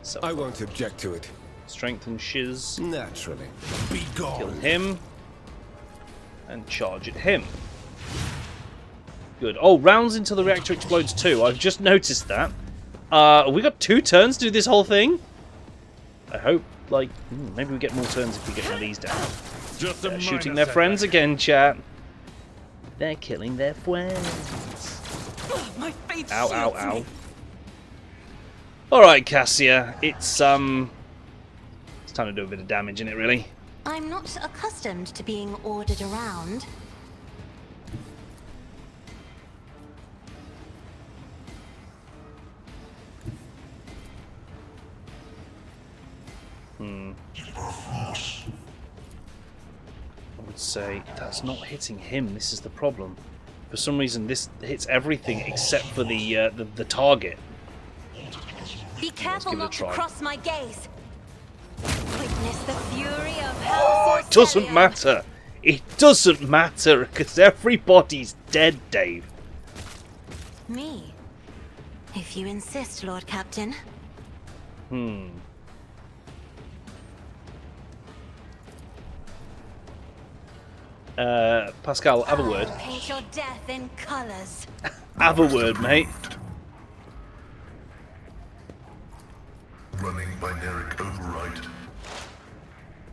So I won't object to it. strengthen Shiz. Naturally. Be Kill gone. him. And charge at him. Good. Oh, rounds until the reactor explodes too. I've just noticed that. We got 2 turns to do this whole thing? I hope, like, maybe we get more turns if we get one of these down. Just They're shooting their friends again, chat. They're killing their friends. My faith Ow, ow, shields ow. me. Alright, Cassia. It's time to do a bit of damage in it, really. I'm not accustomed to being ordered around. I would say that's not hitting him. This is the problem. For some reason, this hits everything except for the target. Be careful give it a not to try. cross my gaze. Witness the fury of hell. It doesn't matter. It doesn't matter because everybody's dead, Dave. Me. If you insist, Lord Captain. Pascal, have a word. Paint your death in colors. Have a word, mate. Running binaric override.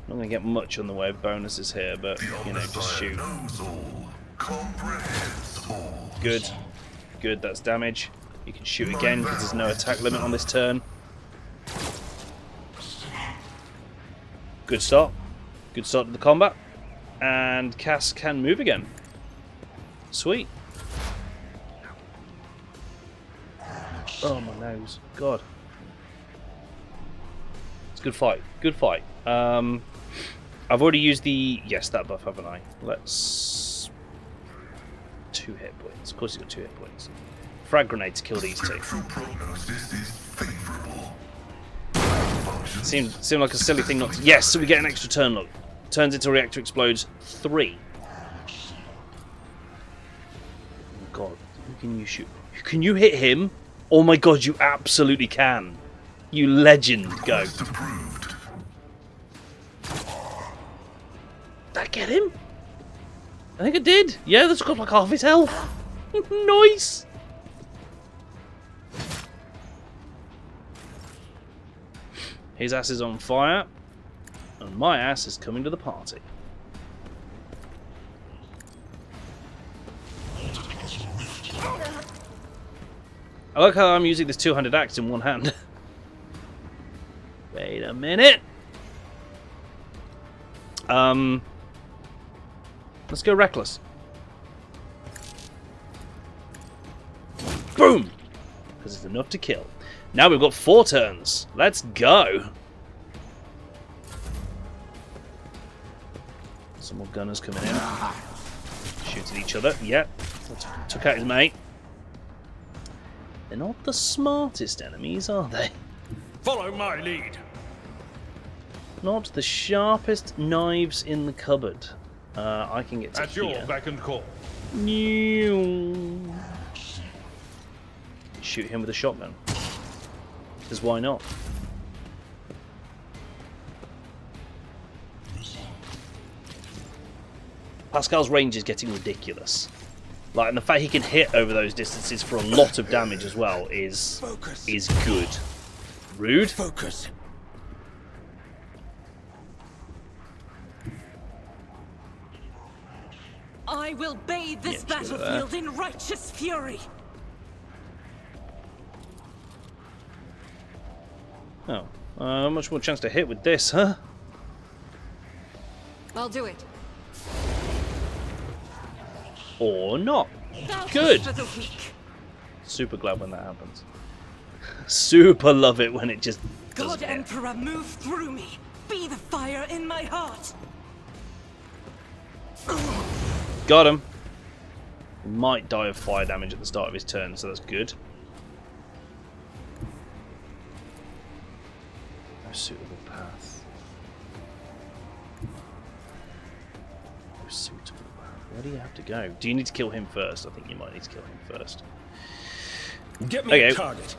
Not going to get much on the way of bonuses here, but, The you know, just Omnissiah shoot. knows all, comprehends all. Good. Good, that's damage. You can shoot again because there's no attack limit on this turn. Good start. Good start to the combat. And Cass can move again. Sweet. Oh, my nose. God. It's a good fight. Good fight. I've already used the... Yes, that buff, haven't I? Let's... 2 hit points. Of course he's got 2 hit points. Frag grenade to kill these two. Spectral prognosis is favorable. Seemed like a silly thing not to... Yes, so we get an extra turn look. Turns into reactor explodes 3. Oh God, who can you shoot? Can you hit him? Oh my God, you absolutely can. You legend, go. Approved. Did I get him? I think I did. Yeah, that's got like half his health. Nice. His ass is on fire. And my ass is coming to the party. I like how I'm using this two-handed axe in one hand. Wait a minute. Let's go reckless. Boom! Because it's enough to kill. Now we've got 4 turns. Let's go. Some more gunners coming in. Shooting each other. Yep. Took out his mate. They're not the smartest enemies, are they? Follow my lead. Not the sharpest knives in the cupboard. I can get to At here. your beck and call. Shoot him with a shotgun. Because why not? Pascal's range is getting ridiculous. Like, and the fact he can hit over those distances for a lot of damage as well is good. Rude. Focus. I will bathe this Yeah, sure, battlefield in righteous fury. Oh, much more chance to hit with this, huh? I'll do it. Or not. Bounty Good. for the weak. Super glad when that happens. Super love it when it just God doesn't hit. Emperor, move through me. Be the fire in my heart. Got him. He might die of fire damage at the start of his turn, so that's good. No suitable path. No suitable path. Where do you have to go? Do you need to kill him first? I think you might need to kill him first. Get me Okay. a target.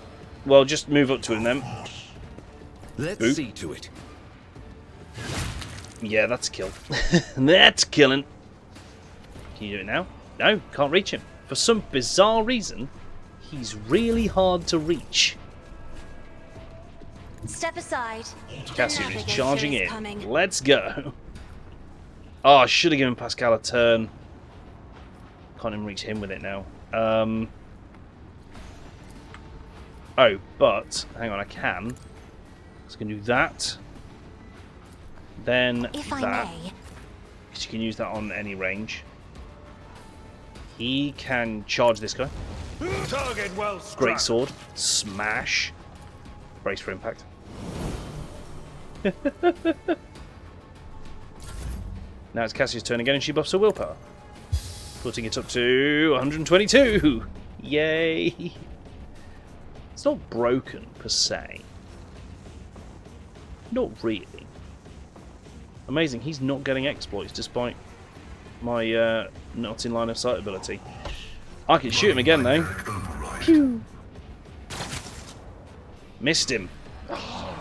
Well, just move up to him then. Let's Boop. see to it. Yeah, that's a kill. That's killing. Can you do it now? No, can't reach him. For some bizarre reason, he's really hard to reach. Step aside. Cassian The is navigator charging is in. coming. Let's go. Oh, I should have given Pascal a turn. Can't even reach him with it now. Oh, but hang on, I can. So I can do that. Then If that. I may. Because you can use that on any range. He can charge this guy. Target well struck. Great sword. Smash. Brace for impact. Now it's Cassie's turn again and she buffs her willpower. Putting it up to 122. Yay. It's not broken per se. Not really. Amazing, he's not getting exploits despite my not in line of sight ability. I can shoot him again though. Pew. Missed him. Oh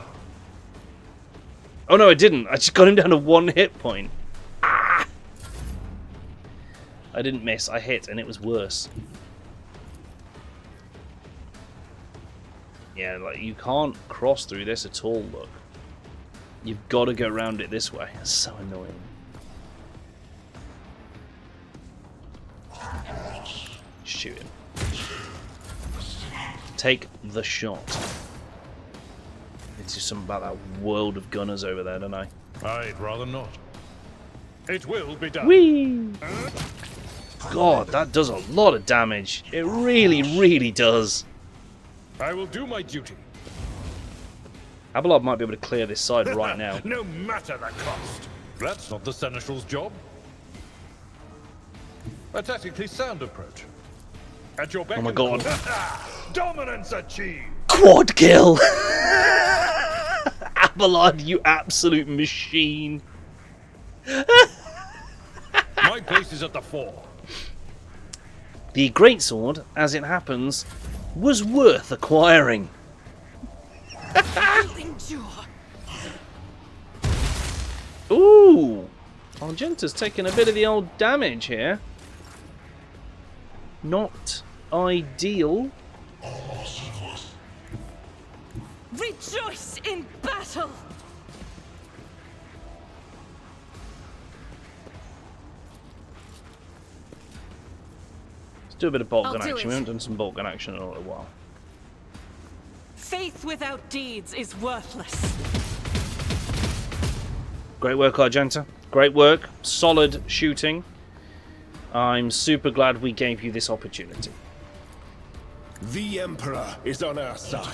no, I didn't. I just got him down to 1 hit point. Ah! I didn't miss, I hit, and it was worse. Yeah, like you can't cross through this at all, look. You've got to go around it this way. It's so annoying. Shoot him. Take the shot. It's just something about that world of gunners over there, don't I? I'd rather not. It will be done. Whee! God, that does a lot of damage. It really, really does. I will do my duty. Abelard might be able to clear this side right now. No matter the cost. That's not the Seneschal's job. A tactically sound approach. At your beck Oh my and god. call. Dominance achieved. Quad kill! Abelard, you absolute machine. My place is at the fore. The greatsword, as it happens, was worth acquiring. Ooh! Argenta's taking a bit of the old damage here. Not ideal. Rejoice in battle! Let's do a bit of bolt I'll gun do action. it. We haven't done some bolt gun action in a little while. Faith without deeds is worthless. Great work, Argenta. Great work. Solid shooting. I'm super glad we gave you this opportunity. The Emperor is on our side.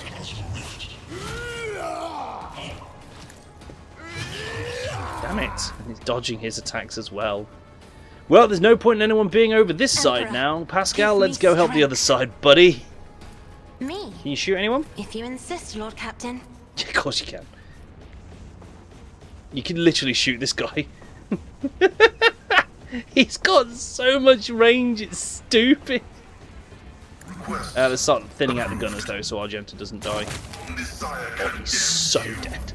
Damn it. And he's dodging his attacks as well. Well, there's no point in anyone being over this side Emperor, now. Pascal, give me let's go help the strength. other side, buddy. Me, Can you shoot anyone? if you insist, Lord Captain. Of course you can. You can literally shoot this guy. He's got so much range, it's stupid. Let's start thinning out the gunners though, so Argenta doesn't die. Oh, he's so dead.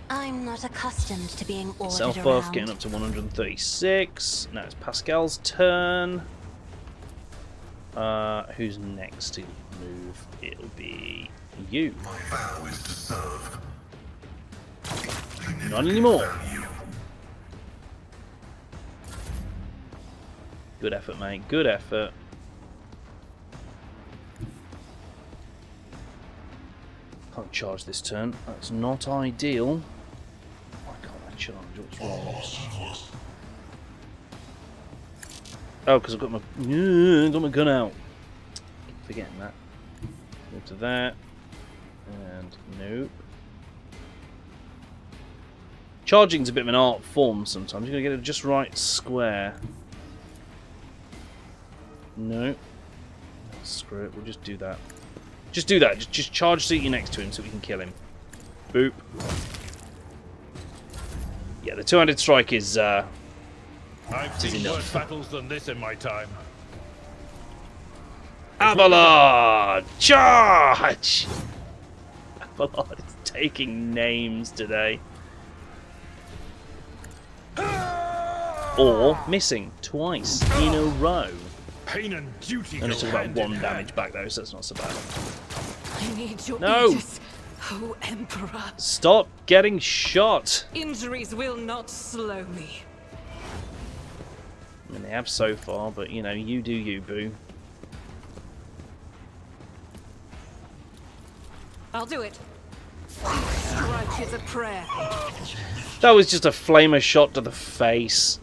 I'm not accustomed to being ordered Self buff around. getting up to 136. Now it's Pascal's turn. Who's next to move? It'll be you. My vow is to serve. Not anymore. Good effort, mate. Good effort. Can't charge this turn. That's not ideal. Why can't I charge? What's wrong? Oh, because I've got my gun out. Forgetting that. Go to that. And nope. Charging's a bit of an art form sometimes. You've got to get it just right square. No. Screw it, we'll just do that. Just do that. Just charge so you're next to him so we can kill him. Boop. Yeah, the two-handed strike is I've is seen enough. worse battles than this in my time. Abelard! Charge! Abelard is taking names today. Or missing twice in a row. Pain and duty Only go took about hand in 1 hand. damage back though, so that's not so bad. I need your No. aegis, oh Emperor. Stop getting shot. Injuries will not slow me. I mean, they have so far, but you know, you do you, boo. I'll do it. Each strike is a prayer. That was just a flamer shot to the face.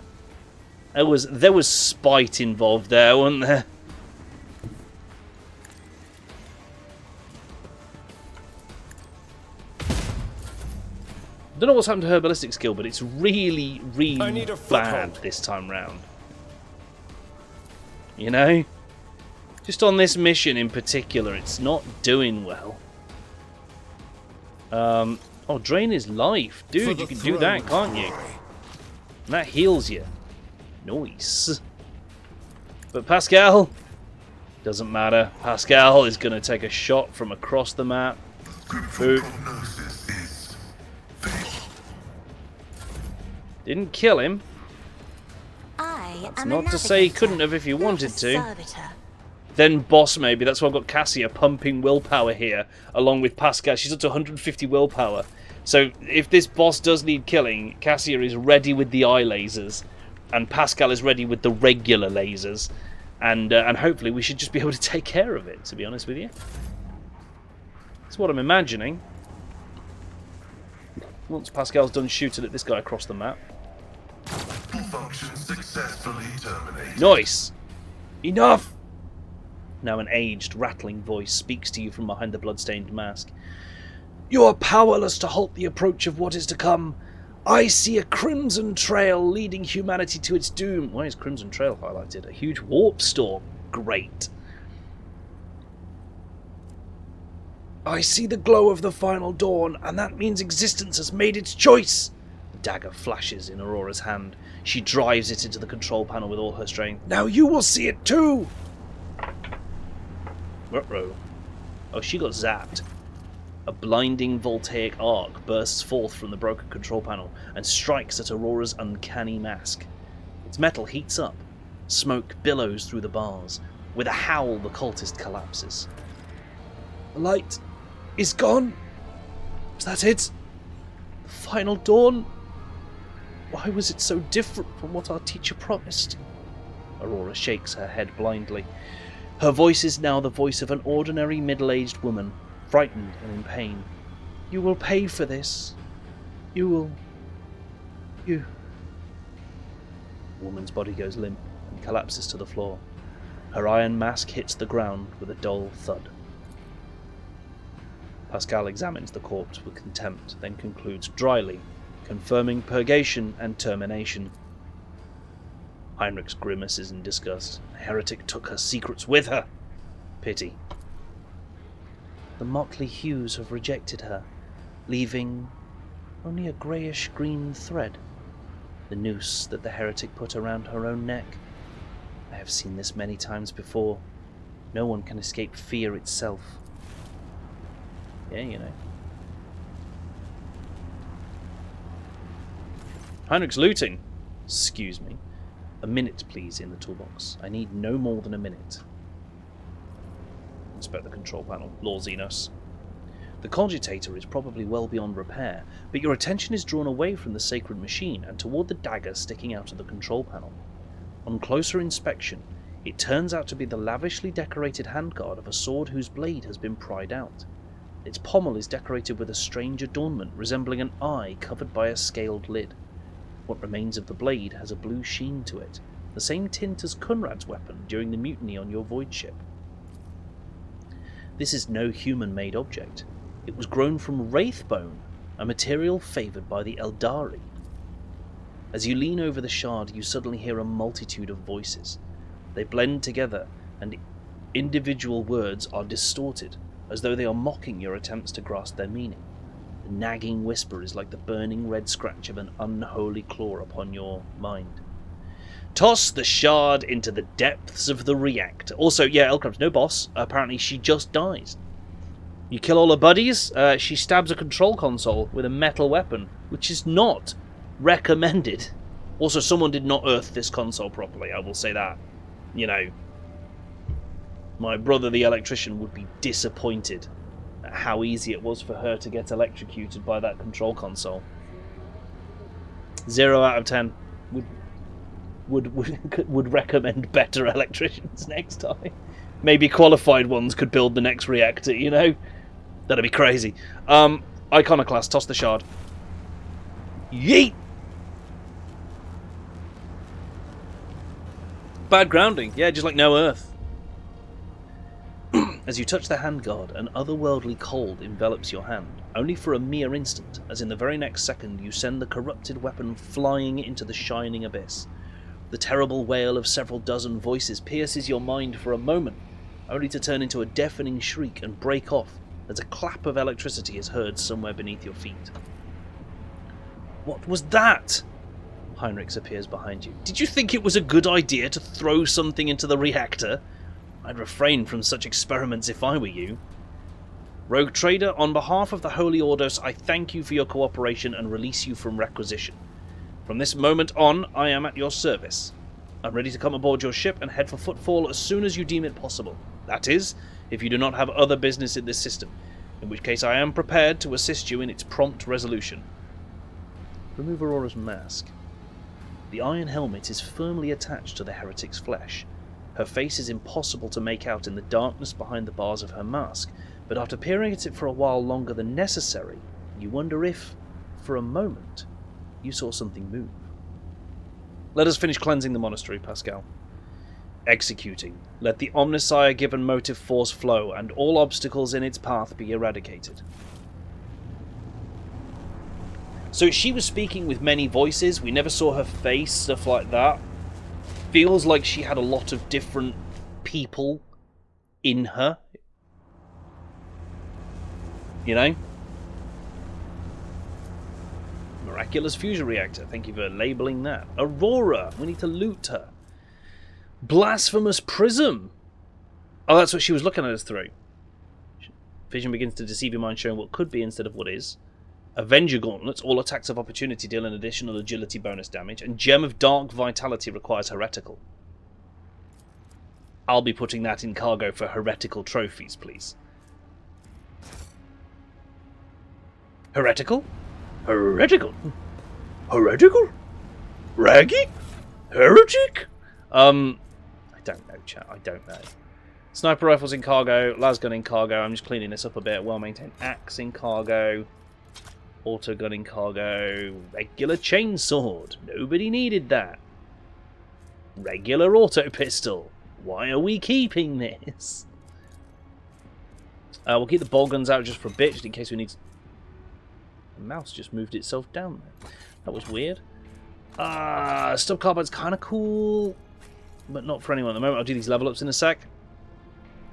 There was spite involved there, wasn't there? Don't know what's happened to her ballistic skill, but it's really, really bad this time round. You know? Just on this mission in particular, it's not doing well. Oh, drain his life. Dude, you can do that, can't you? And that heals you. Nice. But Pascal, doesn't matter. Pascal is going to take a shot from across the map. Boop. Didn't kill him. That's not to say he couldn't have if he wanted to. Then boss maybe. That's why I've got Cassia pumping willpower here, along with Pascal. She's up to 150 willpower. So if this boss does need killing, Cassia is ready with the eye lasers, and Pascal is ready with the regular lasers, and hopefully we should just be able to take care of it, to be honest with you. That's what I'm imagining. Once Pascal's done shooting at this guy across the map. Function successfully terminated. Nice! Enough! Now an aged, rattling voice speaks to you from behind the bloodstained mask. You are powerless to halt the approach of what is to come. I see a crimson trail leading humanity to its doom. Why is Crimson Trail highlighted? A huge warp storm. Great. I see the glow of the final dawn, and that means existence has made its choice. The dagger flashes in Aurora's hand. She drives it into the control panel with all her strength. Now you will see it too! Ruh-roh. Oh, she got zapped. A blinding voltaic arc bursts forth from the broken control panel and strikes at Aurora's uncanny mask. Its metal heats up. Smoke billows through the bars. With a howl, the cultist collapses. The light is gone. Is that it? The final dawn? Why was it so different from what our teacher promised? Aurora shakes her head blindly. Her voice is now the voice of an ordinary middle-aged woman, frightened and in pain. You will pay for this. You will... You... The woman's body goes limp and collapses to the floor. Her iron mask hits the ground with a dull thud. Pascal examines the corpse with contempt, then concludes dryly, confirming purgation and termination. Heinrichs grimaces in disgust. The heretic took her secrets with her. Pity. The motley hues have rejected her, leaving only a greyish-green thread. The noose that the heretic put around her own neck. I have seen this many times before. No one can escape fear itself. Yeah, you know. Heinrich's looting. Excuse me. A minute, please, in the toolbox. I need no more than a minute. Inspect the control panel. Lord Xenos. The cogitator is probably well beyond repair, but your attention is drawn away from the sacred machine and toward the dagger sticking out of the control panel. On closer inspection, it turns out to be the lavishly decorated handguard of a sword whose blade has been pried out. Its pommel is decorated with a strange adornment resembling an eye covered by a scaled lid. What remains of the blade has a blue sheen to it, the same tint as Kunrad's weapon during the mutiny on your void ship. This is no human-made object. It was grown from wraithbone, a material favoured by the Eldari. As you lean over the shard, you suddenly hear a multitude of voices. They blend together, and individual words are distorted, as though they are mocking your attempts to grasp their meaning. The nagging whisper is like the burning red scratch of an unholy claw upon your mind. Toss the shard into the depths of the reactor. Also, yeah, Elcrab's no boss. Apparently she just dies. You kill all her buddies, she stabs a control console with a metal weapon, which is not recommended. Also, someone did not earth this console properly, I will say that. You know, my brother the electrician would be disappointed how easy it was for her to get electrocuted by that control console. 0 out of 10. Would recommend better electricians next time. Maybe qualified ones could build the next reactor, you know? That'd be crazy. Iconoclast, toss the shard. Yeet! Bad grounding. Yeah, just like no earth. As you touch the handguard, an otherworldly cold envelops your hand, only for a mere instant, as in the very next second you send the corrupted weapon flying into the shining abyss. The terrible wail of several dozen voices pierces your mind for a moment, only to turn into a deafening shriek and break off as a clap of electricity is heard somewhere beneath your feet. What was that? Heinrichs appears behind you. Did you think it was a good idea to throw something into the reactor? I'd refrain from such experiments if I were you. Rogue Trader, on behalf of the Holy Orders, I thank you for your cooperation and release you from requisition. From this moment on, I am at your service. I'm ready to come aboard your ship and head for Footfall as soon as you deem it possible. That is, if you do not have other business in this system, in which case I am prepared to assist you in its prompt resolution. Remove Aurora's mask. The iron helmet is firmly attached to the heretic's flesh. Her face is impossible to make out in the darkness behind the bars of her mask, but after peering at it for a while longer than necessary, you wonder if, for a moment, you saw something move. Let us finish cleansing the monastery, Pascal. Executing. Let the Omnissiah-given motive force flow, and all obstacles in its path be eradicated. So she was speaking with many voices, we never saw her face, stuff like that. Feels like she had a lot of different people in her. You know? Miraculous fusion reactor. Thank you for labelling that. Aurora. We need to loot her. Blasphemous prism. Oh, that's what she was looking at us through. Vision begins to deceive your mind, showing what could be instead of what is. Avenger gauntlets. All attacks of opportunity deal an additional agility bonus damage. And Gem of Dark Vitality requires heretical. I'll be putting that in cargo for heretical trophies, please. Heretical? Heretical? Heretical? Raggy? Heretic? I don't know, chat. I don't know. Sniper rifles in cargo. Lasgun in cargo. I'm just cleaning this up a bit. Well-maintained axe in cargo. Auto gun in cargo. Regular chainsword. Nobody needed that. Regular auto pistol. Why are we keeping this? We'll keep the ball guns out just for a bit, just in case we need to... The mouse just moved itself down there. That was weird. Stub carbine's kind of cool, but not for anyone at the moment. I'll do these level ups in a sec.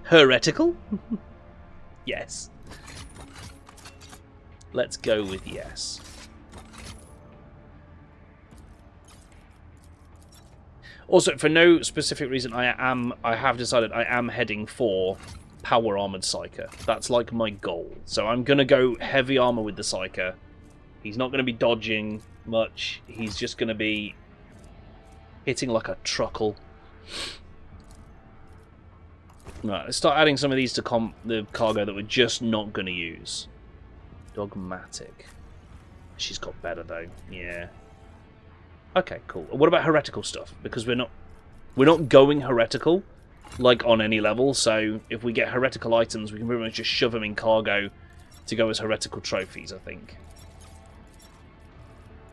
Heretical? Yes. Let's go with yes. Also, for no specific reason, I have decided I am heading for power armored Psyker. That's like my goal. So I'm gonna go heavy armor with the Psyker. He's not gonna be dodging much. He's just gonna be hitting like a truckle. Right, let's start adding some of these to the cargo that we're just not gonna use. Dogmatic. She's got better though. Yeah. Okay, cool. What about heretical stuff? Because we're not going heretical like on any level. So if we get heretical items, we can pretty much just shove them in cargo to go as heretical trophies, I think.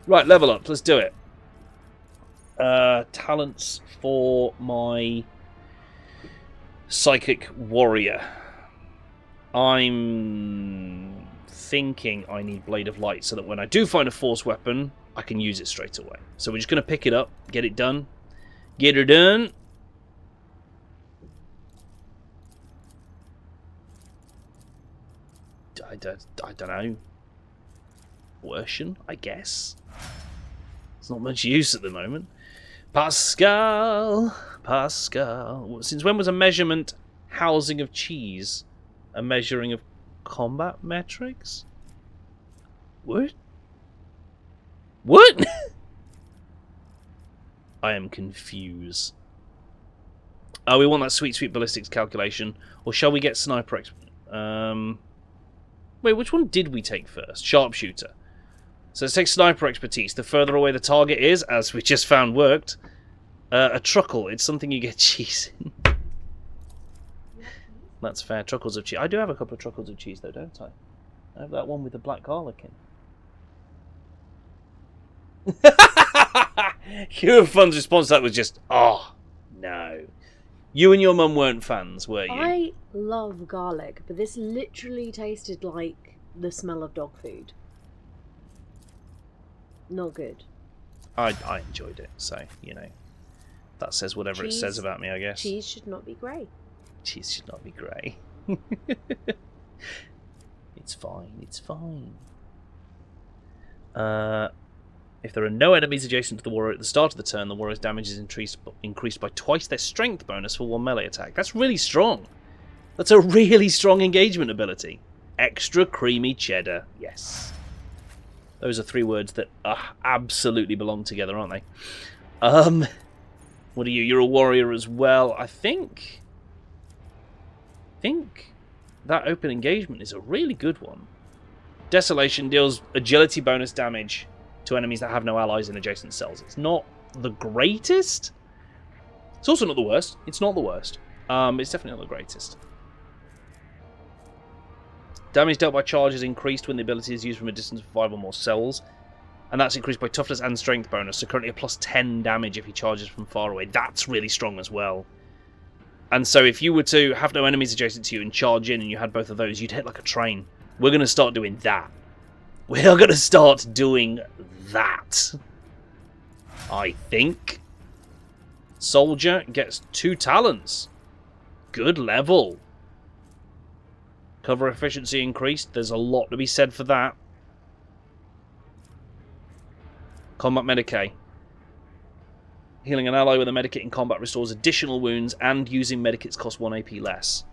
Right, level up. Let's do it. Talents for my psychic warrior. I'm thinking I need Blade of Light so that when I do find a force weapon, I can use it straight away. So we're just going to pick it up, get it done. Get her done. I don't know. Worsen, I guess. It's not much use at the moment. Pascal. Since when was a measurement housing of cheese a measuring of combat metrics? What? What? I am confused. Oh, we want that sweet ballistics calculation. Or shall we get sniper Wait, which one did we take first? Sharpshooter. So let's take sniper expertise. The further away the target is, as we just found worked. A truckle. It's something you get cheese in. That's fair. Truckles of cheese. I do have a couple of truckles of cheese, though, don't I? I have that one with the black garlic in. Your fun's response to that was just, oh, no. You and your mum weren't fans, were you? I love garlic, but this literally tasted like the smell of dog food. Not good. I enjoyed it, so, you know. That says whatever it says about me, I guess. Cheese should not be grey. Cheese should not be grey. It's fine, it's fine. If there are no enemies adjacent to the warrior at the start of the turn, the warrior's damage is increased by twice their strength bonus for one melee attack. That's really strong. That's a really strong engagement ability. Extra creamy cheddar. Yes. Those are 3 words that absolutely belong together, aren't they? What are you? You're a warrior as well. I think that open engagement is a really good one. Desolation deals agility bonus damage to enemies that have no allies in adjacent cells. It's not the greatest. It's also not the worst. It's not the worst. It's definitely not the greatest. Damage dealt by charge is increased when the ability is used from a distance of 5 or more cells. And that's increased by toughness and strength bonus. So currently a plus 10 damage if he charges from far away. That's really strong as well. And so if you were to have no enemies adjacent to you and charge in and you had both of those, you'd hit like a train. We're going to start doing that. We are going to start doing that. I think. Soldier gets 2 talents. Good level. Cover efficiency increased. There's a lot to be said for that. Combat Medicae. Healing an ally with a medikit in combat restores additional wounds, and using medikits costs 1 AP less.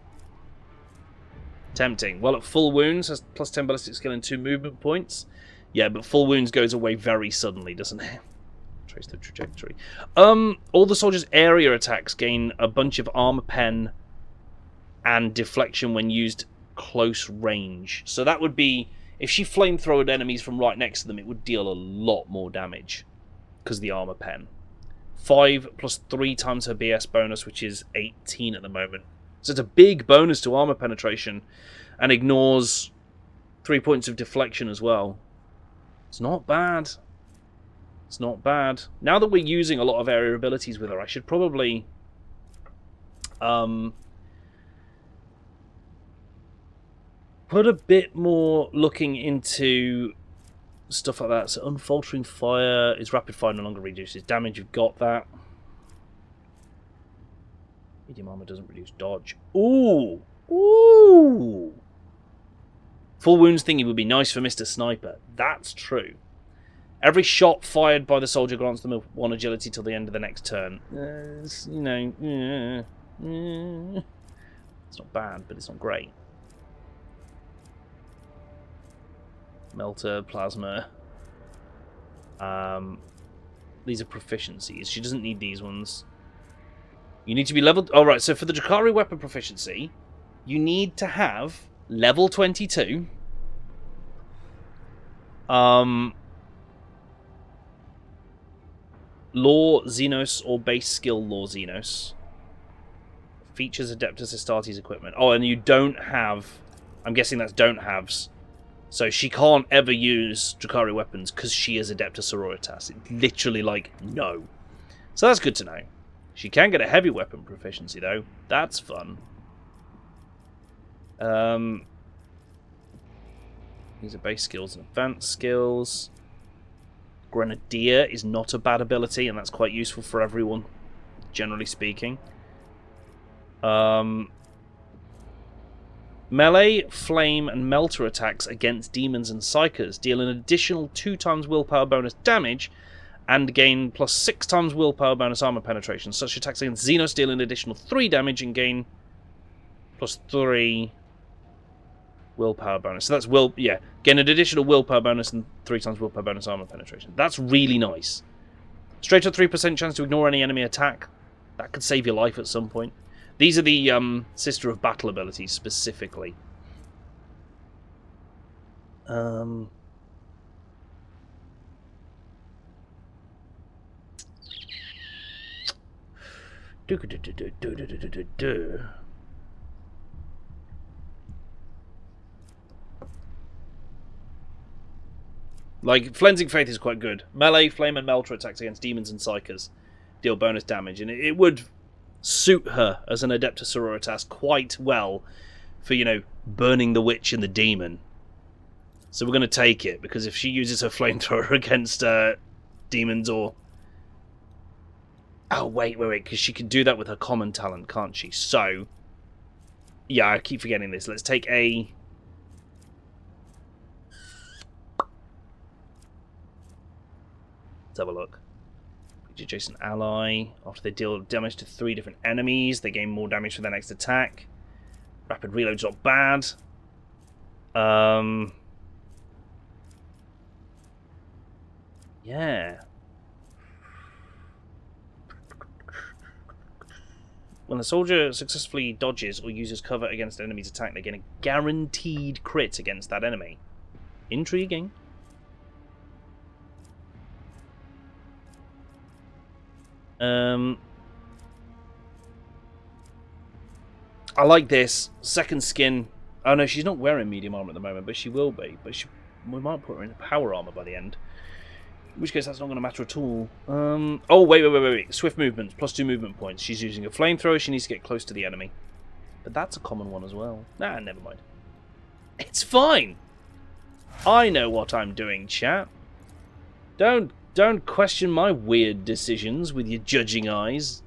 Tempting. Well, at full wounds has plus 10 ballistic skill and 2 movement points. Yeah, but full wounds goes away very suddenly, doesn't it? Trace the trajectory. All the soldiers' area attacks gain a bunch of armor pen and deflection when used close range. So that would be, if she flamethrowered enemies from right next to them, it would deal a lot more damage because of the armor pen. 5 plus 3 times her BS bonus, which is 18 at the moment. So it's a big bonus to armor penetration and ignores 3 points of deflection as well. It's not bad. It's not bad. Now that we're using a lot of area abilities with her, I should probably put a bit more looking into stuff like that. So unfaltering fire is rapid fire, no longer reduces damage. You've got that. Medium armor doesn't reduce dodge. Ooh! Ooh! Full wounds thingy would be nice for Mr. Sniper. That's true. Every shot fired by the soldier grants them 1 agility till the end of the next turn. You know, it's not bad, but it's not great. Melter, plasma. These are proficiencies. She doesn't need these ones. You need to be leveled. Alright, so for the Drakari weapon proficiency, you need to have level 22. Law Xenos or base skill Law Xenos. Features Adeptus Astartes equipment. Oh, and you don't have... I'm guessing that's don't haves. So she can't ever use Drakari weapons because she is Adeptus Sororitas. It's literally like, no. So that's good to know. She can get a heavy weapon proficiency, though. That's fun. These are base skills and advanced skills. Grenadier is not a bad ability, and that's quite useful for everyone, generally speaking. Melee, flame, and melter attacks against demons and psychers deal an additional 2 times willpower bonus damage and gain plus 6 times willpower bonus armor penetration. Such attacks against Xenos deal an additional 3 damage and gain plus 3 willpower bonus. So that's gain an additional willpower bonus and 3 times willpower bonus armor penetration. That's really nice. Straight up 3% chance to ignore any enemy attack. That could save your life at some point. These are the Sister of Battle abilities specifically. Um, Like, Flensing Faith is quite good. Melee, Flame, and Melter attacks against demons and Psykers deal bonus damage, and it would suit her as an Adepta Sororitas quite well for, you know, burning the witch and the demon. So we're going to take it, because if she uses her flamethrower against demons or... Oh, wait, because she can do that with her common talent, can't she? So, yeah, I keep forgetting this. Let's take a... Let's have a look. Adjacent ally. After they deal damage to 3 different enemies, they gain more damage for their next attack. Rapid reload's not bad. Yeah. When the soldier successfully dodges or uses cover against an enemy's attack, they gain a guaranteed crit against that enemy. Intriguing. I like this. Second skin. Oh no, she's not wearing medium armor at the moment, but she will be. But we might put her in power armor by the end. In which case, that's not going to matter at all. Oh, wait. Swift movement, +2 movement points. She's using a flamethrower. She needs to get close to the enemy. But that's a common one as well. Nah, never mind. It's fine. I know what I'm doing, chat. Don't question my weird decisions with your judging eyes.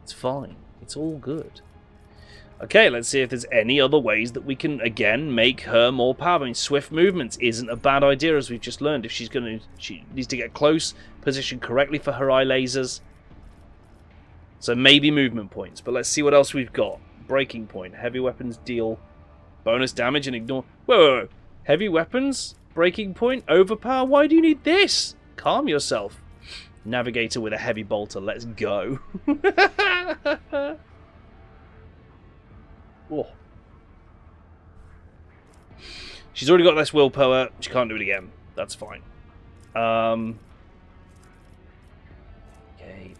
It's fine. It's all good. Okay, let's see if there's any other ways that we can, again, make her more powerful. I mean, swift movements isn't a bad idea, as we've just learned. If she needs to get close, positioned correctly for her eye lasers. So maybe movement points. But let's see what else we've got. Breaking point. Heavy weapons deal bonus damage and ignore... Whoa. Heavy weapons? Breaking point? Overpower? Why do you need this? Calm yourself. Navigator with a heavy bolter. Let's go. Oh. She's already got less willpower. She can't do it again. That's fine. Okay,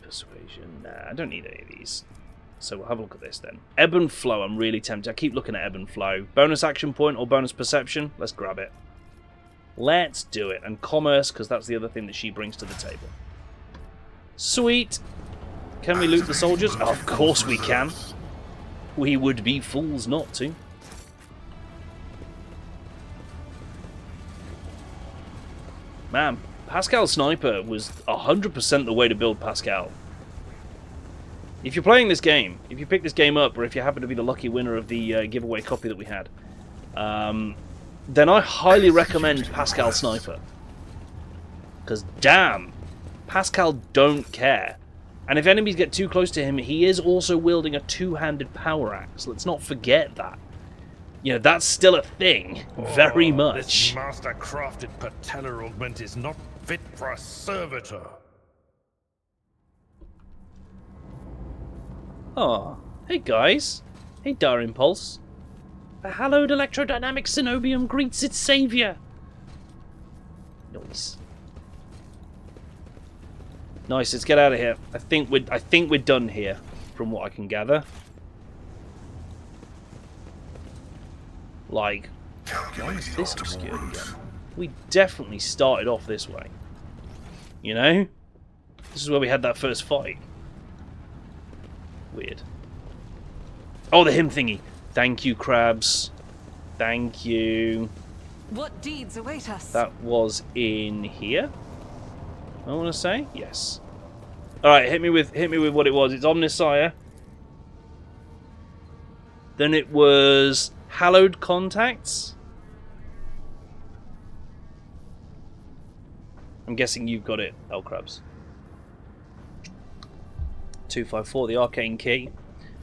persuasion. Nah, I don't need any of these. So we'll have a look at this then. Ebb and flow. I'm really tempted. I keep looking at ebb and flow. Bonus action point or bonus perception. Let's grab it. Let's do it. And commerce, because that's the other thing that she brings to the table. Sweet. Can we loot the soldiers? Oh, of course we can. We would be fools not to. Man, Pascal Sniper was 100% the way to build Pascal. If you're playing this game, if you pick this game up, or if you happen to be the lucky winner of the giveaway copy that we had, then I highly recommend Pascal Sniper. Because damn, Pascal don't care. And if enemies get too close to him, he is also wielding a two-handed power axe. Let's not forget that. You know, that's still a thing. Very much. This master-crafted patellar augment is not fit for a servitor. Oh, hey guys. Hey Dar Impulse. A hallowed electrodynamic Cenobium greets its savior. Nice. Nice, let's get out of here. I think we're done here, from what I can gather. Like, why is this obscured again? We definitely started off this way. You know? This is where we had that first fight. Weird. Oh, the hymn thingy. Thank you, crabs. Thank you. What deeds await us? That was in here, I want to say. Yes. Alright, hit me with what it was. It's Omnisire. Then it was Hallowed Contacts. I'm guessing you've got it, Crabs. 254, the Arcane Key.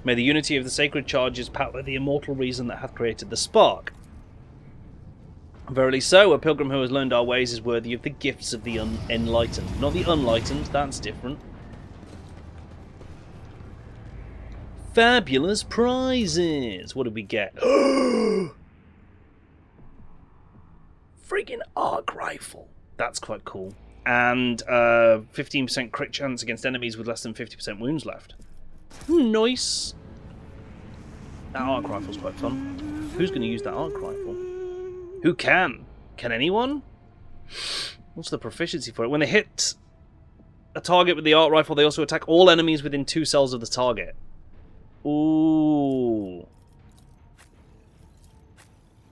May the unity of the sacred charges power the immortal reason that hath created the spark. Verily so, a pilgrim who has learned our ways is worthy of the gifts of the enlightened. Not the unlightened, that's different. fabulous prizes. What did we get? Friggin' arc rifle. That's quite cool. And 15% crit chance against enemies with less than 50% wounds left. Nice. That arc rifle's quite fun. Who's going to use that arc rifle? Who can? Can anyone? What's the proficiency for it? When they hit a target with the arc rifle, they also attack all enemies within 2 cells of the target. Ooh.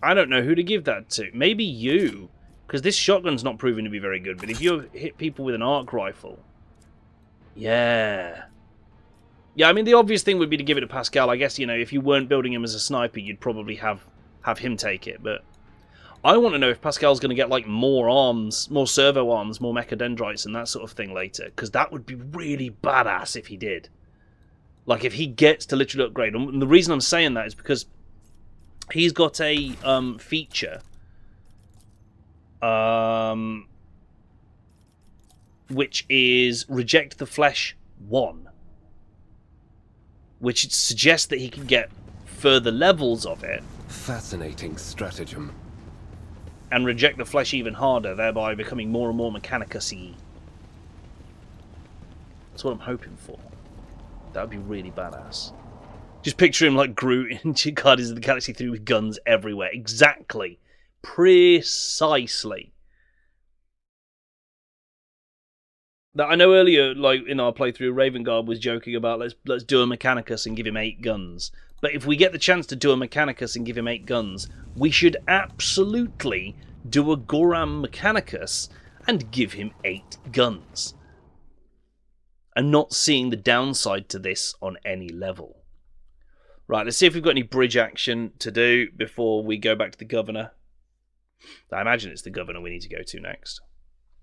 I don't know who to give that to. Maybe you. Because this shotgun's not proving to be very good. But if you hit people with an arc rifle... Yeah. Yeah, I mean, the obvious thing would be to give it to Pascal. I guess, you know, if you weren't building him as a sniper, you'd probably have him take it. But I want to know if Pascal's going to get, like, more arms, more servo arms, more mechadendrites and that sort of thing later. Because that would be really badass if he did. Like, if he gets to literally upgrade. And the reason I'm saying that is because he's got a feature... which is Reject the Flesh 1. Which suggests that he can get further levels of it. Fascinating stratagem. And reject the flesh even harder, thereby becoming more and more Mechanicus-y. That's what I'm hoping for. That would be really badass. Just picture him like Groot in Guardians of the Galaxy 3 with guns everywhere. Exactly. Precisely. That I know earlier, like in our playthrough, Ravengard was joking about let's do a Mechanicus and give him 8 guns. But if we get the chance to do a Mechanicus and give him 8 guns, we should absolutely do a Goram Mechanicus and give him 8 guns. I'm not seeing the downside to this on any level. Right, let's see if we've got any bridge action to do before we go back to the Governor. I imagine it's the Governor we need to go to next.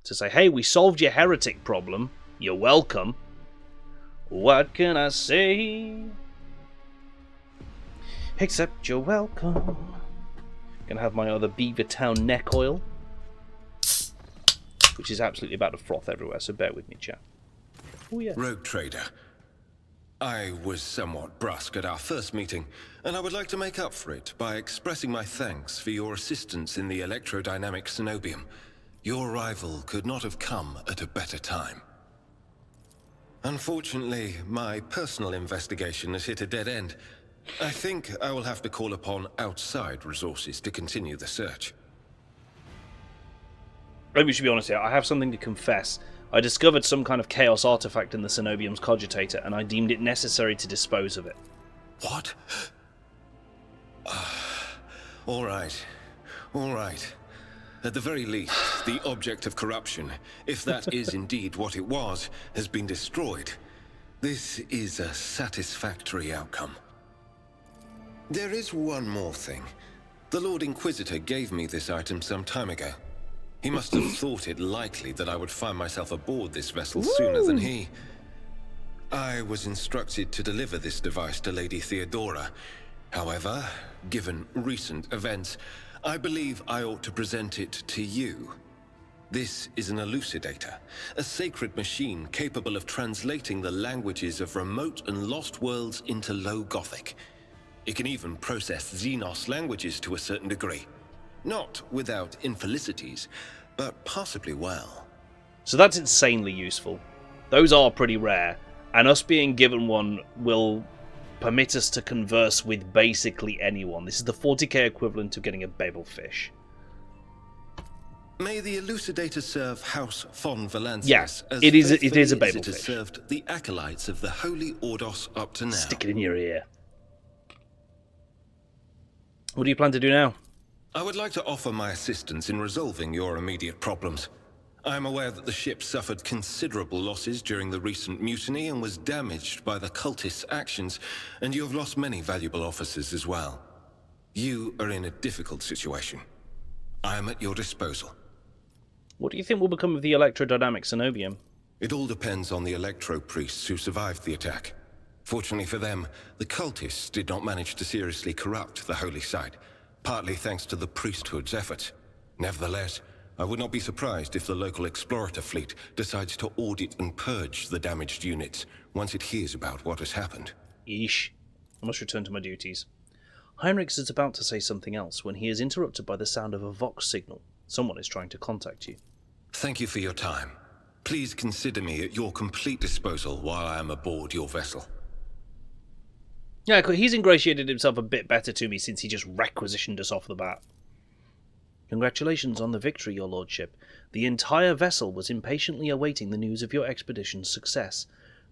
To say, hey, we solved your heretic problem. You're welcome. What can I say? Except you're welcome. Gonna have my other Beaver Town neck oil, which is absolutely about to froth everywhere, so bear with me, chat. Oh, yeah. Rogue Trader. I was somewhat brusque at our first meeting, and I would like to make up for it by expressing my thanks for your assistance in the electrodynamic Cenobium. Your arrival could not have come at a better time. Unfortunately, my personal investigation has hit a dead end. I think I will have to call upon outside resources to continue the search. Maybe we should be honest here. I have something to confess. I discovered some kind of chaos artifact in the Cenobium's cogitator, and I deemed it necessary to dispose of it. What? All right. All right. At the very least, the object of corruption, if that is indeed what it was, has been destroyed. This is a satisfactory outcome. There is one more thing. The Lord Inquisitor gave me this item some time ago. He must have thought it likely that I would find myself aboard this vessel sooner than he. I was instructed to deliver this device to Lady Theodora. However, given recent events, I believe I ought to present it to you. This is an elucidator, a sacred machine capable of translating the languages of remote and lost worlds into Low Gothic. It can even process Xenos languages to a certain degree. Not without infelicities, but possibly well. So that's insanely useful. Those are pretty rare, and us being given one will permit us to converse with basically anyone. This is the 40k equivalent to getting a babelfish. May the elucidator serve House von Valancius. Yes, as it is a faithfully as babelfish. it has served the acolytes of the Holy Ordos up to now. Stick it in your ear. What do you plan to do now? I would like to offer my assistance in resolving your immediate problems. I am aware that the ship suffered considerable losses during the recent mutiny and was damaged by the cultists' actions, and you have lost many valuable officers as well. You are in a difficult situation. I am at your disposal. What do you think will become of the electrodynamic Cenobium? It all depends on the electro-priests who survived the attack. Fortunately for them, the cultists did not manage to seriously corrupt the holy site, partly thanks to the priesthood's efforts. Nevertheless, I would not be surprised if the local explorator fleet decides to audit and purge the damaged units once it hears about what has happened. Yeesh. I must return to my duties. Heinrichs is about to say something else when he is interrupted by the sound of a Vox signal. Someone is trying to contact you. Thank you for your time. Please consider me at your complete disposal while I am aboard your vessel. Yeah, he's ingratiated himself a bit better to me since he just requisitioned us off the bat. Congratulations on the victory, your lordship. The entire vessel was impatiently awaiting the news of your expedition's success.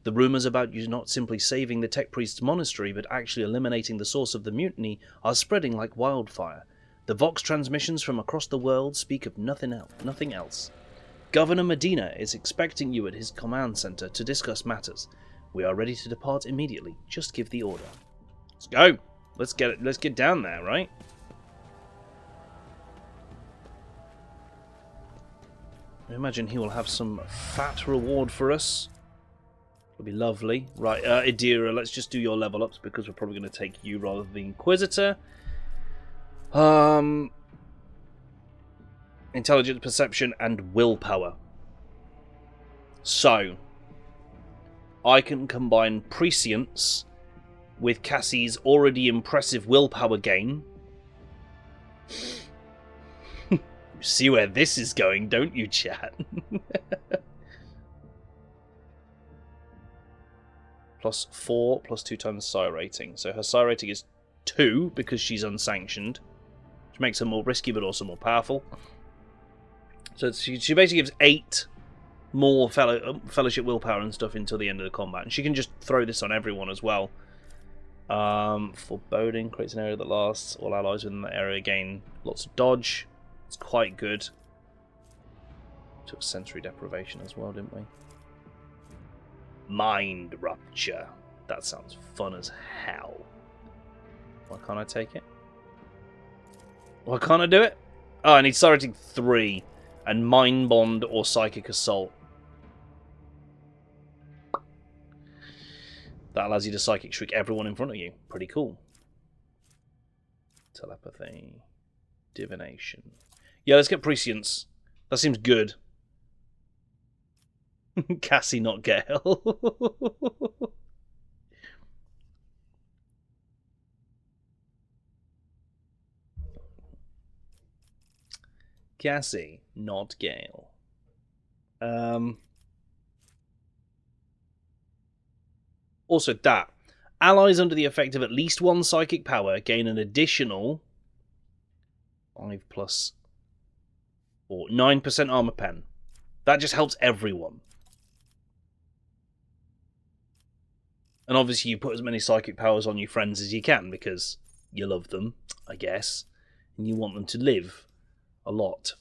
The rumours about you not simply saving the Tech Priest's monastery, but actually eliminating the source of the mutiny, are spreading like wildfire. The Vox transmissions from across the world speak of nothing else. Governor Medina is expecting you at his command centre to discuss matters. We are ready to depart immediately. Just give the order. Let's go. Let's get down there, right? I imagine he will have some fat reward for us. It'll be lovely. Right, Idira, let's just do your level ups because we're probably going to take you rather than the Inquisitor. Intelligence, perception, and willpower. So, I can combine prescience with Cassie's already impressive willpower gain. You see where this is going, don't you, chat? +4, +2 times psi rating. So her psi rating is 2 because she's unsanctioned, which makes her more risky but also more powerful. So she basically gives 8 more fellowship willpower and stuff until the end of the combat. And she can just throw this on everyone as well. Foreboding creates an area that lasts. All allies within that area gain lots of dodge. It's quite good. Took sensory deprivation as well, didn't we? Mind rupture. That sounds fun as hell. Why can't I take it? Why can't I do it? Oh, I need psi rating 3 and mind bond or psychic assault. That allows you to psychic shriek everyone in front of you. Pretty cool. Telepathy. Divination. Yeah, let's get prescience. That seems good. Cassie, not Gale. Cassie, not Gale. Also, that. Allies under the effect of at least one psychic power gain an additional 5 plus 4, 9% armor pen. That just helps everyone. And obviously you put as many psychic powers on your friends as you can because you love them, I guess. And you want them to live a lot.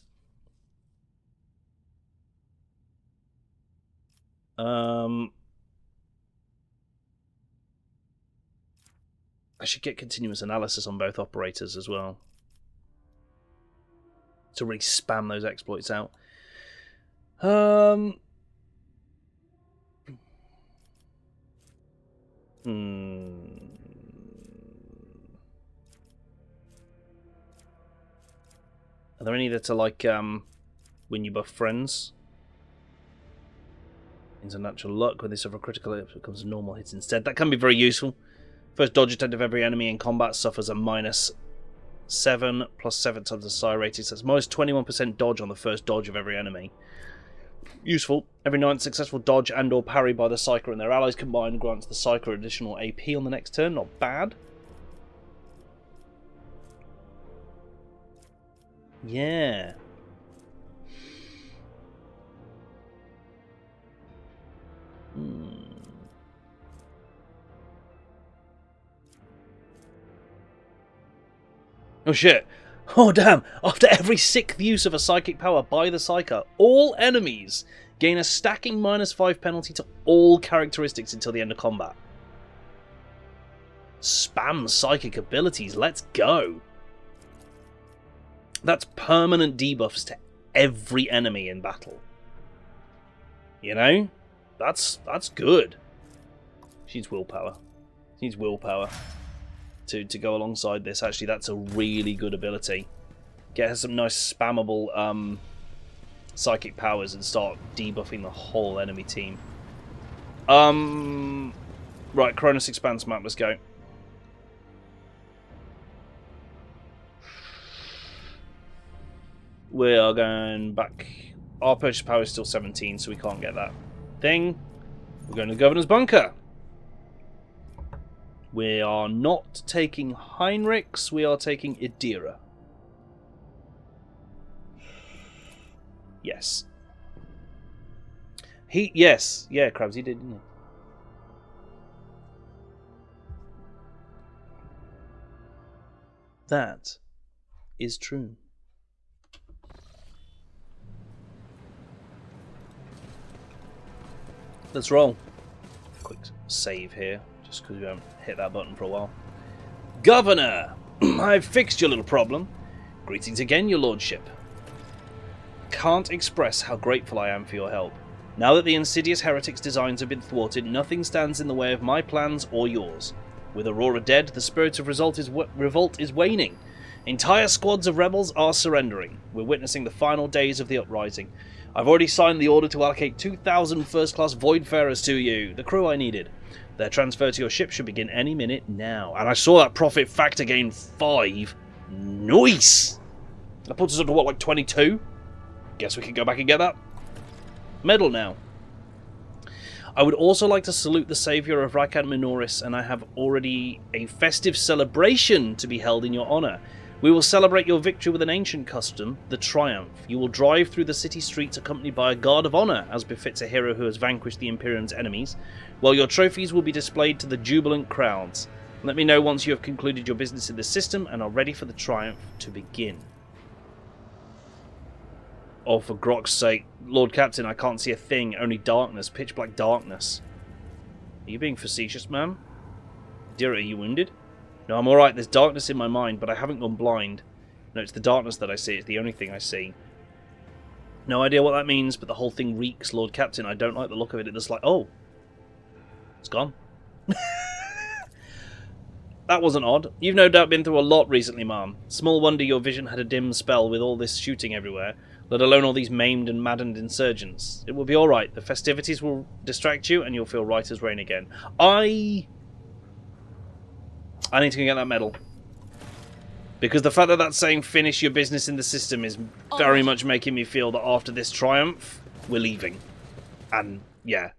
I should get continuous analysis on both operators as well, to really spam those exploits out. Are there any that are like when you buff friends? Into natural luck, when they suffer critical hit, it becomes normal hits instead. That can be very useful. First dodge attempt of every enemy in combat suffers a -7 plus 7 times the psi rating. So that's -21% dodge on the first dodge of every enemy. Useful. Every 9th successful dodge and or parry by the Psyker and their allies combined grants the Psyker additional AP on the next turn. Not bad. Yeah. Oh shit. Oh damn. After every 6th use of a psychic power by the Psyker, all enemies gain a stacking -5 penalty to all characteristics until the end of combat. Spam psychic abilities. Let's go. That's permanent debuffs to every enemy in battle. You know? That's good. She needs willpower. She needs willpower to go alongside this. Actually, that's a really good ability. Get her some nice spammable psychic powers and start debuffing the whole enemy team. Right, Cronus Expanse map, let's go. We are going back. Our purchase power is still 17, so we can't get that thing. We're going to the Governor's Bunker. We are not taking Heinrichs, we are taking Idira. Yes. Yes. Yeah, Krabs, he did, didn't he? That is true. Let's roll. Quick save here, just because we haven't hit that button for a while. Governor! I've fixed your little problem. Greetings again, your lordship. Can't express how grateful I am for your help. Now that the insidious heretics' designs have been thwarted, nothing stands in the way of my plans or yours. With Aurora dead, the spirit of revolt is waning. Entire squads of rebels are surrendering. We're witnessing the final days of the uprising. I've already signed the order to allocate 2,000 first-class Voidfarers to you, the crew I needed. Their transfer to your ship should begin any minute now. And I saw that profit factor gain 5. Nice! That puts us up to what, like 22? Guess we can go back and get that. Medal now. I would also like to salute the saviour of Rykad Minoris, and I have already a festive celebration to be held in your honour. We will celebrate your victory with an ancient custom, the Triumph. You will drive through the city streets accompanied by a guard of honour, as befits a hero who has vanquished the Imperium's enemies, while your trophies will be displayed to the jubilant crowds. Let me know once you have concluded your business in the system and are ready for the Triumph to begin. Oh, for Grok's sake, Lord Captain, I can't see a thing, only darkness, pitch black darkness. Are you being facetious, ma'am? Dear, are you wounded? No, I'm alright, there's darkness in my mind, but I haven't gone blind. No, it's the darkness that I see, it's the only thing I see. No idea what that means, but the whole thing reeks, Lord Captain. I don't like the look of it. It's like, oh, it's gone. That wasn't odd. You've no doubt been through a lot recently, ma'am. Small wonder your vision had a dim spell with all this shooting everywhere, let alone all these maimed and maddened insurgents. It will be alright. The festivities will distract you, and you'll feel right as rain again. I need to go get that medal. Because the fact that that's saying finish your business in the system is very much making me feel that after this triumph, we're leaving. And, yeah.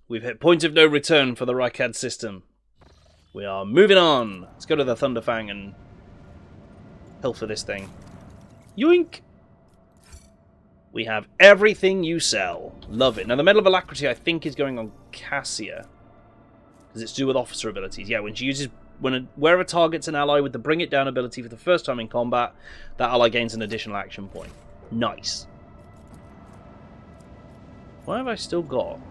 We've hit point of no return for the Rykad system. We are moving on. Let's go to the Thunderfang and pilfer this thing. Yoink! We have everything you sell. Love it. Now, the Medal of Alacrity, I think, is going on Cassia. Because it's to do with officer abilities. Yeah, when she uses... wherever targets an ally with the Bring It Down ability for the first time in combat, that ally gains an additional action point. Nice. Why have I still got...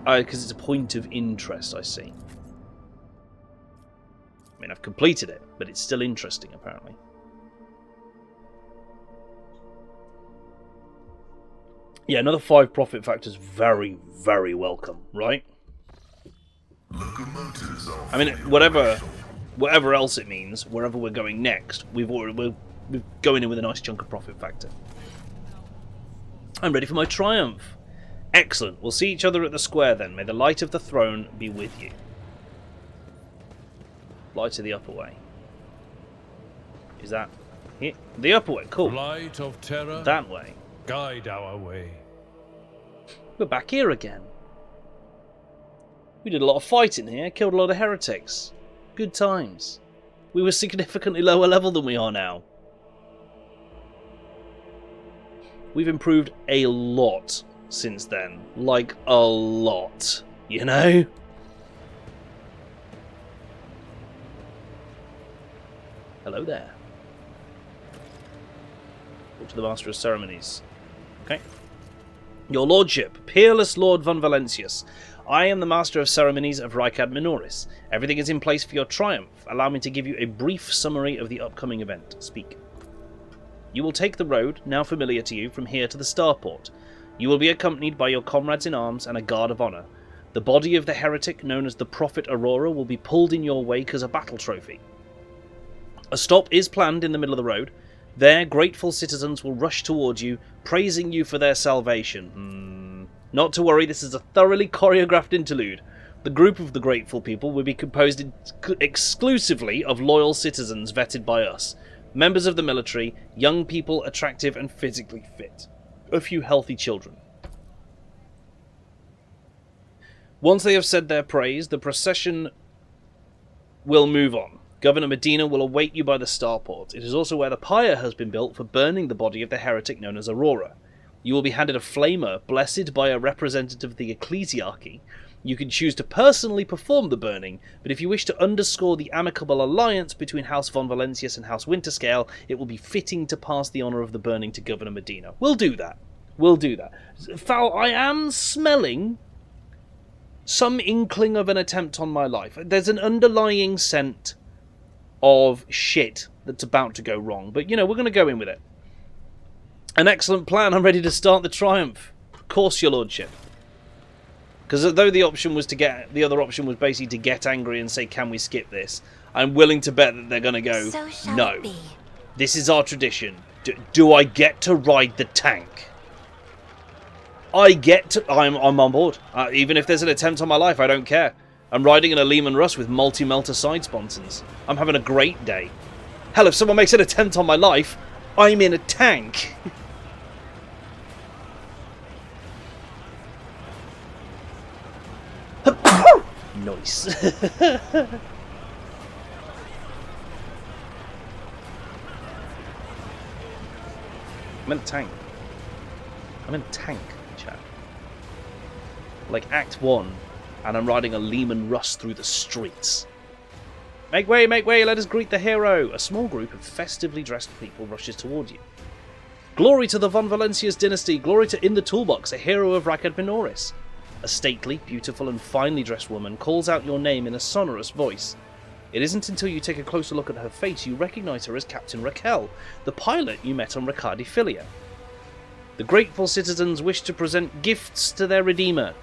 because it's a point of interest, I see. I mean, I've completed it, but it's still interesting, apparently. Yeah, another 5 profit factors, very, very welcome, right? Locomotives are I mean, whatever else it means, wherever we're going next, we're going in with a nice chunk of profit factor. I'm ready for my triumph. Excellent. We'll see each other at the square then. May the light of the throne be with you. Light of the upper way. Is that here? The upper way. Cool. Light of terror. That way. Guide our way. We're back here again. We did a lot of fighting here. Killed a lot of heretics. Good times. We were significantly lower level than we are now. We've improved a lot since then. Like, a lot. You know? Hello there. Talk to the Master of Ceremonies. Okay. Your Lordship, Peerless Lord von Valentius. I am the Master of Ceremonies of Rykad Minoris. Everything is in place for your triumph. Allow me to give you a brief summary of the upcoming event. Speak. You will take the road, now familiar to you, from here to the starport. You will be accompanied by your comrades in arms and a guard of honour. The body of the heretic, known as the Prophet Aurora, will be pulled in your wake as a battle trophy. A stop is planned in the middle of the road. There, grateful citizens will rush towards you, praising you for their salvation. Not to worry, this is a thoroughly choreographed interlude. The group of the grateful people will be composed exclusively of loyal citizens vetted by us. members of the military, young people attractive and physically fit, a few healthy children. Once they have said their praise, the procession will move on. Governor Medina will await you by the starport. It is also where the pyre has been built for burning the body of the heretic known as Aurora. You will be handed a flamer, blessed by a representative of the ecclesiarchy. You can choose to personally perform the burning, but if you wish to underscore the amicable alliance between House von Valentius and House Winterscale, it will be fitting to pass the honour of the burning to Governor Medina. We'll do that. We'll do that. Foul, I am smelling some inkling of an attempt on my life. There's an underlying scent of shit that's about to go wrong, but, you know, we're going to go in with it. An excellent plan. I'm ready to start the triumph. Of course, your lordship. Because although the option was the other option was basically to get angry and say, can we skip this? I'm willing to bet that they're going to go, So no. This is our tradition. Do I get to ride the tank? I'm on board. Even if there's an attempt on my life, I don't care. I'm riding in a Lehman Russ with multi-melter side sponsons. I'm having a great day. Hell, if someone makes an attempt on my life, I'm in a tank. Nice. I'm in a tank. I'm in a tank, chat. Like Act 1, and I'm riding a Lehman Russ through the streets. Make way, let us greet the hero! A small group of festively dressed people rushes toward you. Glory to the Von Valencius dynasty, glory to In the Toolbox, a hero of Rakad Minoris. A stately, beautiful, and finely dressed woman calls out your name in a sonorous voice. It isn't until you take a closer look at her face you recognise her as Captain Raquel, the pilot you met on Riccardi Filia. The grateful citizens wish to present gifts to their redeemer.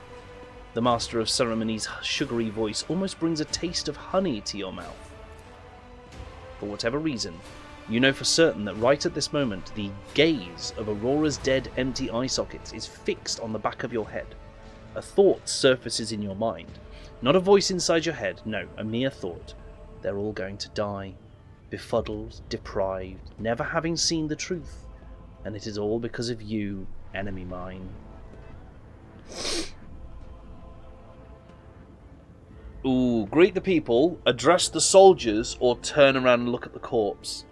The master of ceremonies' sugary voice almost brings a taste of honey to your mouth. For whatever reason, you know for certain that right at this moment the gaze of Aurora's dead, empty eye sockets is fixed on the back of your head. A thought surfaces in your mind. Not a voice inside your head, no, a mere thought. They're all going to die, befuddled, deprived, never having seen the truth. And it is all because of you, enemy mine. Ooh, greet the people, address the soldiers, or turn around and look at the corpse.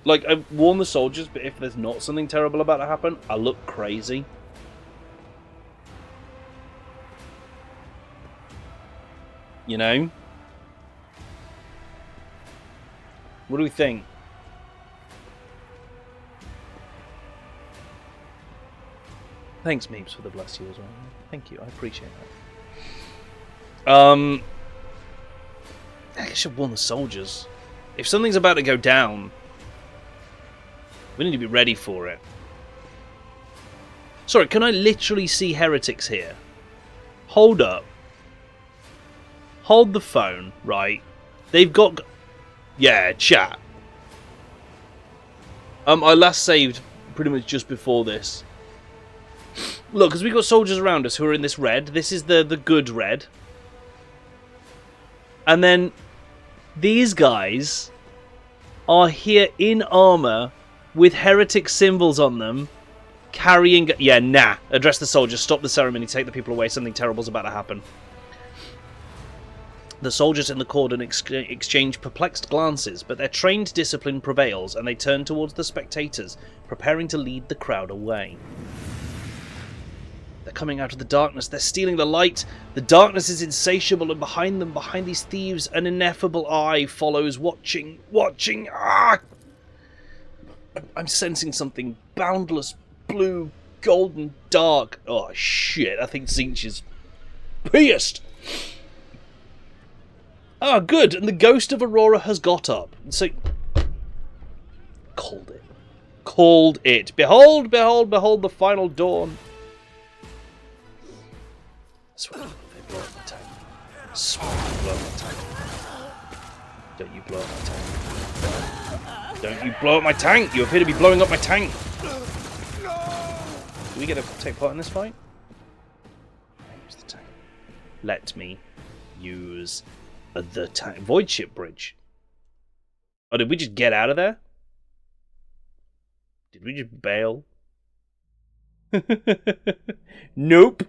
Like, I warn the soldiers, but if there's not something terrible about to happen, I look crazy. You know? What do we think? Thanks, Meeps, for the bless you as well. Thank you, I appreciate that. I should warn the soldiers. If something's about to go down, we need to be ready for it. Sorry, can I literally see heretics here? Hold up. Hold the phone, right? They've got... Yeah, chat. I last saved pretty much just before this. Look, because we've got soldiers around us who are in this red. This is the good red. And then these guys are here in armour with heretic symbols on them, carrying... Yeah, nah. Address the soldiers, stop the ceremony, take the people away, something terrible's about to happen. The soldiers in the cordon exchange perplexed glances, but their trained discipline prevails, and they turn towards the spectators, preparing to lead the crowd away. They're coming out of the darkness, they're stealing the light. The darkness is insatiable, and behind them, behind these thieves, an ineffable eye follows, watching. Ah! I'm sensing something boundless, blue, golden, dark. Oh shit, I think Zinch is pierced. Ah, good, and the ghost of Aurora has got up. So, called it. Called it. Behold, behold, behold the final dawn. I swear they blow up my tank. I swear they blow up my tank. Don't you blow up my tank. Don't you blow up my tank! You appear to be blowing up my tank! Do we get to take part in this fight? let me use the void ship bridge. Oh, did we just get out of there? Did we just bail? Nope.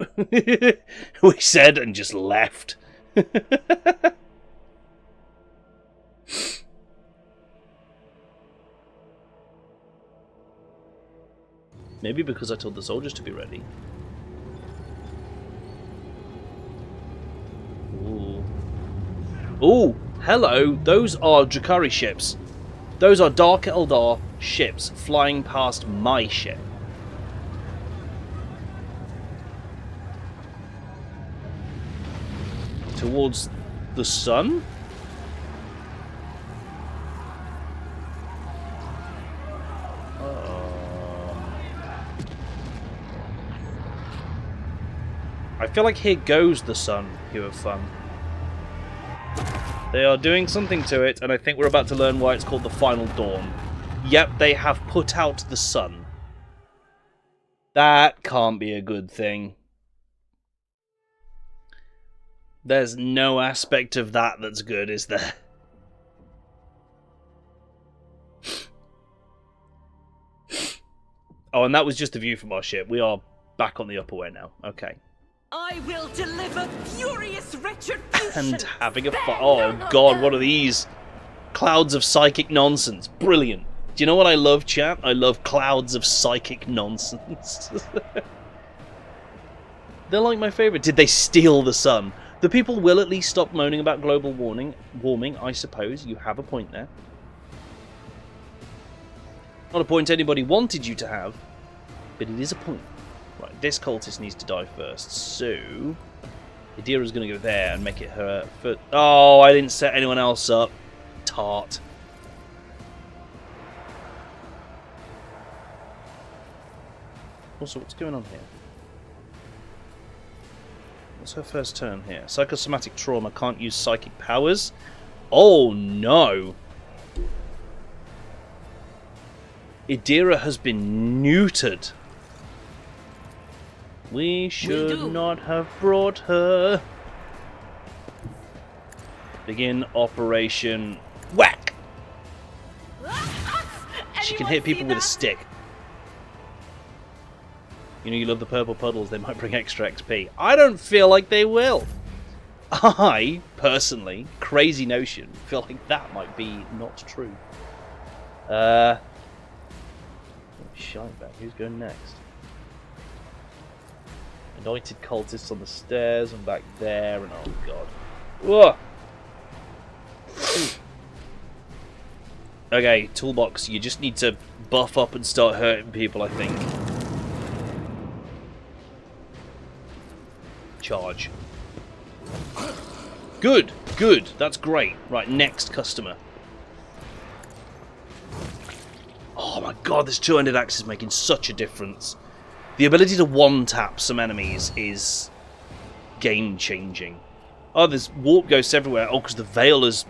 We said and just left. Maybe because I told the soldiers to be ready. Ooh. Ooh, hello. Those are Drakari ships. Those are Dark Eldar ships flying past my ship. Towards the sun? I feel like here goes the sun, you have fun. They are doing something to it, and I think we're about to learn why it's called the Final Dawn. Yep, they have put out the sun. That can't be a good thing. There's no aspect of that that's good, is there? Oh, and that was just the view from our ship. We are back on the upper way now. Okay. I will deliver furious retribution. And having a fight. Oh god, what are these? Clouds of psychic nonsense. Brilliant. Do you know what I love, chat? I love clouds of psychic nonsense. They're like my favourite. Did they steal the sun? The people will at least stop moaning about global warming, I suppose. You have a point there. Not a point anybody wanted you to have, but it is a point. Right, this cultist needs to die first, so Adira's going to go there and make it her foot. Oh, I didn't set anyone else up. Tart. Also, what's going on here? What's her first turn here? Psychosomatic trauma, can't use psychic powers. Oh no! Adira has been neutered. We should not have brought her. Begin operation whack! She can hit people with a stick. You know you love the purple puddles, they might bring extra XP. I don't feel like they will. I, personally, crazy notion, feel like that might be not true. Shine back, who's going next? Anointed cultists on the stairs and back there, and oh god. Whoa! Okay, Toolbox, you just need to buff up and start hurting people, I think. Charge. Good, good, that's great. Right, next customer. Oh my god, this two-handed axe is making such a difference. The ability to one-tap some enemies is game-changing. Oh, there's warp ghosts everywhere. Oh, because the veil is,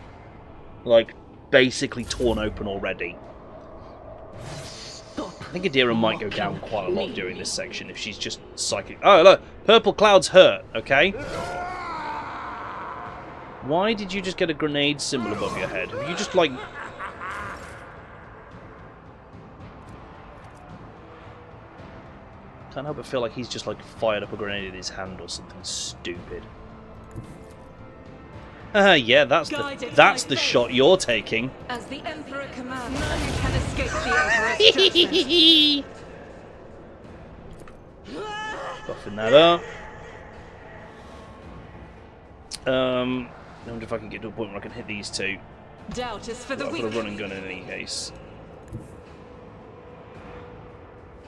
like, basically torn open already. I think Adira might go down quite a lot during this section if she's just psychic. Oh, look! Purple clouds hurt, okay? Why did you just get a grenade symbol above your head? Have you just, like... Can't help but feel like he's just, like, fired up a grenade in his hand or something stupid. Yeah, that's the shot you're taking. As the Emperor commands, none can escape the Emperor's judgment. Buffing that up. I wonder if I can get to a point where I can hit these two. Doubt is for the weak. I've got a running gun in any case.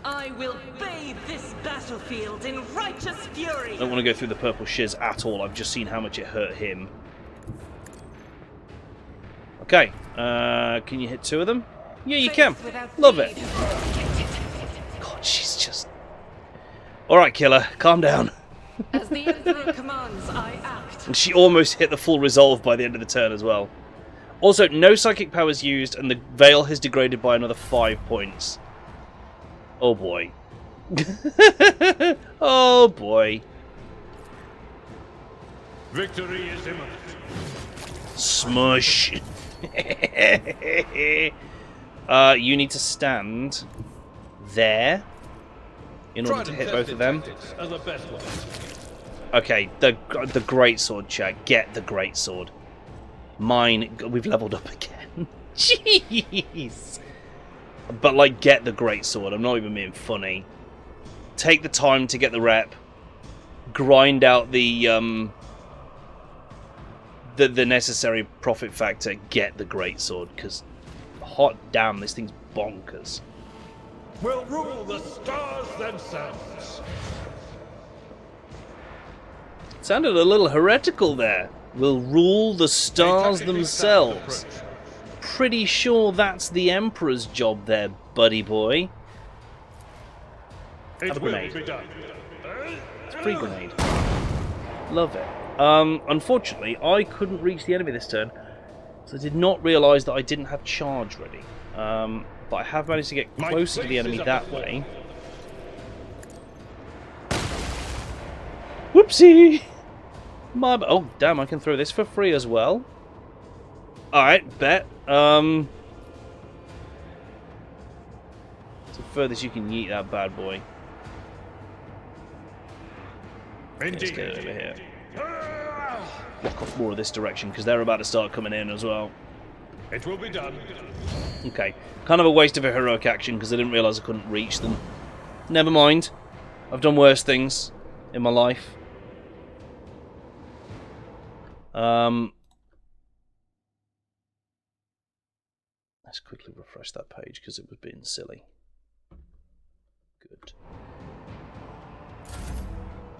I will bathe this battlefield in righteous fury. I don't want to go through the purple shiz at all. I've just seen how much it hurt him. Okay, can you hit two of them? Yeah, you can. Love it. God, she's just... Alright, killer, calm down. As the Emperor commands, I act. And she almost hit the full resolve by the end of the turn as well. Also, no psychic powers used, and the veil has degraded by another 5 points. Oh boy. Oh boy. Victory is imminent. Smush. You need to stand there in order to hit both of them. Are the best ones. Okay, the greatsword check. Get the greatsword. Mine, we've leveled up again. Jeez. But like, get the greatsword. I'm not even being funny. Take the time to get the rep. Grind out the necessary profit factor. Get the greatsword, because hot damn, this thing's bonkers. Will rule the stars themselves. Sounded a little heretical there. Will rule the stars themselves. Pretty sure that's the Emperor's job there, buddy boy. Have a grenade. It's a free grenade. Love it. Unfortunately, I couldn't reach the enemy this turn, so I did not realise that I didn't have charge ready. But I have managed to get closer to the enemy that way. Whoopsie! Oh, damn, I can throw this for free as well. Alright, bet. It's the furthest you can yeet that bad boy. Let's get it over here. Block off more of this direction, because they're about to start coming in as well. It will be done. Okay. Kind of a waste of a heroic action, because I didn't realise I couldn't reach them. Never mind. I've done worse things in my life. Let's quickly refresh that page because it was being silly. Good.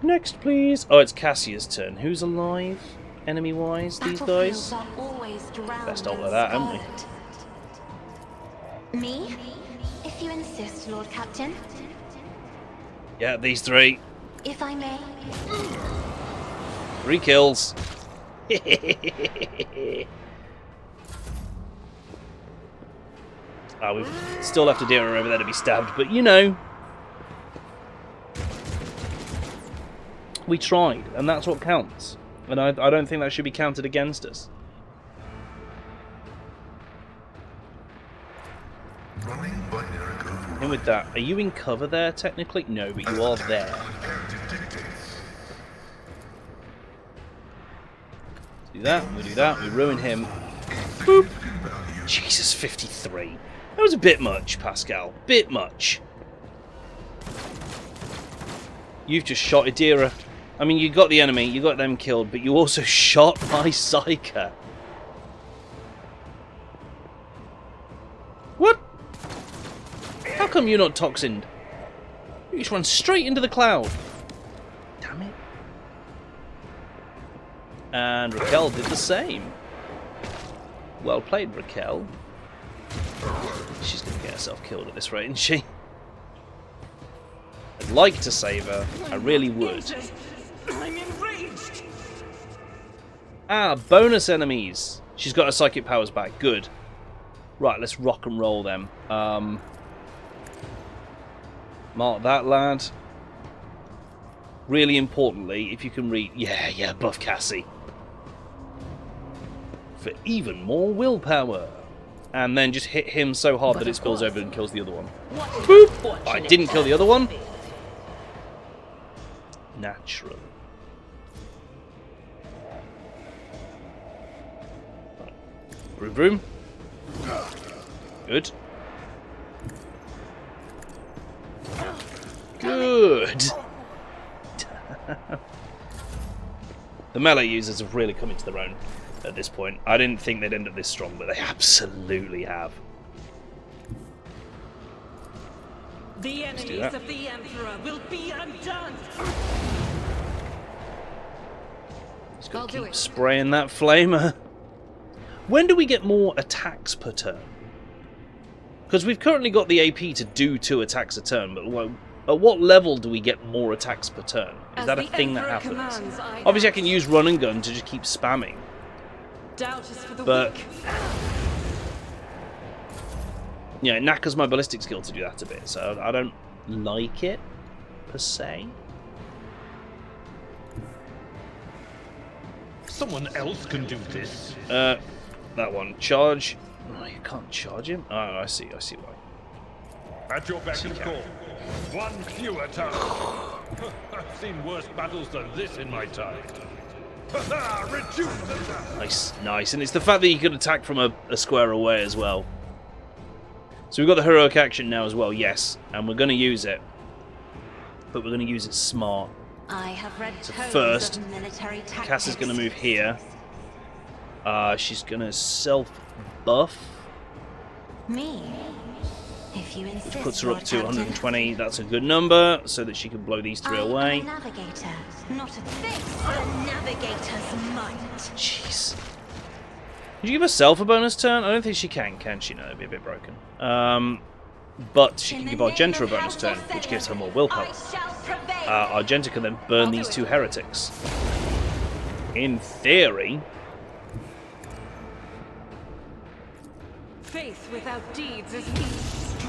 Next, please. Oh, it's Cassia's turn. Who's alive, enemy-wise? These guys. Best ult of that, haven't we? Me? If you insist, Lord Captain. Yeah, these three. If I may. 3 kills. We've still left a deer over there to be stabbed, but you know. We tried, and that's what counts. And I don't think that should be counted against us. And with that, are you in cover there technically? No, but you are there. Do that, we do that, we ruin him. Boop! Jesus, 53. That was a bit much, Pascal. Bit much. You've just shot Adira. I mean, you got the enemy, you got them killed, but you also shot my Psyker. What? How come you're not toxined? You just run straight into the cloud. Damn it. And Raquel did the same. Well played, Raquel. She's going to get herself killed at this rate, isn't she? I'd like to save her. I really would. I'm enraged. Ah, bonus enemies. She's got her psychic powers back. Good. Right, let's rock and roll them. Mark that, lad. Really importantly, if you can read... Yeah, buff Cassie. For even more willpower. And then just hit him so hard that it spills over and kills the other one. Boop! I didn't kill the other one. Natural. Vroom vroom. Good. Good. The melee users have really come into their own at this point. I didn't think they'd end up this strong, but they absolutely have. The enemies of the Emperor will be undone. Just gotta keep spraying that flamer. When do we get more attacks per turn? Because we've currently got the AP to do 2 attacks a turn, but at what level do we get more attacks per turn? Is that a thing that happens? Obviously I can use run and gun to just keep spamming. But yeah, it knackers my ballistic skill to do that a bit, so I don't like it per se. Someone else can do this. That one. Charge. Oh, you can't charge him? Oh, I see why. At your beck and call. One fewer tower. I've seen worse battles than this in my time. Reduce them now. Nice. And it's the fact that you can attack from a square away as well. So we've got the heroic action now as well, yes. And we're going to use it. But we're going to use it smart. I have read So tomes first, of military Cass is tactics. going to move here. She's going to self-buff. Me? If you insist, Which puts her up Lord to Captain. 120. That's a good number, so that she can blow these three I away. am a navigator, not a fix for a navigator's might. Jeez. Did you give herself a bonus turn? I don't think she can she? No, it'd be a bit broken. But she can give Argenta a bonus turn, which gives her more willpower. Argenta can then burn these two heretics. In theory... Faith without deeds is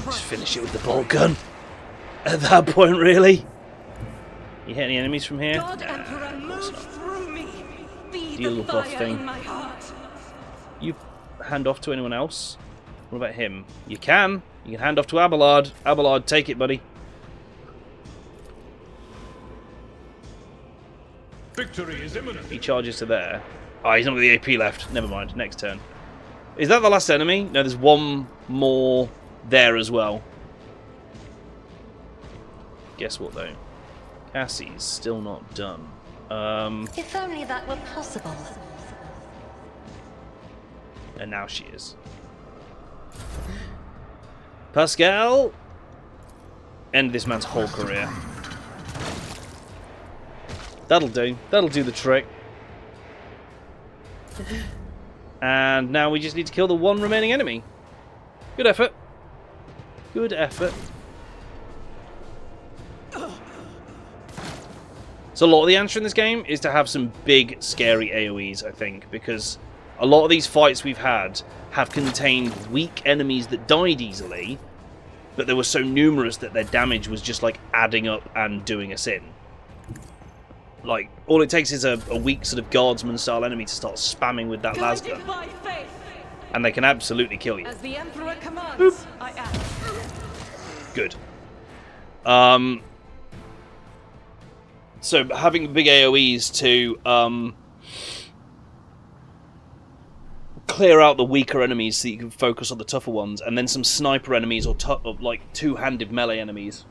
Just finish it with the bolt gun. At that point, really? You hit any enemies from here? God Emperor, of course move not. through me. Be Deal the the buff fire thing. in my heart. You hand off to anyone else? What about him? You can. You can hand off to Abelard. Abelard, take it, buddy. Victory is imminent. He charges to there. Ah, he's not got the AP left. Never mind. Next turn. Is that the last enemy? No, there's one more there as well. Guess what, though? Cassie's still not done. If only that were possible. And now she is. Pascal! End this man's whole career. That'll do. That'll do the trick. And now we just need to kill the one remaining enemy. Good effort. Good effort. So a lot of the answer in this game is to have some big, scary AoEs, I think, because a lot of these fights we've had have contained weak enemies that died easily, but they were so numerous that their damage was just like adding up and doing us in. Like, all it takes is a weak sort of guardsman-style enemy to start spamming with that las gun, Guided by faith. and they can absolutely kill you. As the Emperor commands, I act. Good. So having big AoEs to clear out the weaker enemies so you can focus on the tougher ones, and then some sniper enemies or like two-handed melee enemies,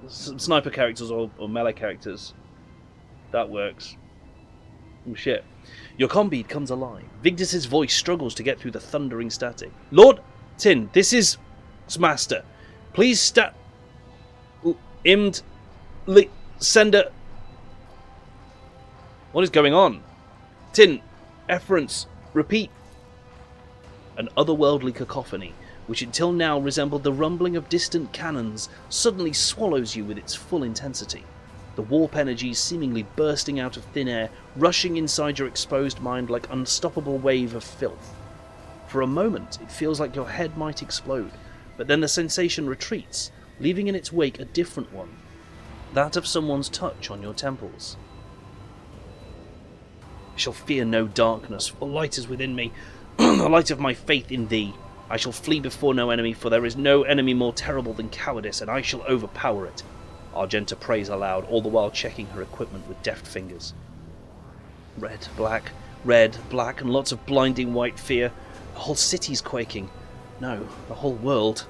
some sniper characters or melee characters. That works. Oh shit. Your combead comes alive. Vigdis's voice struggles to get through the thundering static. Lord Tin, this is Master. Please sender. What is going on? Tin, efference, repeat. An otherworldly cacophony, which until now resembled the rumbling of distant cannons, suddenly swallows you with its full intensity. The warp energies seemingly bursting out of thin air, rushing inside your exposed mind like unstoppable wave of filth. For a moment, it feels like your head might explode, but then the sensation retreats, leaving in its wake a different one, that of someone's touch on your temples. I shall fear no darkness, for light is within me, the light of my faith in thee. I shall flee before no enemy, for there is no enemy more terrible than cowardice, and I shall overpower it. Argenta prays aloud, all the while checking her equipment with deft fingers. Red, black, and lots of blinding white fear. The whole city's quaking. No, the whole world.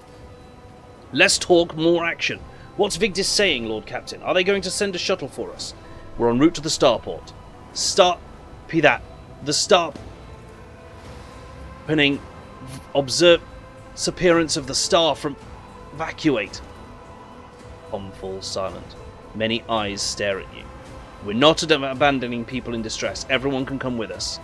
Less talk, more action. What's Vigdis saying, Lord Captain? Are they going to send a shuttle for us? We're en route to the starport. The star... Opening... Observe... Disappearance of the star from... Evacuate. Tom falls silent. Many eyes stare at you. We're not abandoning people in distress. Everyone can come with us.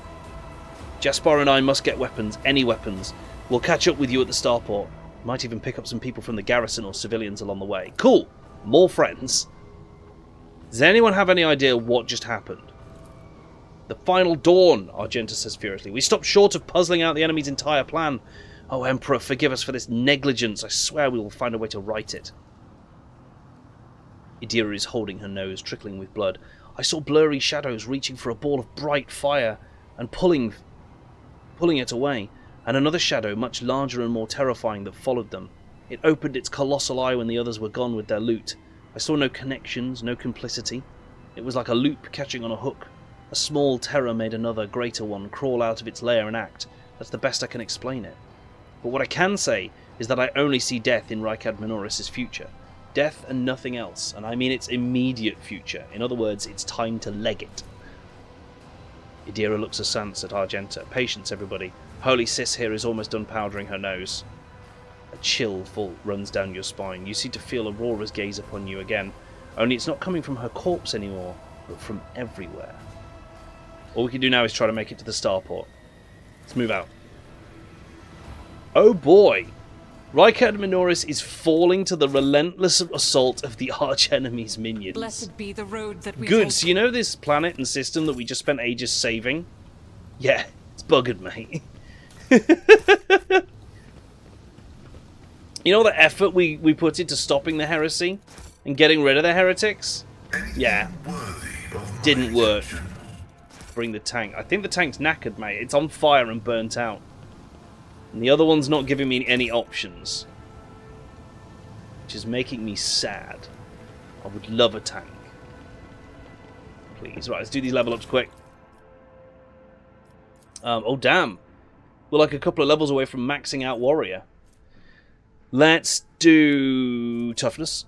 Jaspar and I must get weapons, any weapons. We'll catch up with you at the starport. Might even pick up some people from the garrison or civilians along the way. Cool! More friends. Does anyone have any idea what just happened? The final dawn, Argenta says furiously. We stopped short of puzzling out the enemy's entire plan. Oh, Emperor, forgive us for this negligence. I swear we will find a way to right it. Idira is holding her nose, trickling with blood. I saw blurry shadows reaching for a ball of bright fire. and pulling it away, and another shadow, much larger and more terrifying, that followed them. It opened its colossal eye when the others were gone with their loot. I saw no connections, no complicity. It was like a loop catching on a hook. A small terror made another, greater one, crawl out of its lair and act. That's the best I can explain it. But what I can say is that I only see death in Rykad Minoris' future. Death and nothing else, and I mean its immediate future. In other words, it's time to leg it. Idira looks askance at Argenta. Patience, everybody. Holy Sis here is almost done powdering her nose. A chill runs down your spine. You seem to feel Aurora's gaze upon you again. Only it's not coming from her corpse anymore, but from everywhere. All we can do now is try to make it to the starport. Let's move out. Oh boy! Rykad Minoris is falling to the relentless assault of the arch-enemy's minions. Blessed be the road that we Good, take. so you know this planet and system that we just spent ages saving? Yeah, it's buggered, mate. You know the effort we put into stopping the heresy? And getting rid of the heretics? Yeah. Didn't work. Bring the tank. I think the tank's knackered, mate. It's on fire and burnt out. And the other one's not giving me any options. Which is making me sad. I would love a tank. Please. Right, let's do these level ups quick. Oh, damn. We're like a couple of levels away from maxing out Warrior. Let's do toughness.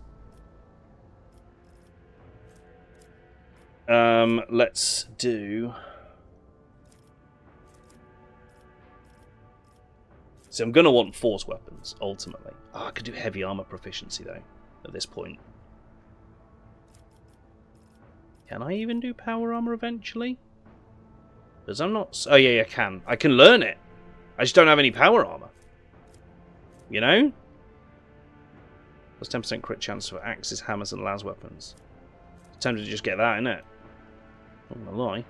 Let's do... So I'm going to want force weapons, ultimately. Oh, I could do heavy armor proficiency, though, at this point. Can I even do power armor eventually? Because I'm not... Oh, yeah, I can. I can learn it. I just don't have any power armor. You know? Plus 10% crit chance for axes, hammers, and las weapons. It's tempted to just get that, innit? Not gonna lie.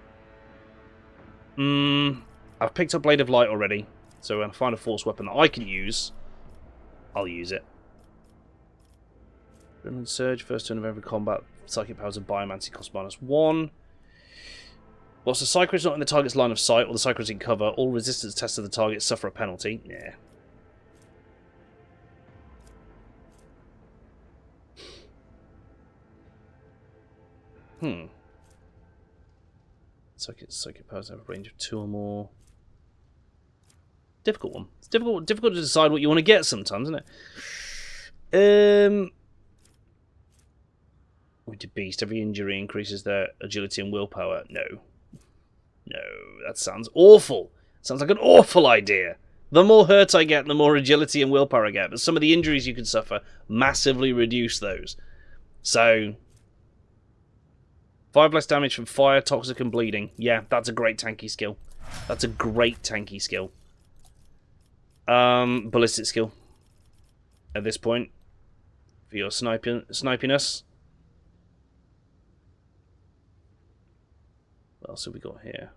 I've picked up Blade of Light already. So when I find a force weapon that I can use, I'll use it. Adrenaline Surge, first turn of every combat. Psychic powers of Biomancy cost -1. Whilst the Psyker is not in the target's line of sight, or the Psyker is in cover, all resistance tests of the target suffer a penalty. Yeah. Psychic powers have a range of 2 or more. Difficult one. It's difficult to decide what you want to get sometimes, isn't it? With the beast, every injury increases their agility and willpower. No. No, that sounds awful. Sounds like an awful idea. The more hurt I get, the more agility and willpower I get. But some of the injuries you can suffer massively reduce those. So... 5 less damage from fire, toxic, and bleeding. Yeah, that's a great tanky skill. That's a great tanky skill. Ballistic skill. At this point. For your snipiness. What else have we got here?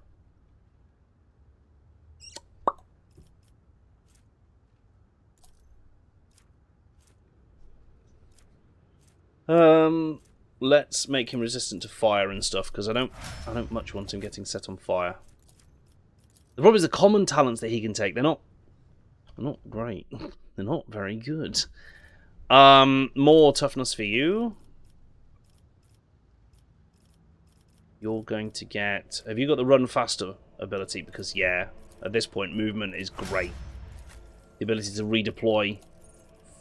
Let's make him resistant to fire and stuff, because I don't much want him getting set on fire. The problem is the common talents that he can take, they're not great. They're not very good. More toughness for you. You're going to get... Have you got the run faster ability? Because, yeah, at this point, movement is great. The ability to redeploy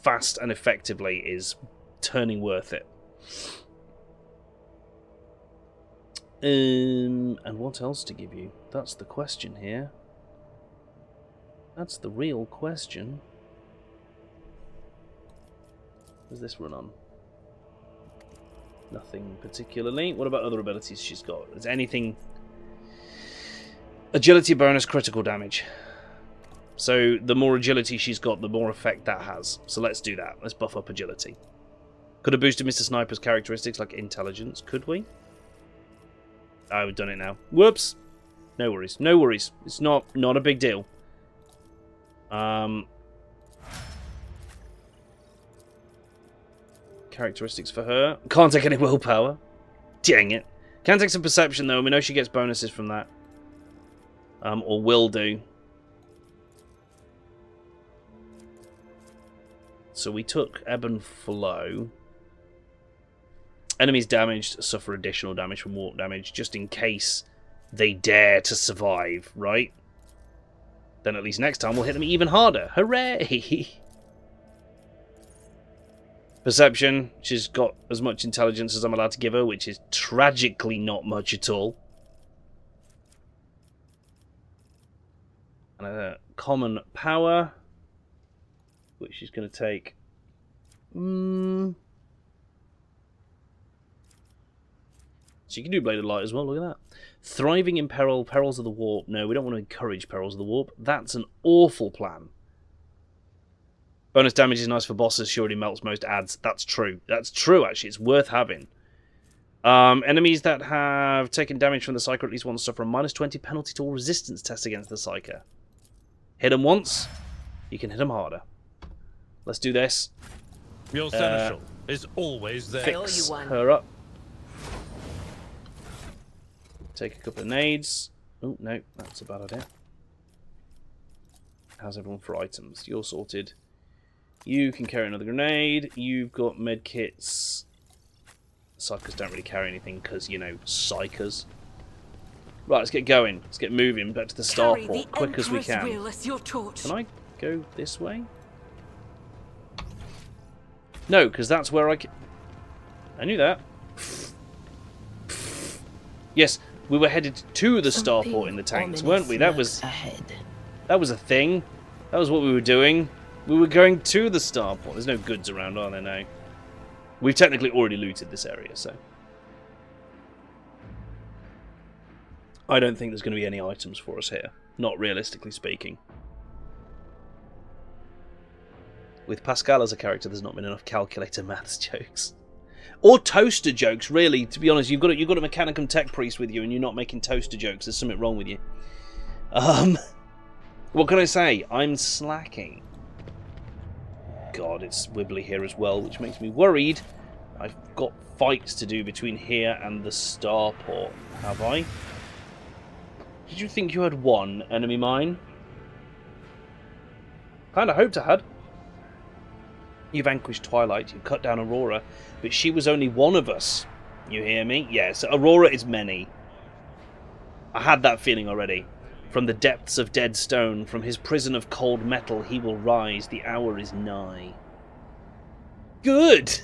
fast and effectively is turning worth it. And what else to give you? That's the question here. That's the real question. What does this run on? Nothing particularly. What about other abilities she's got? Is anything... Agility bonus, critical damage. So the more agility she's got, the more effect that has. So let's do that. Let's buff up agility. Could have boosted Mr. Sniper's characteristics like intelligence. Could we? Oh, we've done it now. Whoops. No worries. No worries. It's not a big deal. Characteristics for her. Can't take any willpower. Dang it. Can take some perception though, and we know she gets bonuses from that. or will do. So we took ebb and flow. Enemies damaged suffer additional damage from warp damage, just in case they dare to survive, right? Then at least next time we'll hit them even harder. Hooray! Perception, she's got as much intelligence as I'm allowed to give her, which is tragically not much at all. And a common power, which she's going to take. She can do Blade of Light as well, look at that. Thriving in peril, perils of the warp. No, we don't want to encourage perils of the warp. That's an awful plan. Bonus damage is nice for bosses, she already melts most adds. That's true. That's true, actually. It's worth having. Enemies that have taken damage from the Psyker at least once suffer a -20 penalty to all resistance tests against the Psyker. Hit them once, you can hit them harder. Let's do this. Your seneschal is always there. Fix her up. Take a couple of nades. Oh, no, that's a bad idea. How's everyone for items? You're sorted. You can carry another grenade. You've got medkits. Psykers don't really carry anything because, you know, Psykers. Right, let's get going. Let's get moving back to the starport quick as we can. Can I go this way? No, because that's where I knew that. Yes, we were headed to the starport in the tanks, weren't we? That was a thing. That was what we were doing. We were going to the starport. There's no goods around, are there? No. We've technically already looted this area, so I don't think there's going to be any items for us here. Not realistically speaking. With Pascal as a character, there's not been enough calculator maths jokes. Or toaster jokes, really. To be honest, you've got a Mechanicum Tech Priest with you and you're not making toaster jokes. There's something wrong with you. What can I say? I'm slacking. God, it's wibbly here as well, which makes me worried. I've got fights to do between here and the starport. Have I? Did you think you had one, enemy mine? Kinda hoped I had. You vanquished Twilight, you cut down Aurora, but she was only one of us. You hear me? Yes, Aurora is many. I had that feeling already. From the depths of dead stone, from his prison of cold metal, he will rise. The hour is nigh. Good!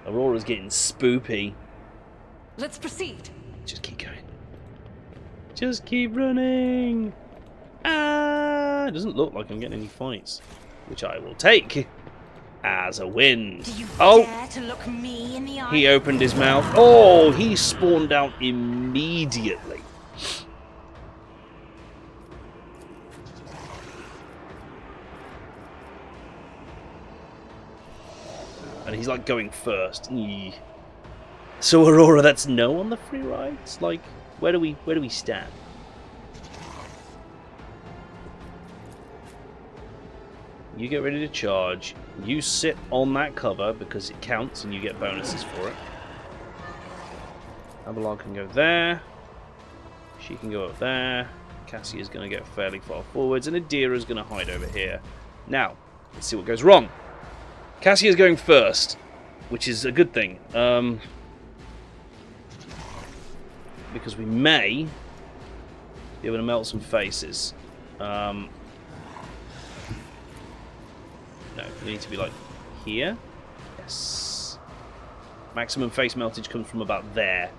Aurora's getting spoopy. Let's proceed. Just keep going. Just keep running. Ah! It doesn't look like I'm getting any fights, which I will take as a win. Do you dare to look me in the eye? He opened his mouth. Oh, he spawned out immediately. And he's like going first. Eey. So Aurora, that's no on the free rides. Like, where do we stand? You get ready to charge. You sit on that cover because it counts and you get bonuses for it. Avalon can go there. She can go up there. Cassie is going to get fairly far forwards, and Adira is going to hide over here. Now, let's see what goes wrong. Cassie is going first, which is a good thing. Because we may be able to melt some faces. No, we need to be like here. Yes. Maximum face meltage comes from about there.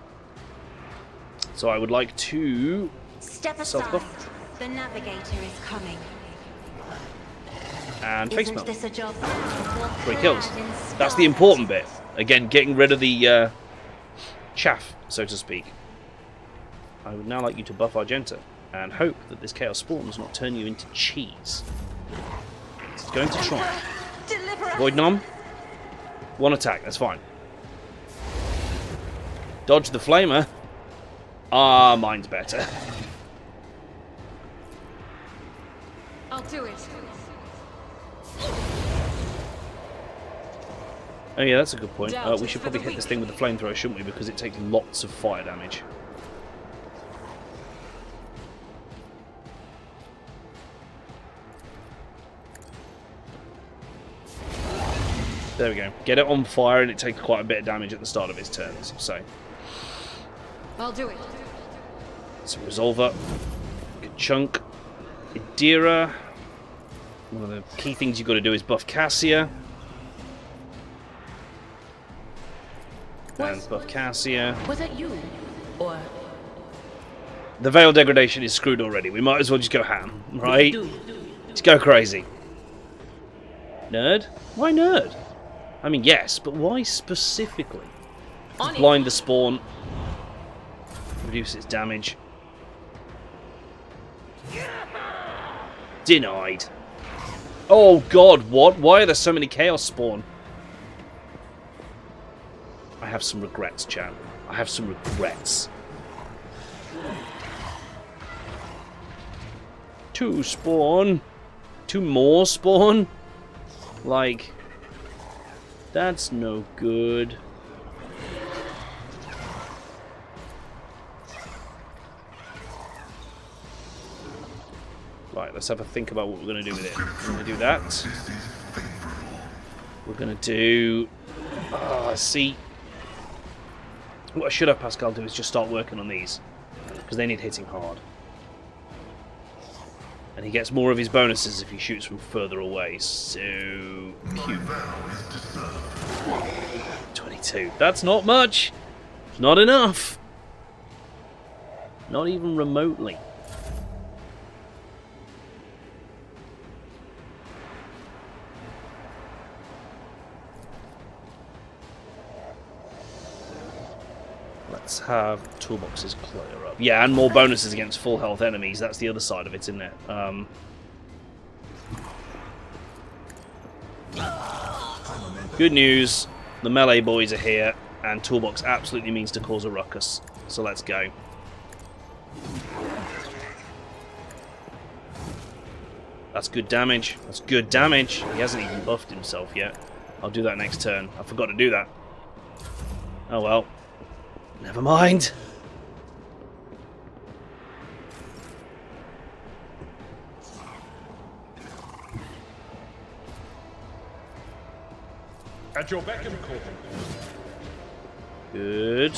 So I would like to step aside. The navigator is coming. And face Isn't melt. this a job 3 kills. That's the important bit. Again, getting rid of the chaff, so to speak. I would now like you to buff Argenta and hope that this Chaos Spawn does not turn you into cheese. It's going to try. Void Nom. 1 attack, that's fine. Dodge the Flamer. Ah, mine's better. I'll do it. Oh yeah, that's a good point. We should probably hit this thing with the flamethrower, shouldn't we? Because it takes lots of fire damage. There we go. Get it on fire and it takes quite a bit of damage at the start of his turns. So, I'll do it. so Resolver. Good chunk. Idira. One of the key things you've got to do is buff Cassia. And buff Cassia. Was it you? Or... The Veil degradation is screwed already. We might as well just go ham, right? Just go crazy. Nerd? Why nerd? I mean, yes, but why specifically? Blind the spawn. Reduce its damage. Denied. Oh god, what? Why are there so many Chaos Spawn? I have some regrets, chat. I have some regrets. 2 spawn. 2 more spawn? Like, that's no good. Right, let's have a think about what we're going to do with it. We're going to do that. We're going to do... see. What I should have Pascal do is just start working on these. Because they need hitting hard. And he gets more of his bonuses if he shoots from further away. So... Pew. 22. That's not much! It's not enough! Not even remotely. Let's have toolboxes clear up. Yeah, and more bonuses against full health enemies. That's the other side of it, isn't it? Good news. The melee boys are here, and toolbox absolutely means to cause a ruckus. So let's go. That's good damage. That's good damage. He hasn't even buffed himself yet. I'll do that next turn. I forgot to do that. Oh well. Never mind. At your beck and call. Good.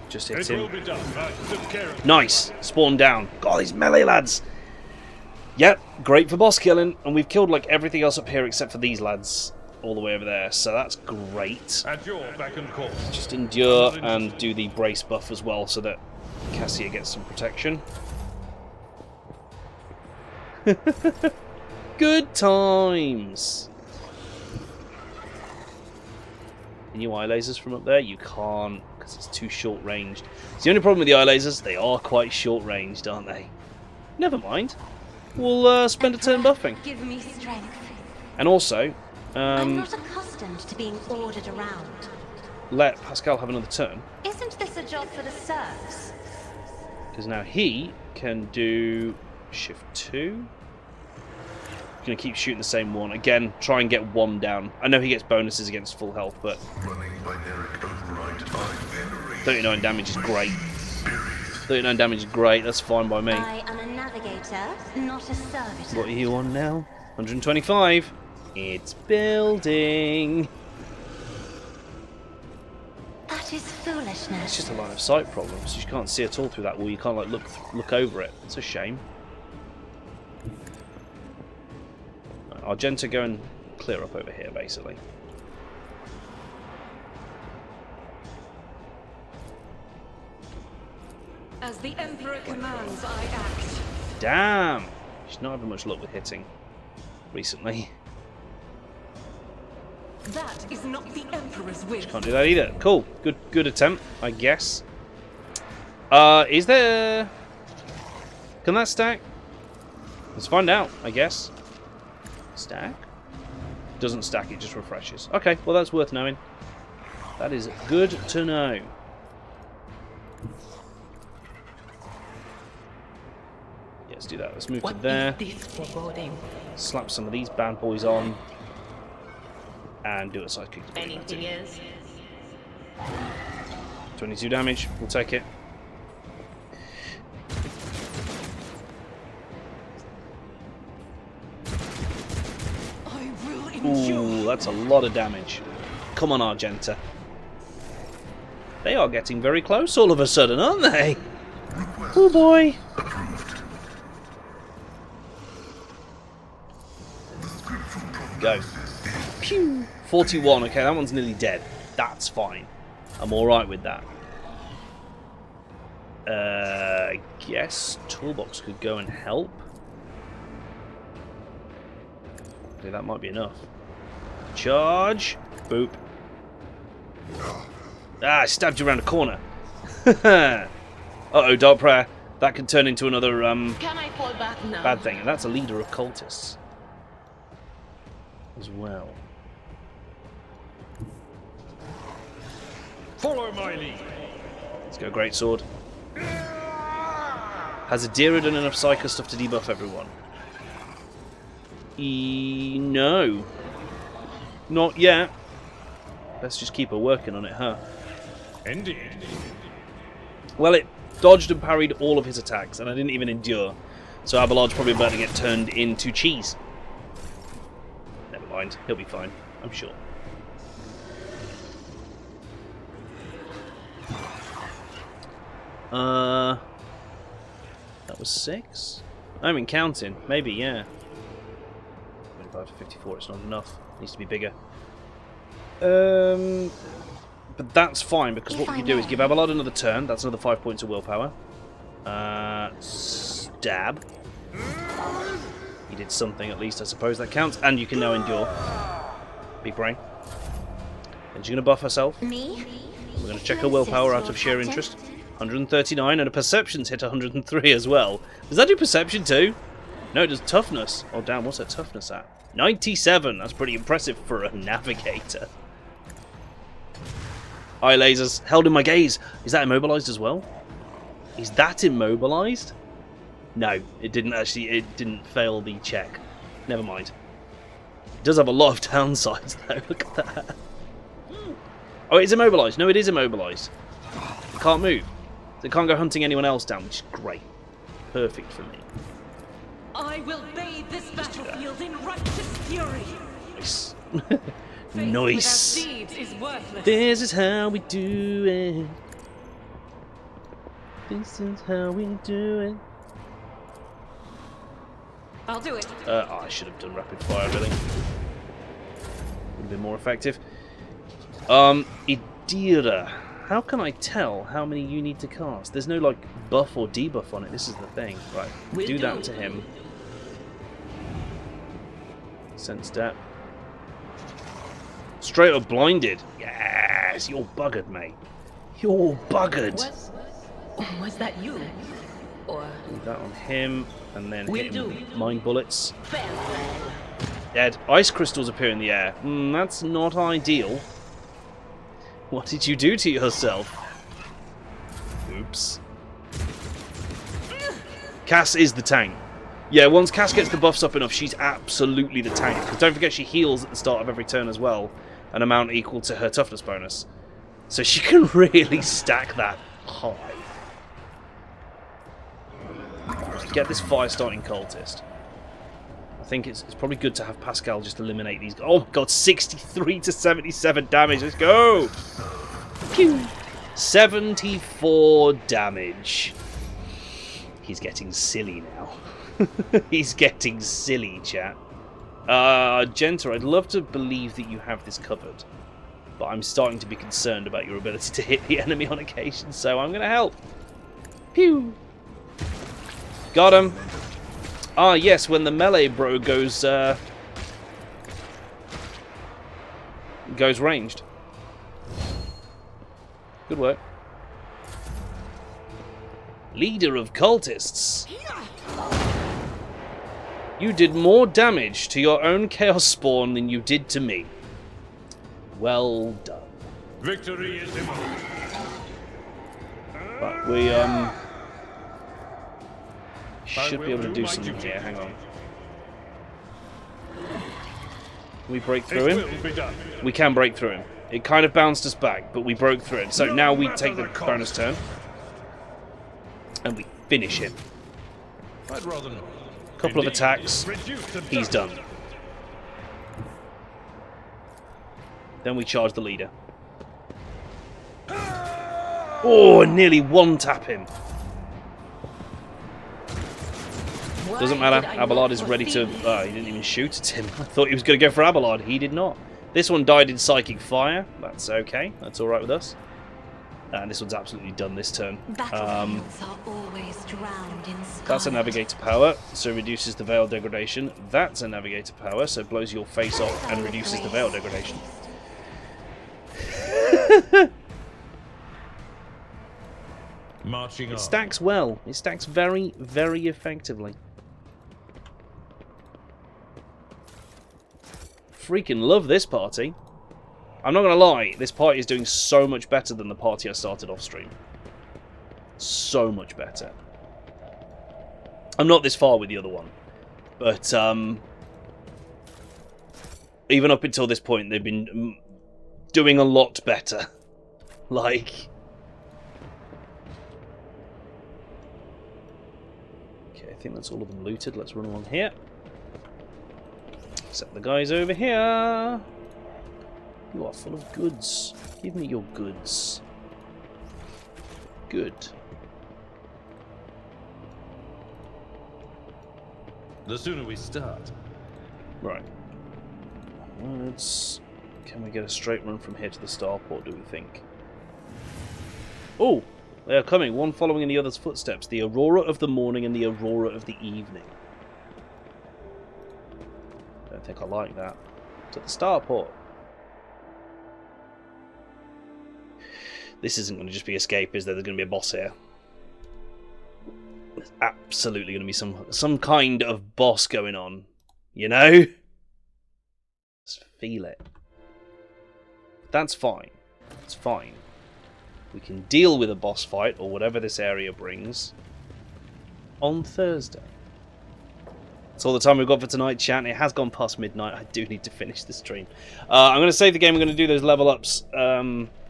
Just hit It him. will be done. I took care of it. Nice. Spawn down. God, these melee lads. Yep, great for boss killing. And we've killed like everything else up here except for these lads all the way over there. So that's great. At your beck and call. Just endure and do the brace buff as well so that Cassia gets some protection. Good times. Can you eye lasers from up there? You can't, because it's too short ranged. It's the only problem with the eye lasers, they are quite short ranged, aren't they? Never mind. We'll spend a turn buffing. Give me strength. And also, I'm not accustomed to being ordered around. let Pascal have another turn. Isn't this a job for the serfs? Because now he can do shift 2. Gonna keep shooting the same one. Again, try and get 1 down. I know he gets bonuses against full health, but 39 damage is great. 39 damage is great, that's fine by me. I am a navigator, not a servitor. What are you on now? 125. It's building. That is foolishness. It's just a line of sight problem, so you can't see at all through that wall. You can't like look over it. It's a shame. Argenta go and clear up over here, basically. As the Emperor commands, I act. Damn! She's not having much luck with hitting recently. That is not the Emperor's will. Can't do that either. Cool. Good attempt, I guess. Is there... Can that stack? Let's find out, I guess. Stack? Doesn't stack, it just refreshes. Okay, well that's worth knowing. That is good to know. Yeah, let's do that. Let's move to there. Slap some of these bad boys on. And do a side kick. Anything is? 22 damage, we'll take it. Ooh, that's a lot of damage. Come on, Argenta. They are getting very close all of a sudden, aren't they? Oh boy. Go. Pew. 41. Okay, that one's nearly dead. That's fine. I'm alright with that. I guess Toolbox could go and help. I think that might be enough. Charge. Boop. Ah, I stabbed you around the corner. Uh-oh, Dark Prayer. That could turn into another Can I fall back now? bad thing. And that's a leader of cultists. As well. Follow my lead. Let's go, Greatsword. Has Adira done enough Psyker stuff to debuff everyone? No. Not yet. Let's just keep her working on it, huh? Indeed. Well, it dodged and parried all of his attacks, and I didn't even endure. So Abelard's probably about to get turned into cheese. Never mind, he'll be fine, I'm sure. That was 6? I mean, counting. Maybe, yeah. 25 to 54, it's not enough. It needs to be bigger. But that's fine, because what we can do is give Abelard another turn. That's another 5 points of willpower. Stab. He did something, at least, I suppose that counts. And you can now endure. Big brain. And she's going to buff herself. Me? We're going to check her willpower out of sheer interest. 139, and a perception's hit 103 as well. Does that do perception too? No, it does toughness. Oh damn, what's her toughness at? 97, that's pretty impressive for a navigator. Eye lasers, held in my gaze. Is that immobilized as well? Is that immobilized? No, it didn't actually, it didn't fail the check. Never mind. It does have a lot of downsides though, look at that. Oh, it's immobilized. No, it is immobilized. It can't move. So it can't go hunting anyone else down, which is great. Perfect for me. I will bathe this battlefield in righteous fury. Nice. Faith Nice. without deeds is worthless. This is how we do it. This is how we do it. I'll do it. Oh, I should have done rapid fire, really. Would have been more effective. Idira. How can I tell how many you need to cast? There's no, like, buff or debuff on it. This is the thing. Right, do that to him. Sense that. Straight up blinded. Yes, you're buggered, mate. You're buggered. Was that you? Or Do that on him, and then Will hit him do. with mind bullets. farewell? Dead. Ice crystals appear in the air. That's not ideal. What did you do to yourself? Oops. Cass is the tank. Yeah, once Cass gets the buffs up enough, she's absolutely the tank. Because don't forget, she heals at the start of every turn as well, an amount equal to her toughness bonus. So she can really stack that high. Get this fire-starting cultist. I think it's probably good to have Pascal just eliminate these. Oh my god, 63 to 77 damage. Let's go! Pew! 74 damage. He's getting silly now. He's getting silly, chat. Genta, I'd love to believe that you have this covered. But I'm starting to be concerned about your ability to hit the enemy on occasion, so I'm going to help. Pew! Got him. Ah, yes, when the melee bro goes ranged. Good work. Leader of cultists. You did more damage to your own chaos spawn than you did to me. Well done. Victory is imminent. But we should be able to do something here. Hang on. Can we break through him? We can break through him. It kind of bounced us back, but we broke through it. So now we take the bonus turn. And we finish him. I'd rather not. Couple of attacks. He's done. Then we charge the leader. Oh, nearly one-tap him. Doesn't matter. Abelard is ready to... he didn't even shoot at him. I thought he was going to go for Abelard. He did not. This one died in Psychic Fire. That's okay. That's alright with us. And this one's absolutely done this turn. Battlefields are always drowned in scarlet. That's a Navigator power, so reduces the Veil degradation. That's a Navigator power, so blows your face off and reduces the Veil degradation. Marching on. It stacks well. It stacks very, very effectively. Freaking love this party. I'm not going to lie, this party is doing so much better than the party I started off stream. So much better. I'm not this far with the other one. But, even up until this point, they've been doing a lot better. Like... Okay, I think that's all of them looted. Let's run along here. Set the guys over here. You are full of goods. Give me your goods. Good. The sooner we start. Right. Let's... Can we get a straight run from here to the starport, do we think? Oh! They are coming, one following in the other's footsteps. The Aurora of the morning and the Aurora of the evening. Don't think I like that. To the starport. This isn't going to just be escape, is there? There's going to be a boss here. There's absolutely going to be some kind of boss going on. You know? Just feel it. That's fine. It's fine. We can deal with a boss fight, or whatever this area brings, on Thursday. That's all the time we've got for tonight, chat. It has gone past midnight. I do need to finish the stream. I'm going to save the game. I'm going to do those level ups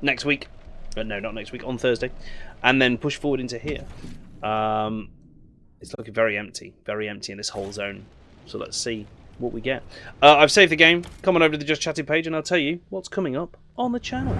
next week. No, not next week, on Thursday. And then push forward into here. It's looking very empty in this whole zone. So let's see what we get. I've saved the game. Come on over to the Just Chatting page and I'll tell you what's coming up on the channel.